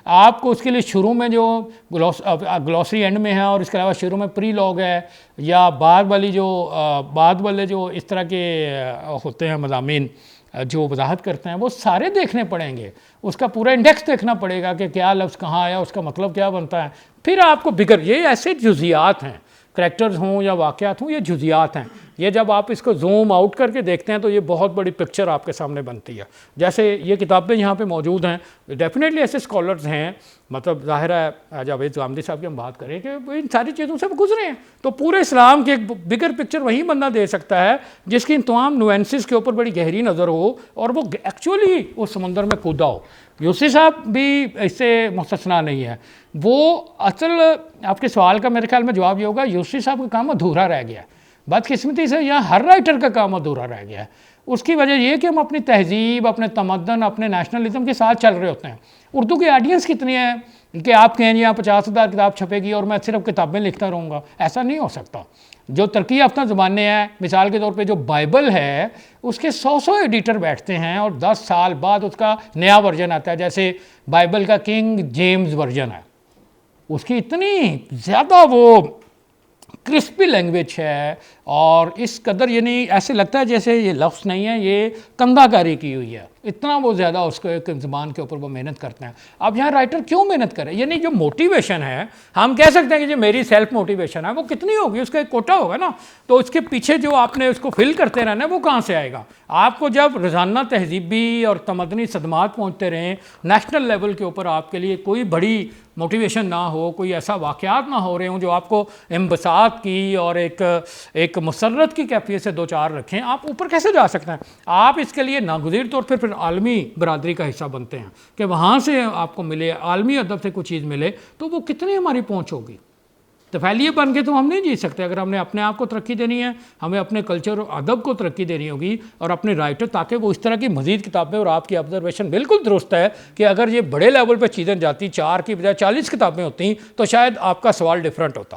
آپ کو اس کے لیے شروع میں جو گلوسری اینڈ میں ہے، اور اس کے علاوہ شروع میں پری لاگ ہے، یا بعد والے جو اس طرح کے ہوتے ہیں مضامین جو وضاحت کرتے ہیں، وہ سارے دیکھنے پڑیں گے. اس کا پورا انڈیکس دیکھنا پڑے گا کہ کیا لفظ کہاں آیا، اس کا مطلب کیا بنتا ہے. پھر آپ کو یہ ایسے جزیات ہیں، کریکٹرز ہوں یا واقعات ہوں، یہ جزیات ہیں. یہ جب آپ اس کو زوم آؤٹ کر کے دیکھتے ہیں تو یہ بہت بڑی پکچر آپ کے سامنے بنتی ہے. جیسے یہ کتابیں یہاں پہ موجود ہیں، ڈیفینیٹلی ایسے اسکالرز ہیں، مطلب ظاہر ہے جاوید غامدی صاحب کی ہم بات کریں کہ وہ ان ساری چیزوں سے گزرے ہیں. تو پورے اسلام کی ایک بگر پکچر وہی بندہ دے سکتا ہے جس کی ان تمام نوینسز کے اوپر بڑی گہری نظر ہو اور وہ ایکچولی اس سمندر میں کودا ہو. یوسفی صاحب بھی اس سے مستثنا نہیں ہے. وہ اصل آپ کے سوال کا میرے خیال میں جواب یہ ہوگا، یوسفی صاحب کا کام ادھورا رہ گیا ہے. بدقسمتی سے یہاں ہر رائٹر کا کام ادھورا رہ گیا ہے. اس کی وجہ یہ کہ ہم اپنی تہذیب، اپنے تمدن، اپنے نیشنلزم کے ساتھ چل رہے ہوتے ہیں. اردو کی آڈینس کتنی ہے کہ آپ کہیں یہاں 50,000 کتاب چھپے گی اور میں صرف کتابیں لکھتا رہوں گا؟ ایسا نہیں ہو سکتا. جو ترقی یافتہ زبانیں ہیں، مثال کے طور پہ جو بائبل ہے، اس کے 100 ایڈیٹر بیٹھتے ہیں اور 10 سال بعد اس کا نیا ورژن آتا ہے. جیسے بائبل کا کنگ جیمز ورژن ہے، اس کی اتنی زیادہ وہ کرسپی لینگویج ہے اور اس قدر یعنی ایسے لگتا ہے جیسے یہ لفظ نہیں ہے، یہ کندہ کاری کی ہوئی ہے. اتنا وہ زیادہ اس کو ایک زبان کے اوپر وہ محنت کرتے ہیں. اب یہاں رائٹر کیوں محنت کرے؟ یعنی جو موٹیویشن ہے، ہم کہہ سکتے ہیں کہ جو میری سیلف موٹیویشن ہے وہ کتنی ہوگی، اس کا ایک کوٹا ہوگا نا. تو اس کے پیچھے جو آپ نے اس کو فل کرتے رہنا ہے وہ کہاں سے آئے گا؟ آپ کو جب روزانہ تہذیبی اور تمدنی صدمات پہنچتے رہیں، نیشنل لیول کے اوپر آپ کے لیے کوئی بڑی موٹیویشن نہ ہو، کوئی ایسا واقعات نہ ہو رہے ہوں جو آپ کو انبساط کی اور ایک مسرت کی کیفیت سے دو چار رکھیں، آپ اوپر کیسے جا سکتے ہیں؟ آپ اس کے لیے ناگزیر طور پھر عالمی برادری کا حصہ بنتے ہیں کہ وہاں سے آپ کو ملے، عالمی ادب سے کوئی چیز ملے، تو وہ کتنی ہماری پہنچ ہوگی. تفیلیے بن کے تو ہم نہیں جی سکتے. اگر ہم نے اپنے آپ کو ترقی دینی ہے، ہمیں اپنے کلچر اور ادب کو ترقی دینی ہوگی اور اپنے رائٹر، تاکہ وہ اس طرح کی مزید کتابیں. اور آپ کی آبزرویشن بالکل درست ہے کہ اگر یہ بڑے لیول پہ چیزیں جاتی، 4 کی بجائے 40 کتابیں ہوتی تو شاید آپ کا سوال ڈیفرنٹ ہوتا.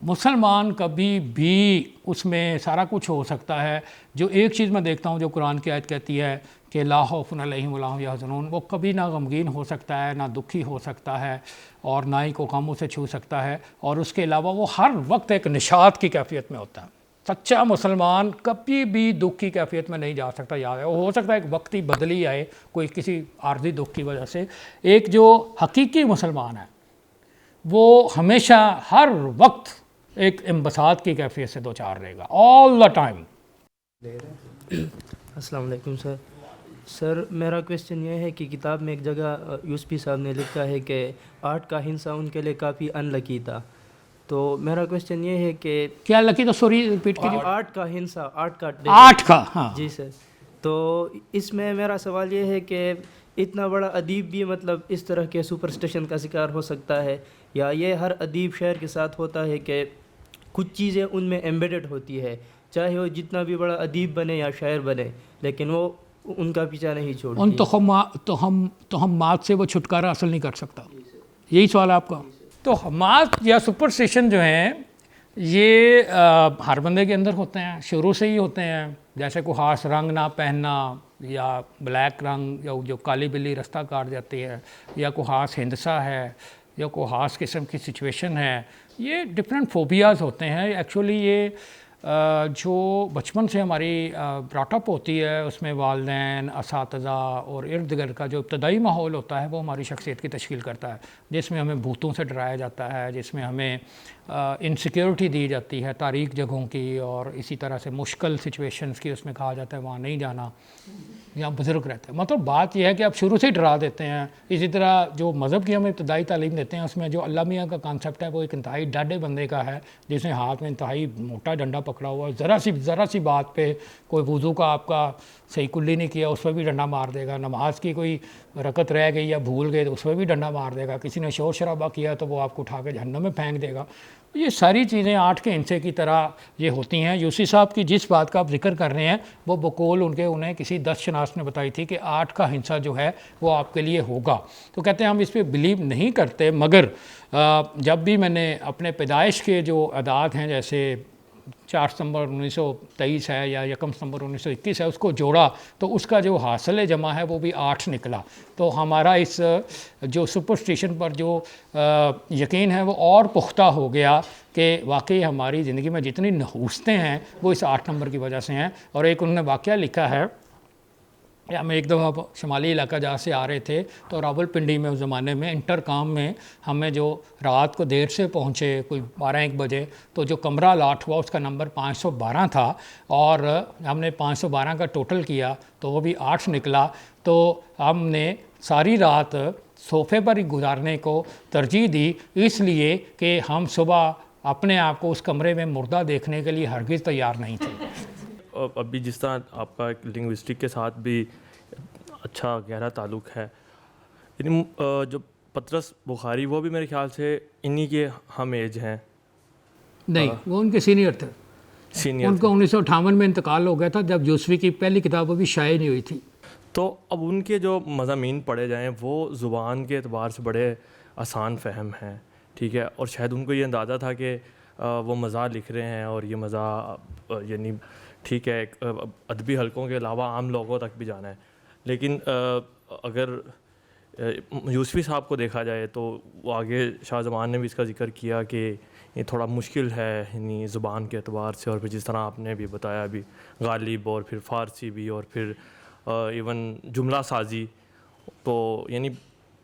مسلمان کبھی بھی اس میں سارا کچھ ہو سکتا ہے. جو ایک چیز میں دیکھتا ہوں جو قرآن کی آیت کہتی ہے کہ لا خوف علیہم ولا هم یحزنون, وہ کبھی نہ غمگین ہو سکتا ہے, نہ دکھی ہو سکتا ہے, اور نہ ہی کوئی غم اسے چھو سکتا ہے, اور اس کے علاوہ وہ ہر وقت ایک نشاط کی کیفیت میں ہوتا ہے. سچا مسلمان کبھی بھی دکھ کی کیفیت میں نہیں جا سکتا. یاد ہے, وہ ہو سکتا ہے ایک وقتی بدلی آئے کوئی کسی عارضی دکھ کی وجہ سے. ایک جو حقیقی مسلمان ہے وہ ہمیشہ ہر وقت ایک انبساط کی کیفیت سے دوچار رہے گا, آل دا ٹائم. السلام علیکم سر. سر میرا کویسچن یہ ہے کہ کتاب میں ایک جگہ یوسفی صاحب نے لکھا ہے کہ آرٹ کا ہنسا ان کے لیے کافی ان لکی تھا. تو میرا کویسچن یہ ہے کہ کیا لکی تو سوری ریپیٹ کیجیے. آرٹ کا ہنسا, آرٹ کا, ہاں جی سر. تو اس میں میرا سوال یہ ہے کہ اتنا بڑا ادیب بھی مطلب اس طرح کے سپرسٹیشن کا شکار ہو سکتا ہے, یا یہ ہر ادیب شاعر کے ساتھ ہوتا ہے کہ کچھ چیزیں ان میں ایمبیڈڈ ہوتی ہے, چاہے وہ جتنا بھی بڑا ادیب بنے یا شاعر بنے, لیکن وہ ان کا پیچھا نہیں چھوڑتی. ان توہمات سے وہ چھٹکارا حاصل نہیں کر سکتا. یہی سوال ہے آپ کا. توہمات یا سپرسٹیشن جو ہیں یہ ہر بندے کے اندر ہوتے ہیں, شروع سے ہی ہوتے ہیں. جیسے کوئی خاص رنگ نہ پہننا, یا بلیک رنگ, یا جو کالی بلی رستہ کاٹ جاتی ہے, یا کوئی خاص ہندسہ ہے, یا کوئی خاص قسم کی سچویشن ہے, یہ ڈفرینٹ فوبیاز ہوتے ہیں. ایکچولی یہ جو بچپن سے ہماری براٹ اپ ہوتی ہے, اس میں والدین, اساتذہ اور ارد گرد کا جو ابتدائی ماحول ہوتا ہے وہ ہماری شخصیت کی تشکیل کرتا ہے, جس میں ہمیں بھوتوں سے ڈرایا جاتا ہے, جس میں ہمیں انسیکیورٹی دی جاتی ہے تاریک جگہوں کی, اور اسی طرح سے مشکل سچویشنز کی اس میں کہا جاتا ہے وہاں نہیں جانا, یا بزرگ رہتے ہیں. مطلب بات یہ ہے کہ آپ شروع سے ہی ڈرا دیتے ہیں. اسی طرح جو مذہب کی ہمیں ابتدائی تعلیم دیتے ہیں اس میں جو اللہ میاں کا کانسیپٹ ہے وہ ایک انتہائی ڈاڈے بندے کا ہے, جس نے ہاتھ میں انتہائی موٹا ڈنڈا پکڑا ہوا ہے. ذرا سی بات پہ کوئی وضو کا آپ کا صحیح کلی نہیں کیا اس پہ بھی ڈنڈا مار دے گا, نماز کی کوئی رکعت رہ گئی یا بھول گئے تو اس پہ بھی ڈنڈا مار دے گا, کسی نے شور شرابہ کیا تو وہ آپ کو اٹھا کے جہنم میں پھینک دے گا. یہ ساری چیزیں آٹھ کے ہنسے کی طرح یہ ہوتی ہیں. یوسی صاحب کی جس بات کا آپ ذکر کر رہے ہیں وہ بقول انہیں کسی دست شناس نے بتائی تھی کہ آٹھ کا ہنسا جو ہے وہ آپ کے لیے ہوگا. تو کہتے ہیں ہم اس پہ بلیو نہیں کرتے, مگر جب بھی میں نے اپنے پیدائش کے جو اعداد ہیں جیسے 4 ستمبر 1923 ہے یا 1 ستمبر 1921 ہے اس کو جوڑا تو اس کا جو حاصل جمع ہے وہ بھی 8 نکلا. تو ہمارا اس جو سپرسٹیشن پر جو یقین ہے وہ اور پختہ ہو گیا کہ واقعی ہماری زندگی میں جتنی نحوستیں ہیں وہ اس 8 نمبر کی وجہ سے ہیں. اور ایک انہوں نے واقعہ لکھا ہے, ہم ایک دفعہ شمالی علاقہ جہاں سے آ رہے تھے تو راول پنڈی میں اس زمانے میں انٹر کام میں ہمیں جو رات کو دیر سے پہنچے کوئی 12-1 بجے, تو جو کمرہ الاٹ ہوا اس کا نمبر 512 تھا, اور ہم نے 512 کا ٹوٹل کیا تو وہ بھی 8 نکلا. تو ہم نے ساری رات صوفے پر ہی گزارنے کو ترجیح دی, اس لیے کہ ہم صبح اپنے آپ کو اس کمرے میں مردہ دیکھنے کے لیے ہرگز تیار نہیں تھے. ابھی جس طرح آپ کا لنگوسٹک کے ساتھ بھی اچھا گہرا تعلق ہے, یعنی جو پطرس بخاری وہ بھی میرے خیال سے انہی کے ہم ایج ہیں. نہیں, وہ ان کے سینئر تھے. ان کا 1958 میں انتقال ہو گیا تھا جب یوسفی کی پہلی کتاب ابھی شائع نہیں ہوئی تھی. تو اب ان کے جو مضامین پڑھے جائیں وہ زبان کے اعتبار سے بڑے آسان فہم ہیں, ٹھیک ہے, اور شاید ان کو یہ اندازہ تھا کہ وہ مزاح لکھ رہے ہیں اور یہ مزاح یعنی ٹھیک ہے ادبی حلقوں کے علاوہ عام لوگوں تک بھی جانا ہے. لیکن اگر یوسفی صاحب کو دیکھا جائے تو وہ آگے شاہ زمان نے بھی اس کا ذکر کیا کہ یہ تھوڑا مشکل ہے یعنی زبان کے اعتبار سے, اور پھر جس طرح آپ نے بھی بتایا بھی غالب اور پھر فارسی بھی اور پھر ایون جملہ سازی, تو یعنی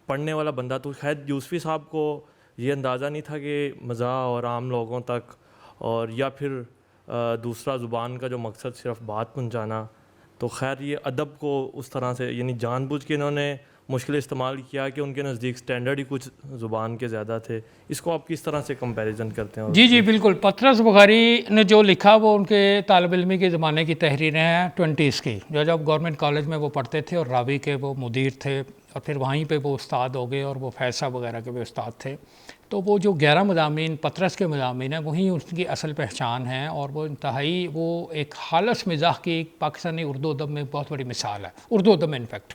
پڑھنے والا بندہ تو شاید یوسفی صاحب کو یہ اندازہ نہیں تھا کہ مزاح اور عام لوگوں تک, اور یا پھر دوسرا زبان کا جو مقصد صرف بات پہنچانا. تو خیر یہ ادب کو اس طرح سے یعنی جان بوجھ کے انہوں نے مشکل استعمال کیا کہ ان کے نزدیک سٹینڈرڈ ہی کچھ زبان کے زیادہ تھے. اس کو آپ کس طرح سے کمپیریزن کرتے ہیں؟ جی بالکل. پطرس بخاری نے جو لکھا وہ ان کے طالب علمی کے زمانے کی تحریریں ہیں 20s کی, جو جب گورنمنٹ کالج میں وہ پڑھتے تھے اور راوی کے وہ مدیر تھے, اور پھر وہیں پہ وہ استاد ہو گئے اور وہ فیصلہ وغیرہ کے بھی استاد تھے. تو وہ جو 11 مضامین پطرس کے مضامین ہیں وہیں اس کی اصل پہچان ہے, اور وہ انتہائی وہ ایک خالص مزاح کی پاکستانی اردو ادب میں بہت بڑی مثال ہے, اردو ادب میں انفیکٹ.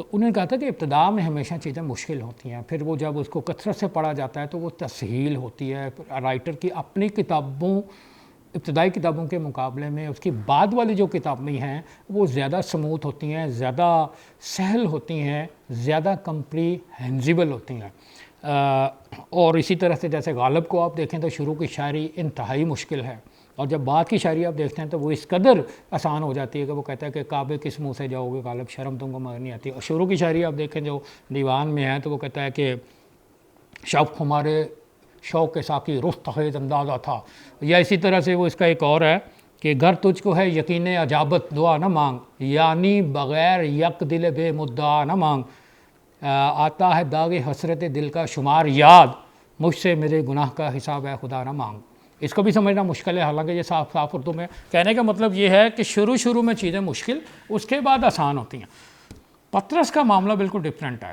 تو انہوں نے کہا تھا کہ ابتدا میں ہمیشہ چیزیں مشکل ہوتی ہیں، پھر وہ جب اس کو کثرت سے پڑھا جاتا ہے تو وہ تسہیل ہوتی ہے. رائٹر کی اپنی کتابوں، ابتدائی کتابوں کے مقابلے میں اس کی بعد والی جو کتابیں ہیں وہ زیادہ سموتھ ہوتی ہیں، زیادہ سہل ہوتی ہیں، زیادہ کمپریہنسیبل ہوتی ہیں. اور اسی طرح سے جیسے غالب کو آپ دیکھیں تو شروع کی شاعری انتہائی مشکل ہے، اور جب بعد کی شاعری آپ دیکھتے ہیں تو وہ اس قدر آسان ہو جاتی ہے کہ وہ کہتا ہے کہ کعبے کس منہ سے جاؤ گے غالب، شرم تم کو مگر نہیں آتی. اور شروع کی شاعری آپ دیکھیں جو دیوان میں ہے تو وہ کہتا ہے کہ شوق ہمارے شوق کے ساقی رخ خیز اندازہ تھا. یا اسی طرح سے وہ اس کا ایک اور ہے کہ گھر تجھ کو ہے یقین عجابت دعا نہ مانگ، یعنی بغیر یک دل بے مدعا نہ مانگ، آتا ہے داغ حسرت دل کا شمار یاد، مجھ سے میرے گناہ کا حساب ہے خدا نہ مانگ. اس کو بھی سمجھنا مشکل ہے، حالانکہ یہ صاف صاف اردو میں کہنے کا مطلب یہ ہے کہ شروع میں چیزیں مشکل، اس کے بعد آسان ہوتی ہیں. پطرس کا معاملہ بالکل ڈفرینٹ ہے.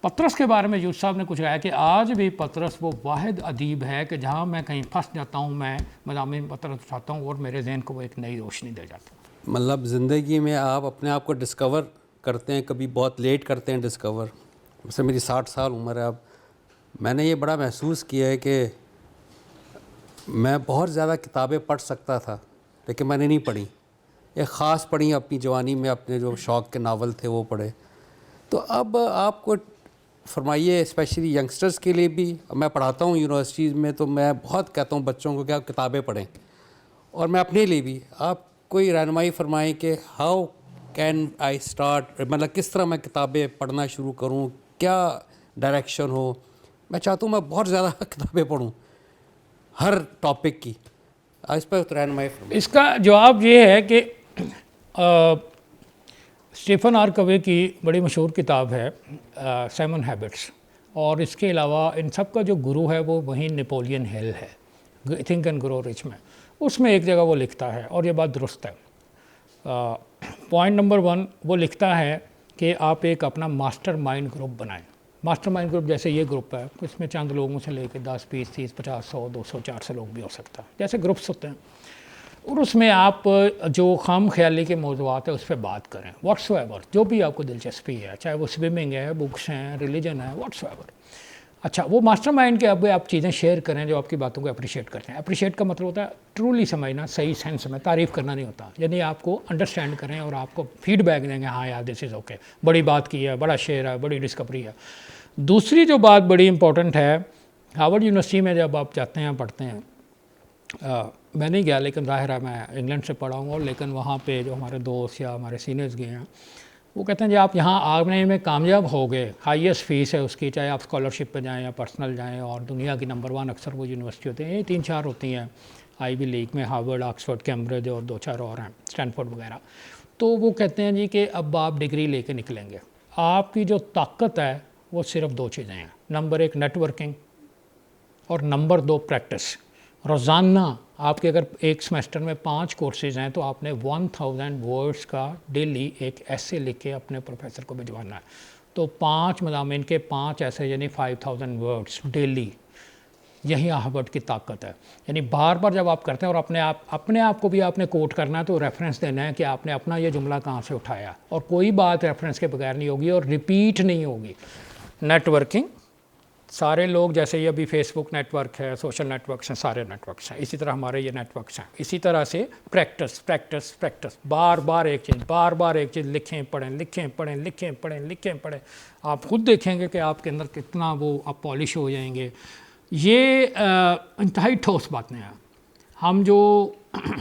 پطرس کے بارے میں یوسف صاحب نے کچھ کہا کہ آج بھی پطرس وہ واحد ادیب ہے کہ جہاں میں کہیں پھنس جاتا ہوں میں مضامین پطرس اٹھاتا ہوں اور میرے ذہن کو وہ ایک نئی روشنی دے جاتا ہے. مطلب زندگی میں آپ اپنے آپ کو ڈسکور کرتے ہیں، کبھی بہت لیٹ کرتے ہیں ڈسکور. مثلا میری 60 سال عمر ہے اب. میں نے یہ بڑا محسوس کیا ہے کہ میں بہت زیادہ کتابیں پڑھ سکتا تھا لیکن میں نے نہیں پڑھی. ایک خاص پڑھی اپنی جوانی میں، اپنے جو شوق کے ناول تھے وہ پڑھے. تو اب آپ کو فرمائیے اسپیشلی ینگسٹرز کے لیے بھی، میں پڑھاتا ہوں یونیورسٹیز میں تو میں بہت کہتا ہوں بچوں کو کہ آپ کتابیں پڑھیں، اور میں اپنے لیے بھی. آپ کوئی رہنمائی فرمائیں کہ ہاؤ کین آئی اسٹارٹ، مطلب کس طرح میں کتابیں پڑھنا شروع کروں، کیا ڈائریکشن ہو. میں چاہتا ہوں میں بہت زیادہ کتابیں پڑھوں ہر ٹاپک کی. اس پر رہنمائی فرمائیں. اس کا جواب یہ ہے کہ اسٹیفن آر کوے کی بڑی مشہور کتاب ہے 7 ہیبٹس، اور اس کے علاوہ ان سب کا جو گرو ہے وہ وہیں نیپولین ہل ہے، تھنک اینڈ گرو رچ میں. اس میں ایک جگہ وہ لکھتا ہے اور یہ بات درست ہے. پوائنٹ نمبر 1 وہ لکھتا ہے کہ آپ ایک اپنا ماسٹر مائنڈ گروپ بنائیں. ماسٹر مائنڈ گروپ جیسے یہ گروپ ہے، اس میں چند لوگوں سے لے کے 10 20 30 50 100 200 400 لوگ بھی ہو سکتا ہے، جیسے گروپس ہوتے ہیں. اور اس میں آپ جو خام خیالی کے موضوعات ہیں اس پہ بات کریں، واٹس ایور جو بھی آپ کو دلچسپی ہے، چاہے وہ سوئمنگ ہے، بکس ہیں، ریلیجن ہے، واٹس ایور. اچھا، وہ ماسٹر مائنڈ کے اب آپ چیزیں شیئر کریں جو آپ کی باتوں کو اپریشیٹ کرتے ہیں. اپریشیٹ کا مطلب ہوتا ہے ٹرولی سمجھنا، صحیح سینس میں. تعریف کرنا نہیں ہوتا، یعنی آپ کو انڈرسٹینڈ کریں اور آپ کو فیڈ بیک دیں گے، ہاں یار دس از اوکے، بڑی بات کی ہے، بڑا شعر ہے، بڑی ڈسکوری ہے. دوسری جو بات بڑی امپورٹنٹ ہے، ہارورڈ یونیورسٹی میں جب آپ جاتے ہیں پڑھتے ہیں، میں نہیں گیا لیکن ظاہر ہے میں انگلینڈ سے پڑھا ہوں، اور لیکن وہاں پہ جو ہمارے دوست یا ہمارے سینئرز گئے ہیں وہ کہتے ہیں جی آپ یہاں آنے میں کامیاب ہو گئے، ہائیسٹ فیس ہے اس کی، چاہے آپ اسکالرشپ پہ جائیں یا پرسنل جائیں، اور دنیا کی نمبر 1 اکثر وہ یونیورسٹی ہوتے ہیں، یہ 3-4 ہوتی ہیں آئی وی لیگ میں، ہارورڈ، آکسفورڈ، کیمبرج اور 2-4 اور ہیں، اسٹینفورڈ وغیرہ. تو وہ کہتے ہیں جی کہ اب آپ ڈگری لے کے نکلیں گے، آپ کی جو طاقت ہے وہ صرف 2 چیزیں ہیں. نمبر 1 نیٹ ورکنگ، اور نمبر 2 پریکٹس. روزانہ آپ کے اگر ایک سمیسٹر میں 5 کورسز ہیں تو آپ نے 1000 ورڈز کا ڈیلی ایک ایسے لکھ کے اپنے پروفیسر کو بھجوانا ہے. تو 5 مضامین کے 5 ایسے یعنی 5000 ورڈز ڈیلی. یہی ہارورڈ کی طاقت ہے. یعنی بار بار جب آپ کرتے ہیں اور اپنے آپ کو بھی آپ نے کوٹ کرنا ہے تو ریفرنس دینا ہے کہ آپ نے اپنا یہ جملہ کہاں سے اٹھایا، اور کوئی بات ریفرنس کے بغیر نہیں ہوگی اور ریپیٹ نہیں ہوگی. نیٹ ورکنگ، سارے لوگ جیسے یہ ابھی فیس بک نیٹ ورک ہے، سوشل نیٹ ورکس ہیں، سارے نیٹ ورکس ہیں، اسی طرح ہمارے یہ نیٹ ورکس ہیں. اسی طرح سے پریکٹس پریکٹس پریکٹس، بار بار ایک چیز لکھیں پڑھیں لکھیں پڑھیں لکھیں پڑھیں لکھیں پڑھیں. آپ خود دیکھیں گے کہ آپ کے اندر کتنا وہ آپ پالش ہو جائیں گے. یہ انتہائی ٹھوس باتیں ہیں. ہم جو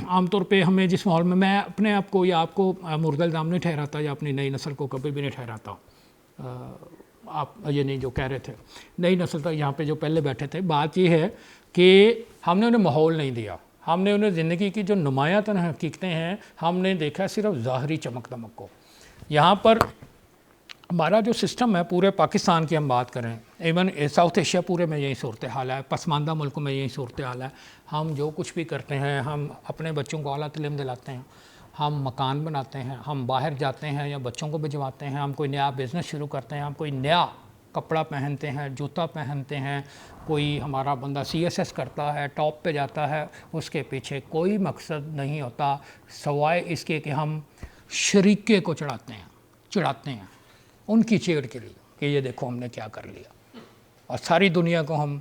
عام طور پہ ہمیں جس ماحول میں اپنے آپ کو یا آپ کو مرد الزام نہیں ٹھہراتا یا اپنی نئی نسل کو کبھی بھی نہیں ٹھہراتا. آپ یہ نہیں جو کہہ رہے تھے نئی نسل تک یہاں پہ جو پہلے بیٹھے تھے، بات یہ ہے کہ ہم نے انہیں ماحول نہیں دیا، ہم نے انہیں زندگی کی جو نمایاں تر حقیقتیں ہیں ہم نے دیکھا صرف ظاہری چمک دمک کو. یہاں پر ہمارا جو سسٹم ہے پورے پاکستان کی ہم بات کریں، ایون ساؤتھ ایشیا پورے میں یہی صورتحال ہے، پسماندہ ملکوں میں یہی صورتحال ہے. ہم جو کچھ بھی کرتے ہیں، ہم اپنے بچوں کو اعلیٰ تعلیم دلاتے ہیں، ہم مکان بناتے ہیں، ہم باہر جاتے ہیں یا بچوں کو بھجواتے ہیں، ہم کوئی نیا بزنس شروع کرتے ہیں، ہم کوئی نیا کپڑا پہنتے ہیں، جوتا پہنتے ہیں، کوئی ہمارا بندہ CSS کرتا ہے، ٹاپ پہ جاتا ہے، اس کے پیچھے کوئی مقصد نہیں ہوتا سوائے اس کے کہ ہم شریکے کو چڑھاتے ہیں. ان کی چیڑ کے لیے کہ یہ دیکھو ہم نے کیا کر لیا، اور ساری دنیا کو ہم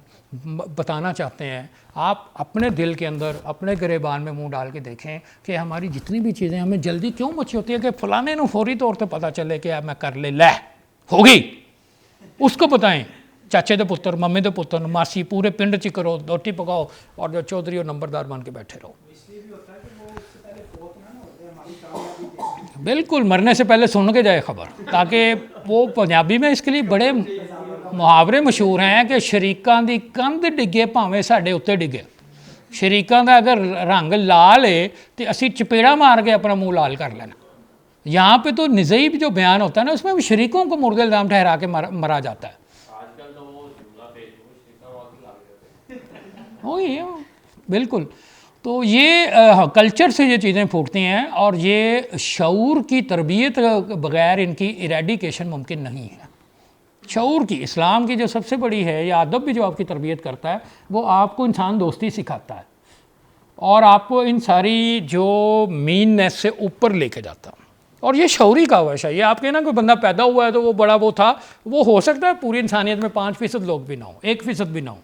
بتانا چاہتے ہیں. آپ اپنے دل کے اندر اپنے گریبان میں منہ ڈال کے دیکھیں کہ ہماری جتنی بھی چیزیں ہمیں جلدی کیوں مچی ہوتی ہے کہ فلانے نو فوری طور پہ پتہ چلے کہ میں کر لے ہوگی. اس کو بتائیں چاچے دے پتر، ممی دے پتر، ماسی، پورے پنڈ چ کرو، روٹی پکاؤ اور جو چودھری اور نمبردار بن کے بیٹھے رہو. بالکل مرنے سے پہلے سن کے جائے خبر، تاکہ وہ پنجابی میں اس کے لیے بڑے محاورے مشہور ہیں کہ شریکاں دی کندھ ڈگے بھاویں ساڈے اتنے ڈگے. شریکاں دا اگر رنگ لال ہے تو اسی چپیڑا مار کے اپنا منہ لال کر لینا. یہاں پہ تو نزئی جو بیان ہوتا ہے نا اس میں شریکوں کو مرغ الزام ٹھہرا کے مرا جاتا ہے. وہی ہے بالکل. تو یہ کلچر سے یہ چیزیں پھوٹتی ہیں، اور یہ شعور کی تربیت بغیر ان کی ایریڈیکیشن ممکن نہیں ہے. شعور کی، اسلام کی جو سب سے بڑی ہے، یا ادب بھی جو آپ کی تربیت کرتا ہے، وہ آپ کو انسان دوستی سکھاتا ہے اور آپ کو ان ساری جو میننیس سے اوپر لے کے جاتا. اور یہ شعوری کا ہوش ہے. یہ آپ کے نا کوئی بندہ پیدا ہوا ہے تو وہ بڑا وہ تھا، وہ ہو سکتا ہے پوری انسانیت میں 5% لوگ بھی نہ ہوں، 1% بھی نہ ہوں.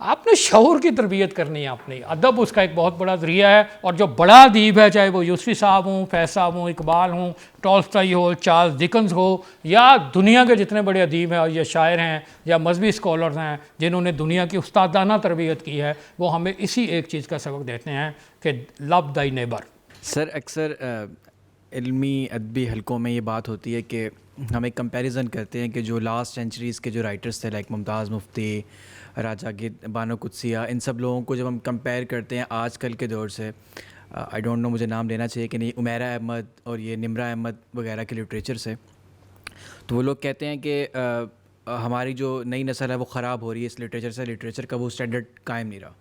آپ نے شعور کی تربیت کرنی ہے. اپنی ادب اس کا ایک بہت بڑا ذریعہ ہے. اور جو بڑا ادیب ہے، چاہے وہ یوسفی صاحب ہوں، فیض صاحب ہوں، اقبال ہوں، ٹالسٹائی ہو، چارلز ڈکنز ہو، یا دنیا کے جتنے بڑے ادیب ہیں اور یہ شاعر ہیں یا مذہبی اسکالرز ہیں جنہوں نے دنیا کی استادانہ تربیت کی ہے، وہ ہمیں اسی ایک چیز کا سبق دیتے ہیں کہ لو دی نیبر. سر اکثر علمی ادبی حلقوں میں یہ بات ہوتی ہے کہ ہم ایک کمپیریزن کرتے ہیں کہ جو لاسٹ سینچریز کے جو رائٹرز تھے لائک ممتاز مفتی، راجہ گد، بانو قدسیہ، ان سب لوگوں کو جب ہم کمپیئر کرتے ہیں آج کل کے دور سے، آئی ڈونٹ نو مجھے نام لینا چاہیے کہ نہیں، عمیرہ احمد اور یہ نمرہ احمد وغیرہ کے لٹریچر سے، تو وہ لوگ کہتے ہیں کہ ہماری جو نئی نسل ہے وہ خراب ہو رہی ہے اس لٹریچر سے، لٹریچر کا وہ اسٹینڈرڈ قائم نہیں رہا.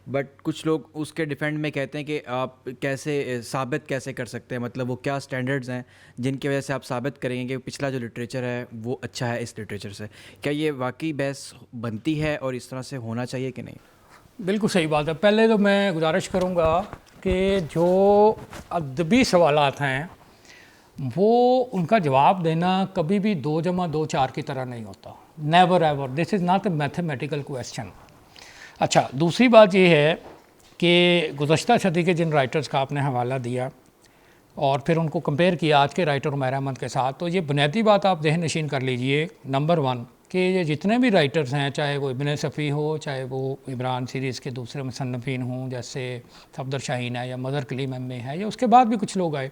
بٹ کچھ لوگ اس کے ڈیفینڈ میں کہتے ہیں کہ آپ کیسے ثابت کیسے کر سکتے ہیں، مطلب وہ کیا سٹینڈرڈز ہیں جن کی وجہ سے آپ ثابت کریں گے کہ پچھلا جو لٹریچر ہے وہ اچھا ہے اس لٹریچر سے. کیا یہ واقعی بحث بنتی ہے اور اس طرح سے ہونا چاہیے کہ نہیں؟ بالکل صحیح بات ہے. پہلے تو میں گزارش کروں گا کہ جو ادبی سوالات ہیں وہ ان کا جواب دینا کبھی بھی 2+2=4 کی طرح نہیں ہوتا. Never ever. This is not a mathematical question. اچھا، دوسری بات یہ ہے کہ گزشتہ صدی کے جن رائٹرز کا آپ نے حوالہ دیا اور پھر ان کو کمپیئر کیا آج کے رائٹر عمیر احمد کے ساتھ، تو یہ بنیادی بات آپ ذہن نشین کر لیجئے. نمبر 1 کہ یہ جتنے بھی رائٹرز ہیں، چاہے وہ ابن صفی ہو، چاہے وہ عمران سیریز کے دوسرے مصنفین ہوں جیسے صفدر شاہین ہے یا مظہر کلیم ایم اے ہے، یا اس کے بعد بھی کچھ لوگ آئے،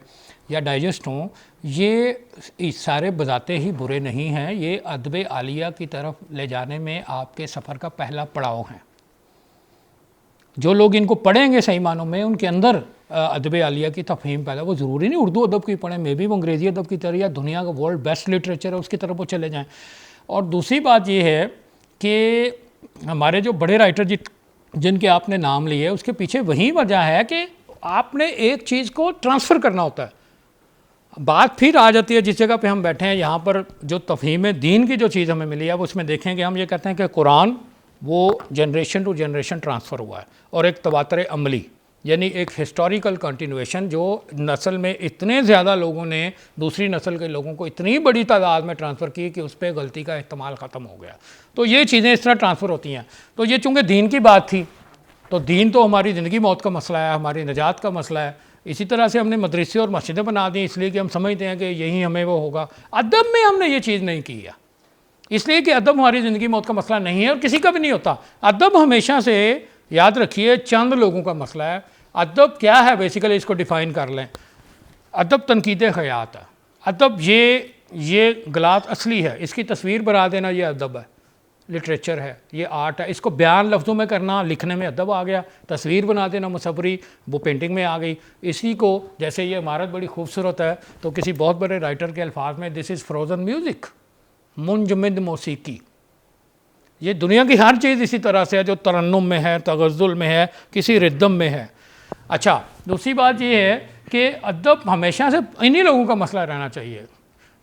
یا ڈائجسٹ ہوں، یہ سارے بذاتے ہی برے نہیں ہیں. یہ ادب عالیہ کی طرف لے جانے میں آپ کے سفر کا پہلا پڑاؤ ہیں. جو لوگ ان کو پڑھیں گے صحیح معنوں میں، ان کے اندر ادب عالیہ کی تفہیم پیدا. وہ ضروری نہیں اردو ادب کی پڑھیں، میں بھی وہ انگریزی ادب کی طرح یا دنیا کا ورلڈ بیسٹ لٹریچر ہے اس کی طرف وہ چلے جائیں. اور دوسری بات یہ ہے کہ ہمارے جو بڑے رائٹر جن کے آپ نے نام لیے، اس کے پیچھے وہی وجہ ہے کہ آپ نے ایک چیز کو ٹرانسفر کرنا ہوتا ہے. بات پھر آ جاتی ہے جس جگہ پہ ہم بیٹھے ہیں، یہاں پر جو تفہیم دین کی جو چیز ہمیں ملی ہے وہ اس میں دیکھیں کہ ہم یہ کہتے ہیں کہ قرآن وہ جنریشن ٹو جنریشن ٹرانسفر ہوا ہے، اور ایک تواتر عملی یعنی ایک ہسٹوریکل کنٹینویشن جو نسل میں اتنے زیادہ لوگوں نے دوسری نسل کے لوگوں کو اتنی بڑی تعداد میں ٹرانسفر کی کہ اس پہ غلطی کا احتمال ختم ہو گیا. تو یہ چیزیں اس طرح ٹرانسفر ہوتی ہیں. تو یہ چونکہ دین کی بات تھی، تو دین تو ہماری زندگی موت کا مسئلہ ہے، ہماری نجات کا مسئلہ ہے. اسی طرح سے ہم نے مدرسے اور مسجدیں بنا دیں اس لیے کہ ہم سمجھتے ہیں کہ یہی ہمیں وہ ہوگا. ادب میں ہم نے یہ چیز نہیں کی ہے، اس لیے کہ ادب ہماری زندگی موت کا مسئلہ نہیں ہے اور کسی کا بھی نہیں ہوتا. ادب ہمیشہ سے یاد رکھیے چند لوگوں کا مسئلہ ہے. ادب کیا ہے بیسیکلی اس کو ڈیفائن کر لیں. ادب تنقید خیات ہے. ادب یہ غلط اصلی ہے، اس کی تصویر بنا دینا یہ ادب ہے، لٹریچر ہے، یہ آرٹ ہے. اس کو بیان لفظوں میں کرنا، لکھنے میں ادب آ گیا. تصویر بنا دینا مصوری، وہ پینٹنگ میں آ گئی. اسی کو جیسے یہ عمارت بڑی خوبصورت ہے تو کسی بہت بڑے رائٹر کے الفاظ میں دس از فروزن میوزک، منجمد موسیقی. یہ دنیا کی ہر چیز اسی طرح سے ہے جو ترنم میں ہے، تغزل میں ہے، کسی ردم میں ہے. اچھا، دوسری بات یہ ہے کہ ادب ہمیشہ سے انہی لوگوں کا مسئلہ رہنا چاہیے.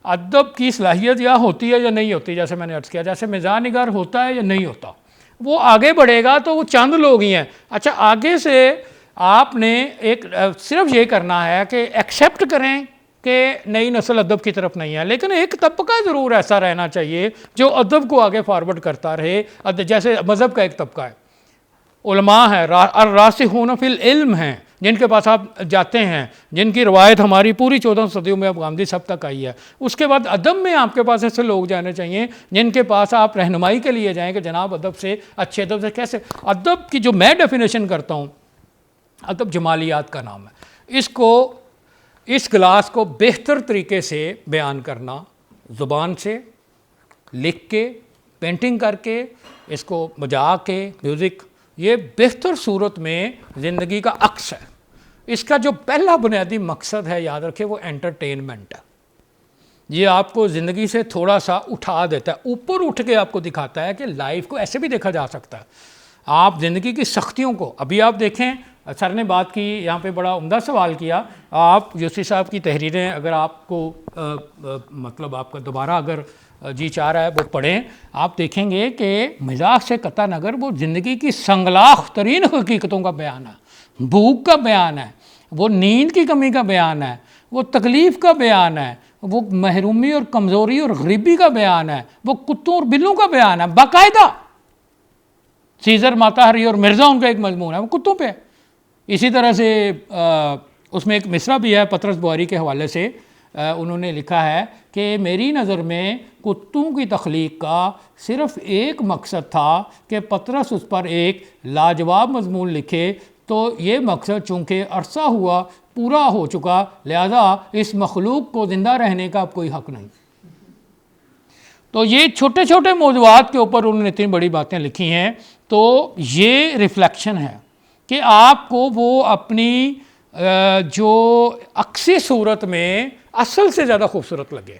ادب کی صلاحیت یا ہوتی ہے یا نہیں ہوتی، جیسے میں نے عرض کیا، جیسے مزاح نگار ہوتا ہے یا نہیں ہوتا. وہ آگے بڑھے گا تو وہ چند لوگ ہی ہیں. اچھا، آگے سے آپ نے ایک صرف یہ کرنا ہے کہ ایکسیپٹ کریں کہ نئی نسل ادب کی طرف نہیں ہے، لیکن ایک طبقہ ضرور ایسا رہنا چاہیے جو ادب کو آگے فارورڈ کرتا رہے. جیسے مذہب کا ایک طبقہ ہے، علماء ہیں، الراسخون فی العلم ہیں، جن کے پاس آپ جاتے ہیں، جن کی روایت ہماری پوری 14 صدیوں میں اب غامدی صاحب تک آئی ہے. اس کے بعد ادب میں آپ کے پاس ایسے لوگ جانے چاہیے جن کے پاس آپ رہنمائی کے لیے جائیں کہ جناب ادب سے، اچھے ادب سے کیسے. ادب کی جو میں ڈیفینیشن کرتا ہوں، ادب جمالیات کا نام ہے. اس گلاس کو بہتر طریقے سے بیان کرنا، زبان سے، لکھ کے، پینٹنگ کر کے، اس کو بجا کے، میوزک، یہ بہتر صورت میں زندگی کا عکس ہے. اس کا جو پہلا بنیادی مقصد ہے، یاد رکھے، وہ انٹرٹینمنٹ ہے. یہ آپ کو زندگی سے تھوڑا سا اٹھا دیتا ہے، اوپر اٹھ کے آپ کو دکھاتا ہے کہ لائف کو ایسے بھی دیکھا جا سکتا ہے. آپ زندگی کی سختیوں کو، ابھی آپ دیکھیں سر نے بات کی، یہاں پہ بڑا عمدہ سوال کیا. آپ یوسفی صاحب کی تحریریں اگر آپ کو مطلب آپ کا دوبارہ اگر جی چاہ رہا ہے وہ پڑھیں، آپ دیکھیں گے کہ مزاح سے قطع نظر وہ زندگی کی سنگلاخ ترین حقیقتوں کا بیان ہے، بھوک کا بیان ہے، وہ نیند کی کمی کا بیان ہے، وہ تکلیف کا بیان ہے، وہ محرومی اور کمزوری اور غریبی کا بیان ہے، وہ کتوں اور بلوں کا بیان ہے باقاعدہ. سیزر، ماتا ہری اور مرزا ان کا ایک مضمون ہے، وہ کتوں پہ ہے. اسی طرح سے اس میں ایک مصرع بھی ہے پطرس بواری کے حوالے سے، انہوں نے لکھا ہے کہ میری نظر میں کتوں کی تخلیق کا صرف ایک مقصد تھا کہ پطرس اس پر ایک لاجواب مضمون لکھے، تو یہ مقصد چونکہ عرصہ ہوا پورا ہو چکا، لہذا اس مخلوق کو زندہ رہنے کا اب کوئی حق نہیں. تو یہ چھوٹے چھوٹے موضوعات کے اوپر انہوں نے اتنی بڑی باتیں لکھی ہیں. تو یہ ریفلیکشن ہے کہ آپ کو وہ اپنی جو عکسی صورت میں اصل سے زیادہ خوبصورت لگے.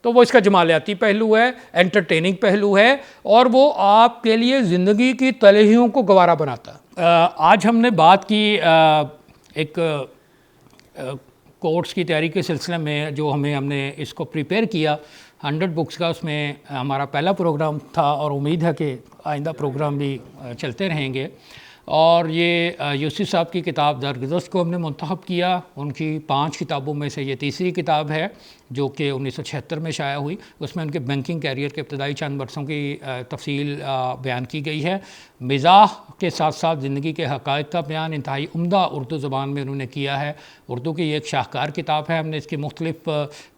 تو وہ اس کا جمالیاتی پہلو ہے، انٹرٹیننگ پہلو ہے، اور وہ آپ کے لیے زندگی کی تلہیوں کو گوارا بناتا ہے. آج ہم نے بات کی ایک کورس کی تیاری کے سلسلے میں جو ہم نے اس کو پریپیئر کیا 100 بکس کا، اس میں ہمارا پہلا پروگرام تھا اور امید ہے کہ آئندہ پروگرام بھی چلتے رہیں گے. اور یہ یوسف صاحب کی کتاب زرگزشت کو ہم نے منتخب کیا. ان کی 5 کتابوں میں سے یہ تیسری کتاب ہے جو کہ 1976 میں شائع ہوئی. اس میں ان کے بینکنگ کیریئر کے ابتدائی چند برسوں کی تفصیل بیان کی گئی ہے. مزاح کے ساتھ ساتھ زندگی کے حقائق کا بیان انتہائی عمدہ اردو زبان میں انہوں نے کیا ہے. اردو کی ایک شاہکار کتاب ہے. ہم نے اس کے مختلف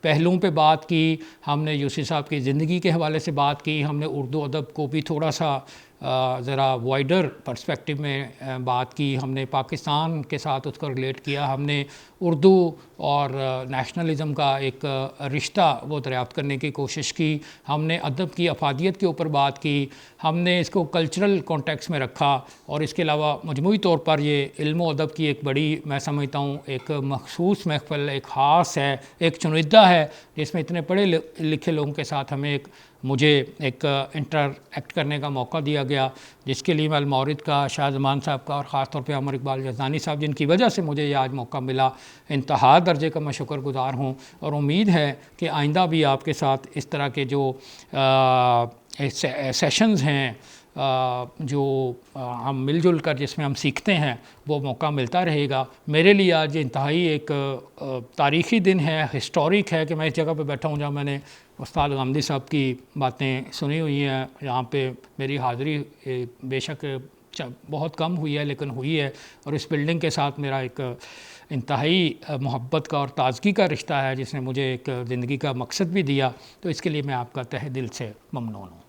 پہلوؤں پہ بات کی، ہم نے یوسف صاحب کی زندگی کے حوالے سے بات کی، ہم نے اردو ادب کو بھی تھوڑا سا ذرا وائڈر پرسپیکٹو میں بات کی، ہم نے پاکستان کے ساتھ اس کو ریلیٹ کیا، ہم نے اردو اور نیشنلزم کا ایک رشتہ وہ دریافت کرنے کی کوشش کی، ہم نے ادب کی افادیت کے اوپر بات کی، ہم نے اس کو کلچرل کانٹیکس میں رکھا، اور اس کے علاوہ مجموعی طور پر یہ علم و ادب کی ایک بڑی، میں سمجھتا ہوں ایک مخصوص محفل، ایک خاص ہے، ایک چنیدہ ہے، جس میں اتنے پڑھے لکھے لوگوں کے ساتھ مجھے ایک انٹریکٹ کرنے کا موقع دیا گیا، جس کے لیے میں المورد کا، شاہ زمان صاحب کا، اور خاص طور پہ عمر اقبال یزدانی صاحب جن کی وجہ سے مجھے یہ آج موقع ملا، انتہا درجے کا میں شکر گزار ہوں. اور امید ہے کہ آئندہ بھی آپ کے ساتھ اس طرح کے جو سیشنز ہیں جو ہم مل جل کر جس میں ہم سیکھتے ہیں، وہ موقع ملتا رہے گا. میرے لیے آج انتہائی ایک تاریخی دن ہے، ہسٹورک ہے کہ میں اس جگہ پہ بیٹھا ہوں جہاں میں نے استاد غامدی صاحب کی باتیں سنی ہوئی ہیں. یہاں پہ میری حاضری بے شک بہت کم ہوئی ہے لیکن ہوئی ہے، اور اس بلڈنگ کے ساتھ میرا ایک انتہائی محبت کا اور تازگی کا رشتہ ہے جس نے مجھے ایک زندگی کا مقصد بھی دیا. تو اس کے لیے میں آپ کا تہہ دل سے ممنون ہوں.